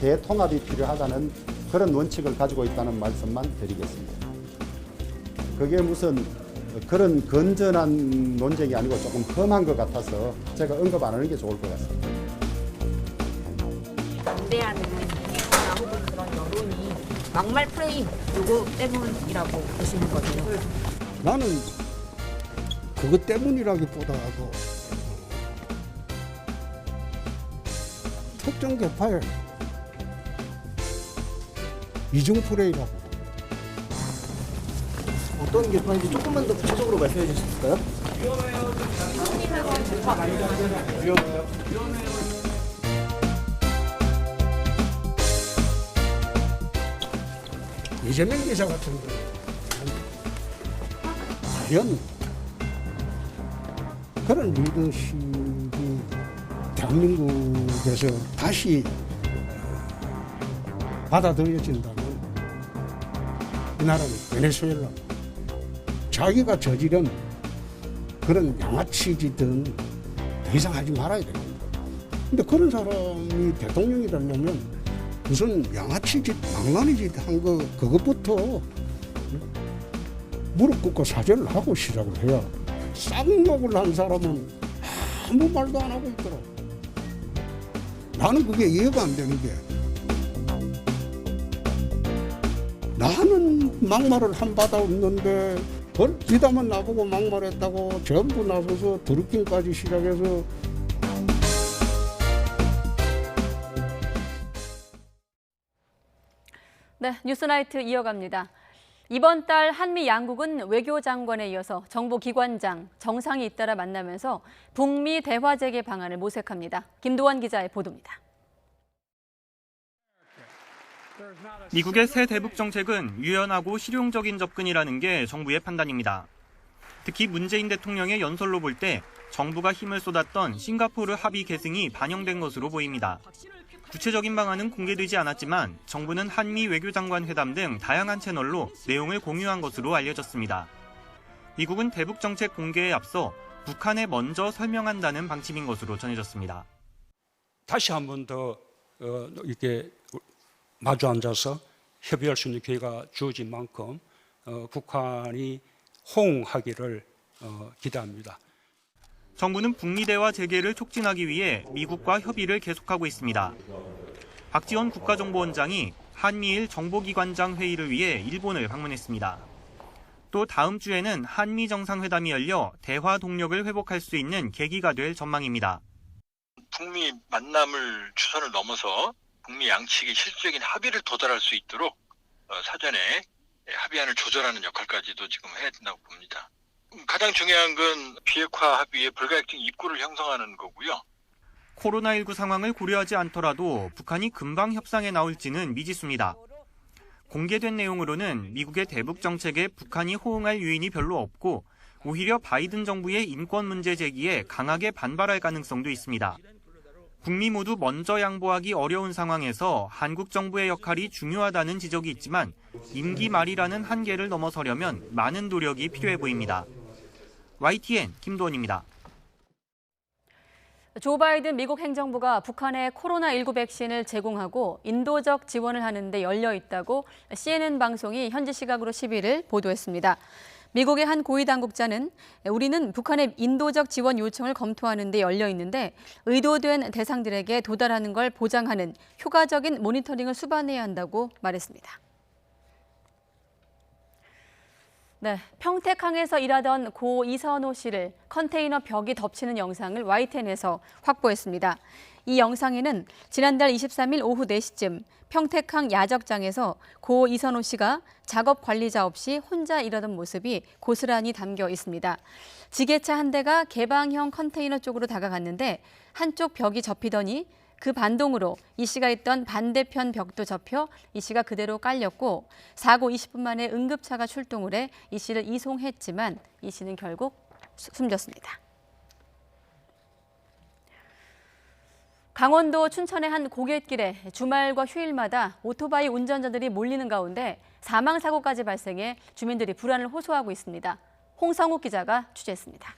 대통합이 필요하다는 그런 원칙을 가지고 있다는 말씀만 드리겠습니다. 그게 무슨 그런 건전한 논쟁이 아니고 조금 험한 것 같아서 제가 언급 안 하는 게 좋을 것 같습니다. 반대하는 혹은 그런 여론이 막말 프레임 요거 때문이라고 보시는 거죠? 나는 그것 때문이라기보다도 특정 계파의 이중 플레이라고. 어떤 계파인지 조금만 더 구체적으로 말씀해 주실 수 있을까요? 이재명 기자 같은 경우 과연 그런 리더십이 대한민국에서 다시 받아들여진다면 이 나라는 베네수엘라 자기가 저지른 그런 양아치짓은 더 이상 하지 말아야 됩니다. 근데 그런 사람이 대통령이 되려면 무슨 양아치짓, 망나니짓 한 거 그것부터 무릎 꿇고 사죄를 하고 시작을 해야. 쌍욕을 한 사람은 아무 말도 안 하고 있더라고. 나는 그게 이해가 안 되는 게 나는 막말을 한 바도 없는데 그걸 기다만 나보고 막말했다고 전부 나서서 드루킹까지 시작해서 네, 뉴스나이트 이어갑니다. 이번 달 한미 양국은 외교장관에 이어서 정보기관장, 정상이 잇따라 만나면서 북미 대화 재개 방안을 모색합니다. 김도원 기자의 보도입니다. 미국의 새 대북 정책은 유연하고 실용적인 접근이라는 게 정부의 판단입니다. 특히 문재인 대통령의 연설로 볼 때 정부가 힘을 쏟았던 싱가포르 합의 계승이 반영된 것으로 보입니다. 구체적인 방안은 공개되지 않았지만 정부는 한미 외교장관 회담 등 다양한 채널로 내용을 공유한 것으로 알려졌습니다. 미국은 대북 정책 공개에 앞서 북한에 먼저 설명한다는 방침인 것으로 전해졌습니다. 다시 한 번 더 이렇게 마주 앉아서 협의할 수 있는 기회가 주어진 만큼 북한이 호응하기를 기대합니다. 정부는 북미 대화 재개를 촉진하기 위해 미국과 협의를 계속하고 있습니다. 박지원 국가정보원장이 한미일 정보기관장 회의를 위해 일본을 방문했습니다. 또 다음 주에는 한미 정상회담이 열려 대화 동력을 회복할 수 있는 계기가 될 전망입니다. 북미 만남을 주선을 넘어서 북미 양측이 실질적인 합의를 도달할 수 있도록 사전에 합의안을 조절하는 역할까지도 지금 해야 된다고 봅니다. 가장 중요한 건 비핵화 합의의 불가역적 입구를 형성하는 거고요. 코로나19 상황을 고려하지 않더라도 북한이 금방 협상에 나올지는 미지수입니다. 공개된 내용으로는 미국의 대북 정책에 북한이 호응할 요인이 별로 없고 오히려 바이든 정부의 인권 문제 제기에 강하게 반발할 가능성도 있습니다. 북미 모두 먼저 양보하기 어려운 상황에서 한국 정부의 역할이 중요하다는 지적이 있지만 임기 말이라는 한계를 넘어서려면 많은 노력이 필요해 보입니다. YTN 김도원입니다. 조 바이든 미국 행정부가 북한에 코로나19 백신을 제공하고 인도적 지원을 하는 데 열려 있다고 CNN 방송이 현지 시각으로 11일 보도했습니다. 미국의 한 고위 당국자는 우리는 북한의 인도적 지원 요청을 검토하는 데 열려 있는데 의도된 대상들에게 도달하는 걸 보장하는 효과적인 모니터링을 수반해야 한다고 말했습니다. 네, 평택항에서 일하던 고 이선호 씨를 컨테이너 벽이 덮치는 영상을 YTN에서 확보했습니다. 이 영상에는 지난달 23일 오후 4시쯤 평택항 야적장에서 고 이선호 씨가 작업 관리자 없이 혼자 일하던 모습이 고스란히 담겨 있습니다. 지게차 한 대가 개방형 컨테이너 쪽으로 다가갔는데 한쪽 벽이 접히더니 그 반동으로 이 씨가 있던 반대편 벽도 접혀 이 씨가 그대로 깔렸고 사고 20분 만에 응급차가 출동을 해 이 씨를 이송했지만 이 씨는 결국 숨졌습니다. 강원도 춘천의 한 고갯길에 주말과 휴일마다 오토바이 운전자들이 몰리는 가운데 사망사고까지 발생해 주민들이 불안을 호소하고 있습니다. 홍성욱 기자가 취재했습니다.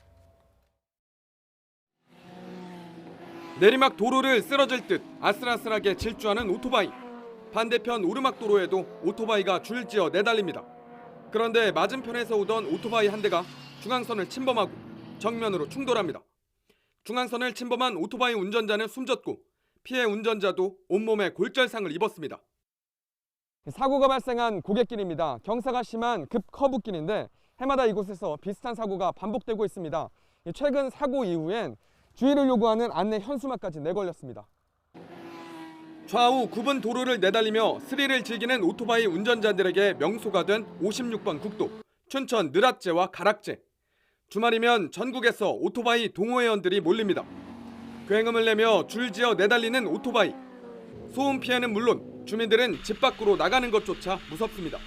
내리막 도로를 쓰러질 듯 아슬아슬하게 질주하는 오토바이. 반대편 오르막 도로에도 오토바이가 줄지어 내달립니다. 그런데 맞은편에서 오던 오토바이 한 대가 중앙선을 침범하고 정면으로 충돌합니다. 중앙선을 침범한 오토바이 운전자는 숨졌고 피해 운전자도 온몸에 골절상을 입었습니다. 사고가 발생한 고갯길입니다. 경사가 심한 급커브길인데 해마다 이곳에서 비슷한 사고가 반복되고 있습니다. 최근 사고 이후엔 주의를 요구하는 안내 현수막까지 내걸렸습니다. 좌우 굽은 도로를 내달리며 스릴을 즐기는 오토바이 운전자들에게 명소가 된 56번 국도, 춘천 느랏제와 가락제. 주말이면 전국에서 오토바이 동호회원들이 몰립니다. 굉음을 내며 줄지어 내달리는 오토바이. 소음 피해는 물론 주민들은 집 밖으로 나가는 것조차 무섭습니다.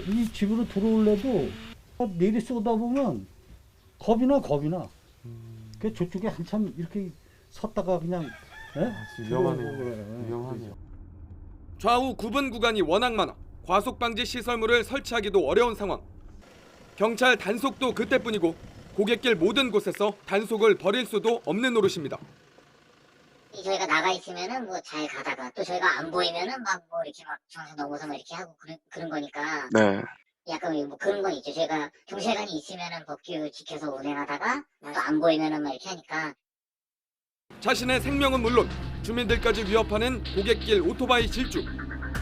이 집으로 들어올래도 내리 쏘다 보면 겁이 나. 그 저쪽에 한참 이렇게 섰다가 그냥 위험하네요. 좌우 구분 구간이 워낙 많아 과속 방지 시설물을 설치하기도 어려운 상황. 경찰 단속도 그때뿐이고 고갯길 모든 곳에서 단속을 벌일 수도 없는 노릇입니다. 저희가 나가 있으면은 뭐 잘 가다가 또 저희가 안 보이면은 막 뭐 이렇게 막 정상 넘어서 막 이렇게 하고 그런 거니까. 네. 약간 뭐 그런 건 있죠. 저희가 경찰관이 있으면은 법규 지켜서 운행하다가 또 안 보이면은 막 이렇게 하니까. 자신의 생명은 물론 주민들까지 위협하는 고갯길 오토바이 질주.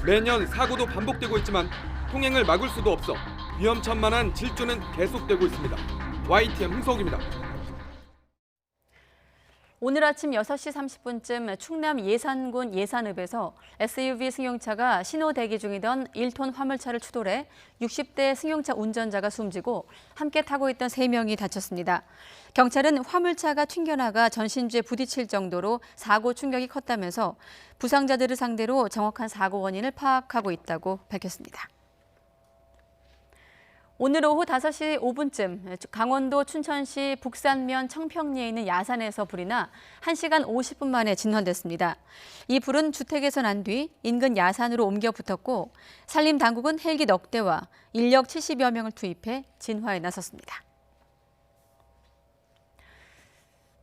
매년 사고도 반복되고 있지만 통행을 막을 수도 없어 위험천만한 질주는 계속되고 있습니다. YTN 홍석입니다. 오늘 아침 6시 30분쯤 충남 예산군 예산읍에서 SUV 승용차가 신호 대기 중이던 1톤 화물차를 추돌해 60대 승용차 운전자가 숨지고 함께 타고 있던 3명이 다쳤습니다. 경찰은 화물차가 튕겨나가 전신주에 부딪힐 정도로 사고 충격이 컸다면서 부상자들을 상대로 정확한 사고 원인을 파악하고 있다고 밝혔습니다. 오늘 오후 5시 5분쯤 강원도 춘천시 북산면 청평리에 있는 야산에서 불이 나 1시간 50분 만에 진화됐습니다. 이 불은 주택에서 난 뒤 인근 야산으로 옮겨 붙었고 산림당국은 헬기 넉 대와 인력 70여 명을 투입해 진화에 나섰습니다.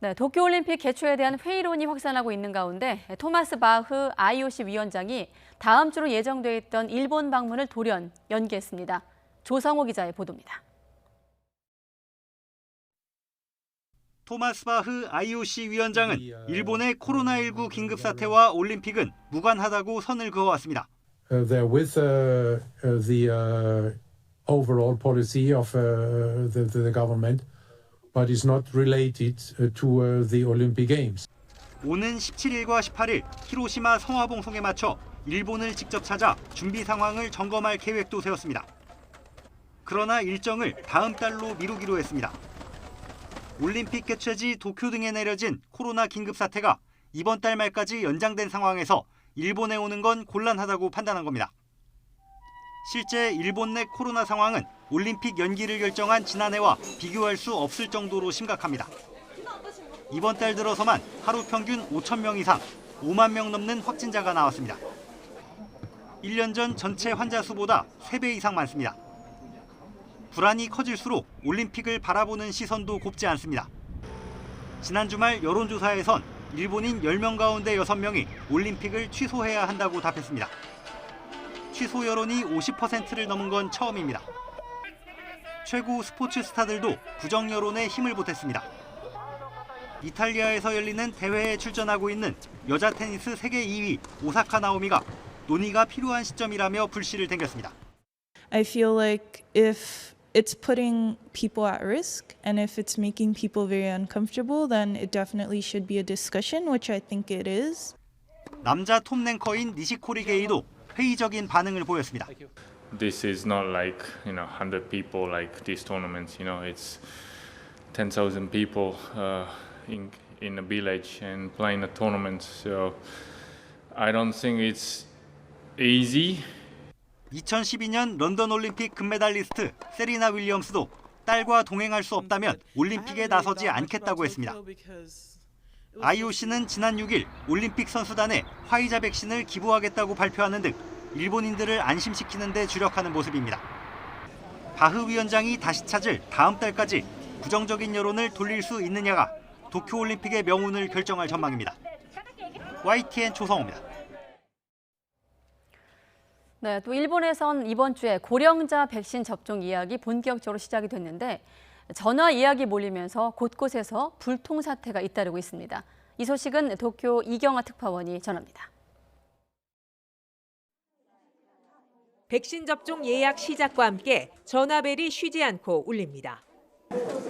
네, 도쿄올림픽 개최에 대한 회의론이 확산하고 있는 가운데 토마스 바흐 IOC 위원장이 다음 주로 예정돼 있던 일본 방문을 돌연 연기했습니다. 조성호 기자의 보도입니다. 토마스 바흐 IOC 위원장은 일본의 코로나19 긴급 사태와 올림픽은 무관하다고 선을 그어왔습니다. They're with the overall policy of the government, but it's not related to the Olympic Games. 오는 17일과 18일 히로시마 성화봉송에 맞춰 일본을 직접 찾아 준비 상황을 점검할 계획도 세웠습니다. 그러나 일정을 다음 달로 미루기로 했습니다. 올림픽 개최지 도쿄 등에 내려진 코로나 긴급 사태가 이번 달 말까지 연장된 상황에서 일본에 오는 건 곤란하다고 판단한 겁니다. 실제 일본 내 코로나 상황은 올림픽 연기를 결정한 지난해와 비교할 수 없을 정도로 심각합니다. 이번 달 들어서만 하루 평균 5천 명 이상, 5만 명 넘는 확진자가 나왔습니다. 1년 전 전체 환자 수보다 3배 이상 많습니다. 불안이 커질수록 올림픽을 바라보는 시선도 곱지 않습니다. 지난 주말 여론조사에선 일본인 10명 가운데 6명이 올림픽을 취소해야 한다고 답했습니다. 취소 여론이 50%를 넘은 건 처음입니다. 최고 스포츠 스타들도 부정 여론에 힘을 보탰습니다. 이탈리아에서 열리는 대회에 출전하고 있는 여자 테니스 세계 2위 오사카 나오미가 논의가 필요한 시점이라며 불씨를 댕겼습니다. I feel like if it's putting people at risk and if it's making people very uncomfortable, then it definitely should be a discussion, which I think it is. 남자 톱 랭커인 니시코리 게이도 회의적인 반응을 보였습니다. This is not like, 100 people like these tournaments, it's 10,000 people in a village and playing a tournament. So I don't think it's easy. 2012년 런던 올림픽 금메달리스트 세리나 윌리엄스도 딸과 동행할 수 없다면 올림픽에 나서지 않겠다고 했습니다. IOC는 지난 6일 올림픽 선수단에 화이자 백신을 기부하겠다고 발표하는 등 일본인들을 안심시키는 데 주력하는 모습입니다. 바흐 위원장이 다시 찾을 다음 달까지 부정적인 여론을 돌릴 수 있느냐가 도쿄올림픽의 명운을 결정할 전망입니다. YTN 조성호입니다. 네, 또 일본에선 이번 주에 고령자 백신 접종 예약이 본격적으로 시작이 됐는데 전화 예약이 몰리면서 곳곳에서 불통 사태가 잇따르고 있습니다. 이 소식은 도쿄 이경아 특파원이 전합니다. 백신 접종 예약 시작과 함께 전화벨이 쉬지 않고 울립니다.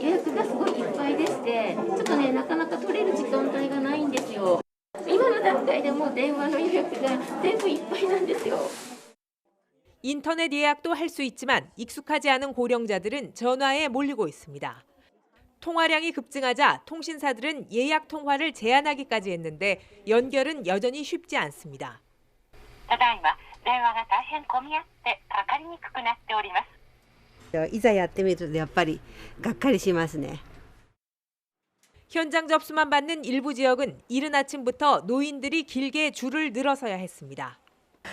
予約がすごいいっぱいでして、ちょっとね、なかなか取れる時間帯がないんですよ。今の段階でもう電話の予約が全部いっぱいなんですよ。 인터넷 예약도 할 수 있지만 익숙하지 않은 고령자들은 전화에 몰리고 있습니다. 통화량이 급증하자 통신사들은 예약 통화를 제한하기까지 했는데 연결은 여전히 쉽지 않습니다. ただいま電話が大変混み合ってかかりにくくなっております。いざやってみるとやっぱりがっかりしますね. 현장 접수만 받는 일부 지역은 이른 아침부터 노인들이 길게 줄을 늘어서야 했습니다.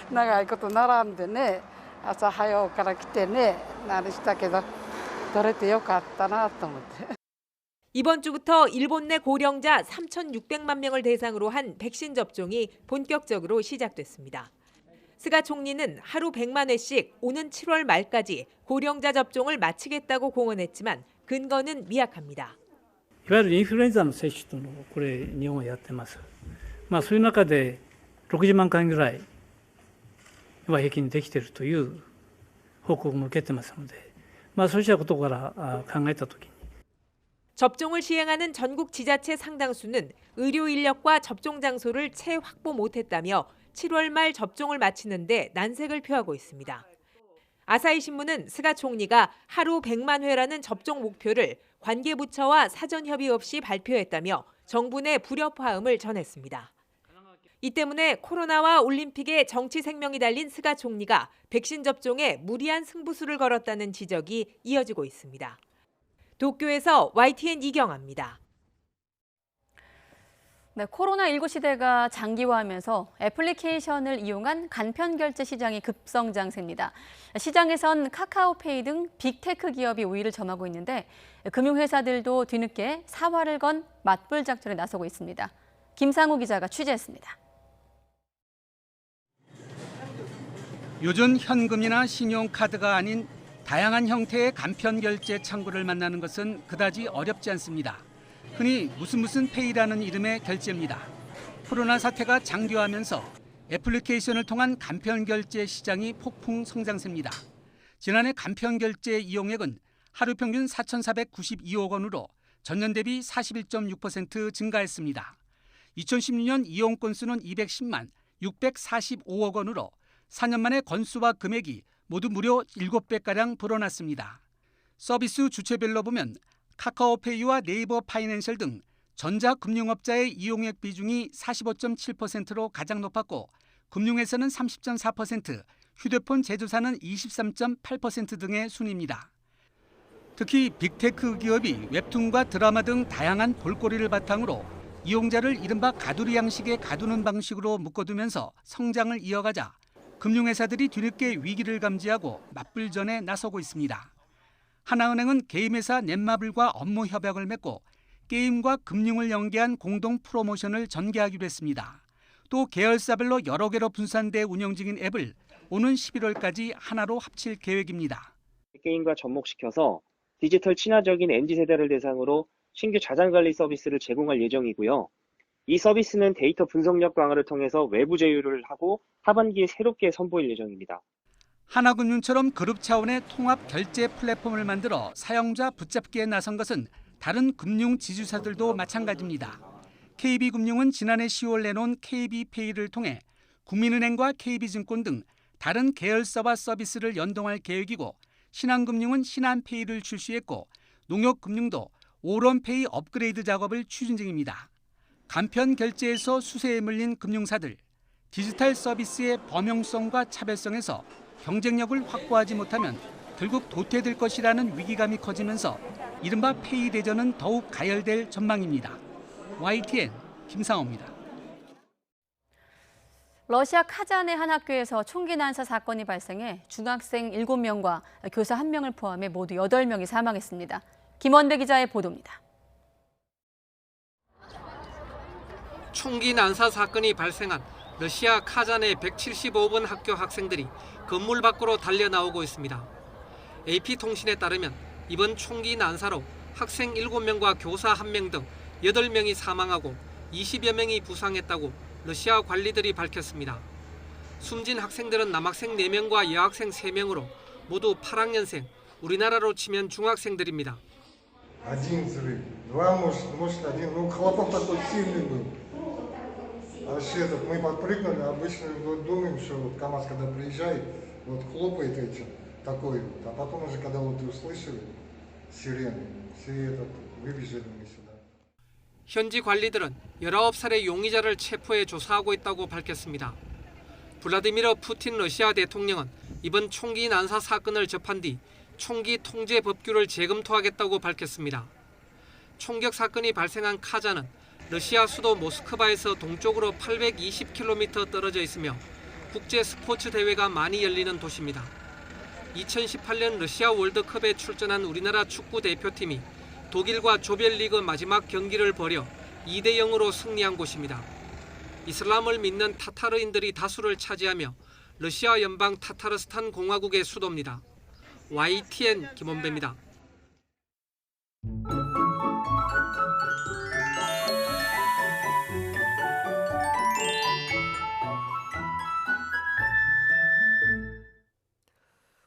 長いこと並んでね、朝早うから来てね、なるしたけど取れてよかったなと思って. 이번 주부터 일본 내 고령자 3,600만 명을 대상으로 한 백신 접종이 본격적으로 시작됐습니다. 스가 총리는 하루 100만 회씩 오는 7월 말까지 고령자 접종을 마치겠다고 공언했지만 근거는 미약합니다. いわゆるインフルエンザの接種というのをこれ日本はやってます。そういう中で60万回ぐらいは平均できているという報告も受けてますので、そうしたことから考えたときに 접종을 시행하는 전국 지자체 상당수는 의료 인력과 접종 장소를 채 확보 못했다며 7월 말 접종을 마치는데 난색을 표하고 있습니다. 아사히 신문은 스가 총리가 하루 100만 회라는 접종 목표를 관계부처와 사전 협의 없이 발표했다며 정부 내 불협화음을 전했습니다. 이 때문에 코로나와 올림픽에 정치 생명이 달린 스가 총리가 백신 접종에 무리한 승부수를 걸었다는 지적이 이어지고 있습니다. 도쿄에서 YTN 이경아입니다. 네, 코로나19 시대가 장기화하면서 애플리케이션을 이용한 간편 결제 시장이 급성장세입니다. 시장에선 카카오페이 등 빅테크 기업이 우위를 점하고 있는데 금융회사들도 뒤늦게 사활을 건 맞불 작전에 나서고 있습니다. 김상우 기자가 취재했습니다. 요즘 현금이나 신용카드가 아닌 다양한 형태의 간편 결제 창구를 만나는 것은 그다지 어렵지 않습니다. 흔히 무슨 페이라는 이름의 결제입니다. 코로나 사태가 장기화하면서 애플리케이션을 통한 간편 결제 시장이 폭풍 성장세입니다. 지난해 간편 결제 이용액은 하루 평균 4,492억 원으로 전년 대비 41.6% 증가했습니다. 2016년 이용 건수는 210만 645억 원으로 4년 만에 건수와 금액이 모두 무려 7배가량 불어났습니다. 서비스 주체별로 보면 카카오페이와 네이버 파이낸셜 등 전자금융업자의 이용액 비중이 45.7%로 가장 높았고 금융회사는 30.4%, 휴대폰 제조사는 23.8% 등의 순입니다. 특히 빅테크 기업이 웹툰과 드라마 등 다양한 볼거리를 바탕으로 이용자를 이른바 가두리 양식에 가두는 방식으로 묶어두면서 성장을 이어가자 금융회사들이 뒤늦게 위기를 감지하고 맞불전에 나서고 있습니다. 하나은행은 게임회사 넷마블과 업무 협약을 맺고 게임과 금융을 연계한 공동 프로모션을 전개하기로 했습니다. 또 계열사별로 여러 개로 분산돼 운영 중인 앱을 오는 11월까지 하나로 합칠 계획입니다. 게임과 접목시켜서 디지털 친화적인 MZ세대를 대상으로 신규 자산관리 서비스를 제공할 예정이고요. 이 서비스는 데이터 분석력 강화를 통해서 외부 제휴를 하고 하반기에 새롭게 선보일 예정입니다. 하나금융처럼 그룹 차원의 통합 결제 플랫폼을 만들어 사용자 붙잡기에 나선 것은 다른 금융 지주사들도 마찬가지입니다. KB금융은 지난해 10월 내놓은 KB페이를 통해 국민은행과 KB증권 등 다른 계열사와 서비스를 연동할 계획이고 신한금융은 신한페이를 출시했고 농협금융도 오런페이 업그레이드 작업을 추진 중입니다. 간편 결제에서 수세에 물린 금융사들, 디지털 서비스의 범용성과 차별성에서 경쟁력을 확보하지 못하면 결국 도태될 것이라는 위기감이 커지면서 이른바 페이 대전은 더욱 가열될 전망입니다. YTN 김상호입니다. 러시아 카잔의 한 학교에서 총기 난사 사건이 발생해 중학생 7명과 교사 1명을 포함해 모두 8명이 사망했습니다. 김원배 기자의 보도입니다. 총기 난사 사건이 발생한 러시아 카잔의 175번 학교 학생들이 건물 밖으로 달려나오고 있습니다. AP통신에 따르면 이번 총기 난사로 학생 7명과 교사 1명 등 8명이 사망하고 20여 명이 부상했다고 러시아 관리들이 밝혔습니다. 숨진 학생들은 남학생 4명과 여학생 3명으로 모두 8학년생, 우리나라로 치면 중학생들입니다. Один взрыв, два, может один, ну хлопок такой сильный был. Вообще этот, мы подпрыгнули, обычно вот думаем, что вот КамАЗ когда приезжает, вот хлопает этим, такой вот, а потом уже когда вот услышали сирены, все этот, выбежали мы сюда. 현지 관리들은 19살의 용의자를 체포해 조사하고 있다고 밝혔습니다. 블라디미르 푸틴 러시아 대통령은 이번 총기 난사 사건을 접한 뒤 총기 통제 법규를 재검토하겠다고 밝혔습니다. 총격 사건이 발생한 카잔은 러시아 수도 모스크바에서 동쪽으로 820km 떨어져 있으며 국제 스포츠 대회가 많이 열리는 도시입니다. 2018년 러시아 월드컵에 출전한 우리나라 축구 대표팀이 독일과 조별리그 마지막 경기를 벌여 2대0으로 승리한 곳입니다. 이슬람을 믿는 타타르인들이 다수를 차지하며 러시아 연방 타타르스탄 공화국의 수도입니다. YTN 김원배입니다.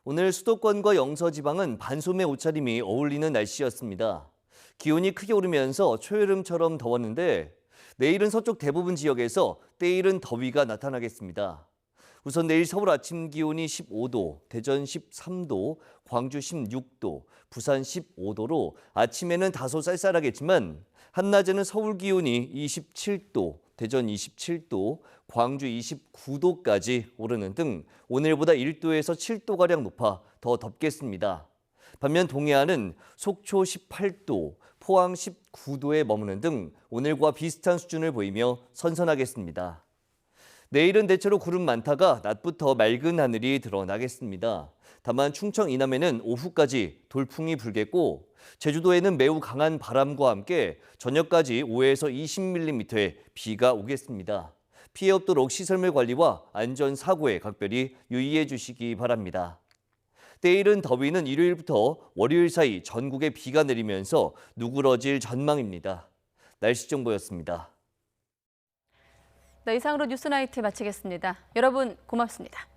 오늘 수도권과 영서지방은 반소매 옷차림이 어울리는 날씨였습니다. 기온이 크게 오르면서 초여름처럼 더웠는데 내일은 서쪽 대부분 지역에서 때이른 더위가 나타나겠습니다. 우선 내일 서울 아침 기온이 15도, 대전 13도, 광주 16도, 부산 15도로 아침에는 다소 쌀쌀하겠지만 한낮에는 서울 기온이 27도, 대전 27도, 광주 29도까지 오르는 등 오늘보다 1도에서 7도가량 높아 더 덥겠습니다. 반면 동해안은 속초 18도, 포항 19도에 머무는 등 오늘과 비슷한 수준을 보이며 선선하겠습니다. 내일은 대체로 구름 많다가 낮부터 맑은 하늘이 드러나겠습니다. 다만 충청 이남에는 오후까지 돌풍이 불겠고 제주도에는 매우 강한 바람과 함께 저녁까지 5에서 20mm의 비가 오겠습니다. 피해 없도록 시설물 관리와 안전사고에 각별히 유의해 주시기 바랍니다. 때이른 더위는 일요일부터 월요일 사이 전국에 비가 내리면서 누그러질 전망입니다. 날씨 정보였습니다. 네, 이상으로 뉴스나이트 마치겠습니다. 여러분 고맙습니다.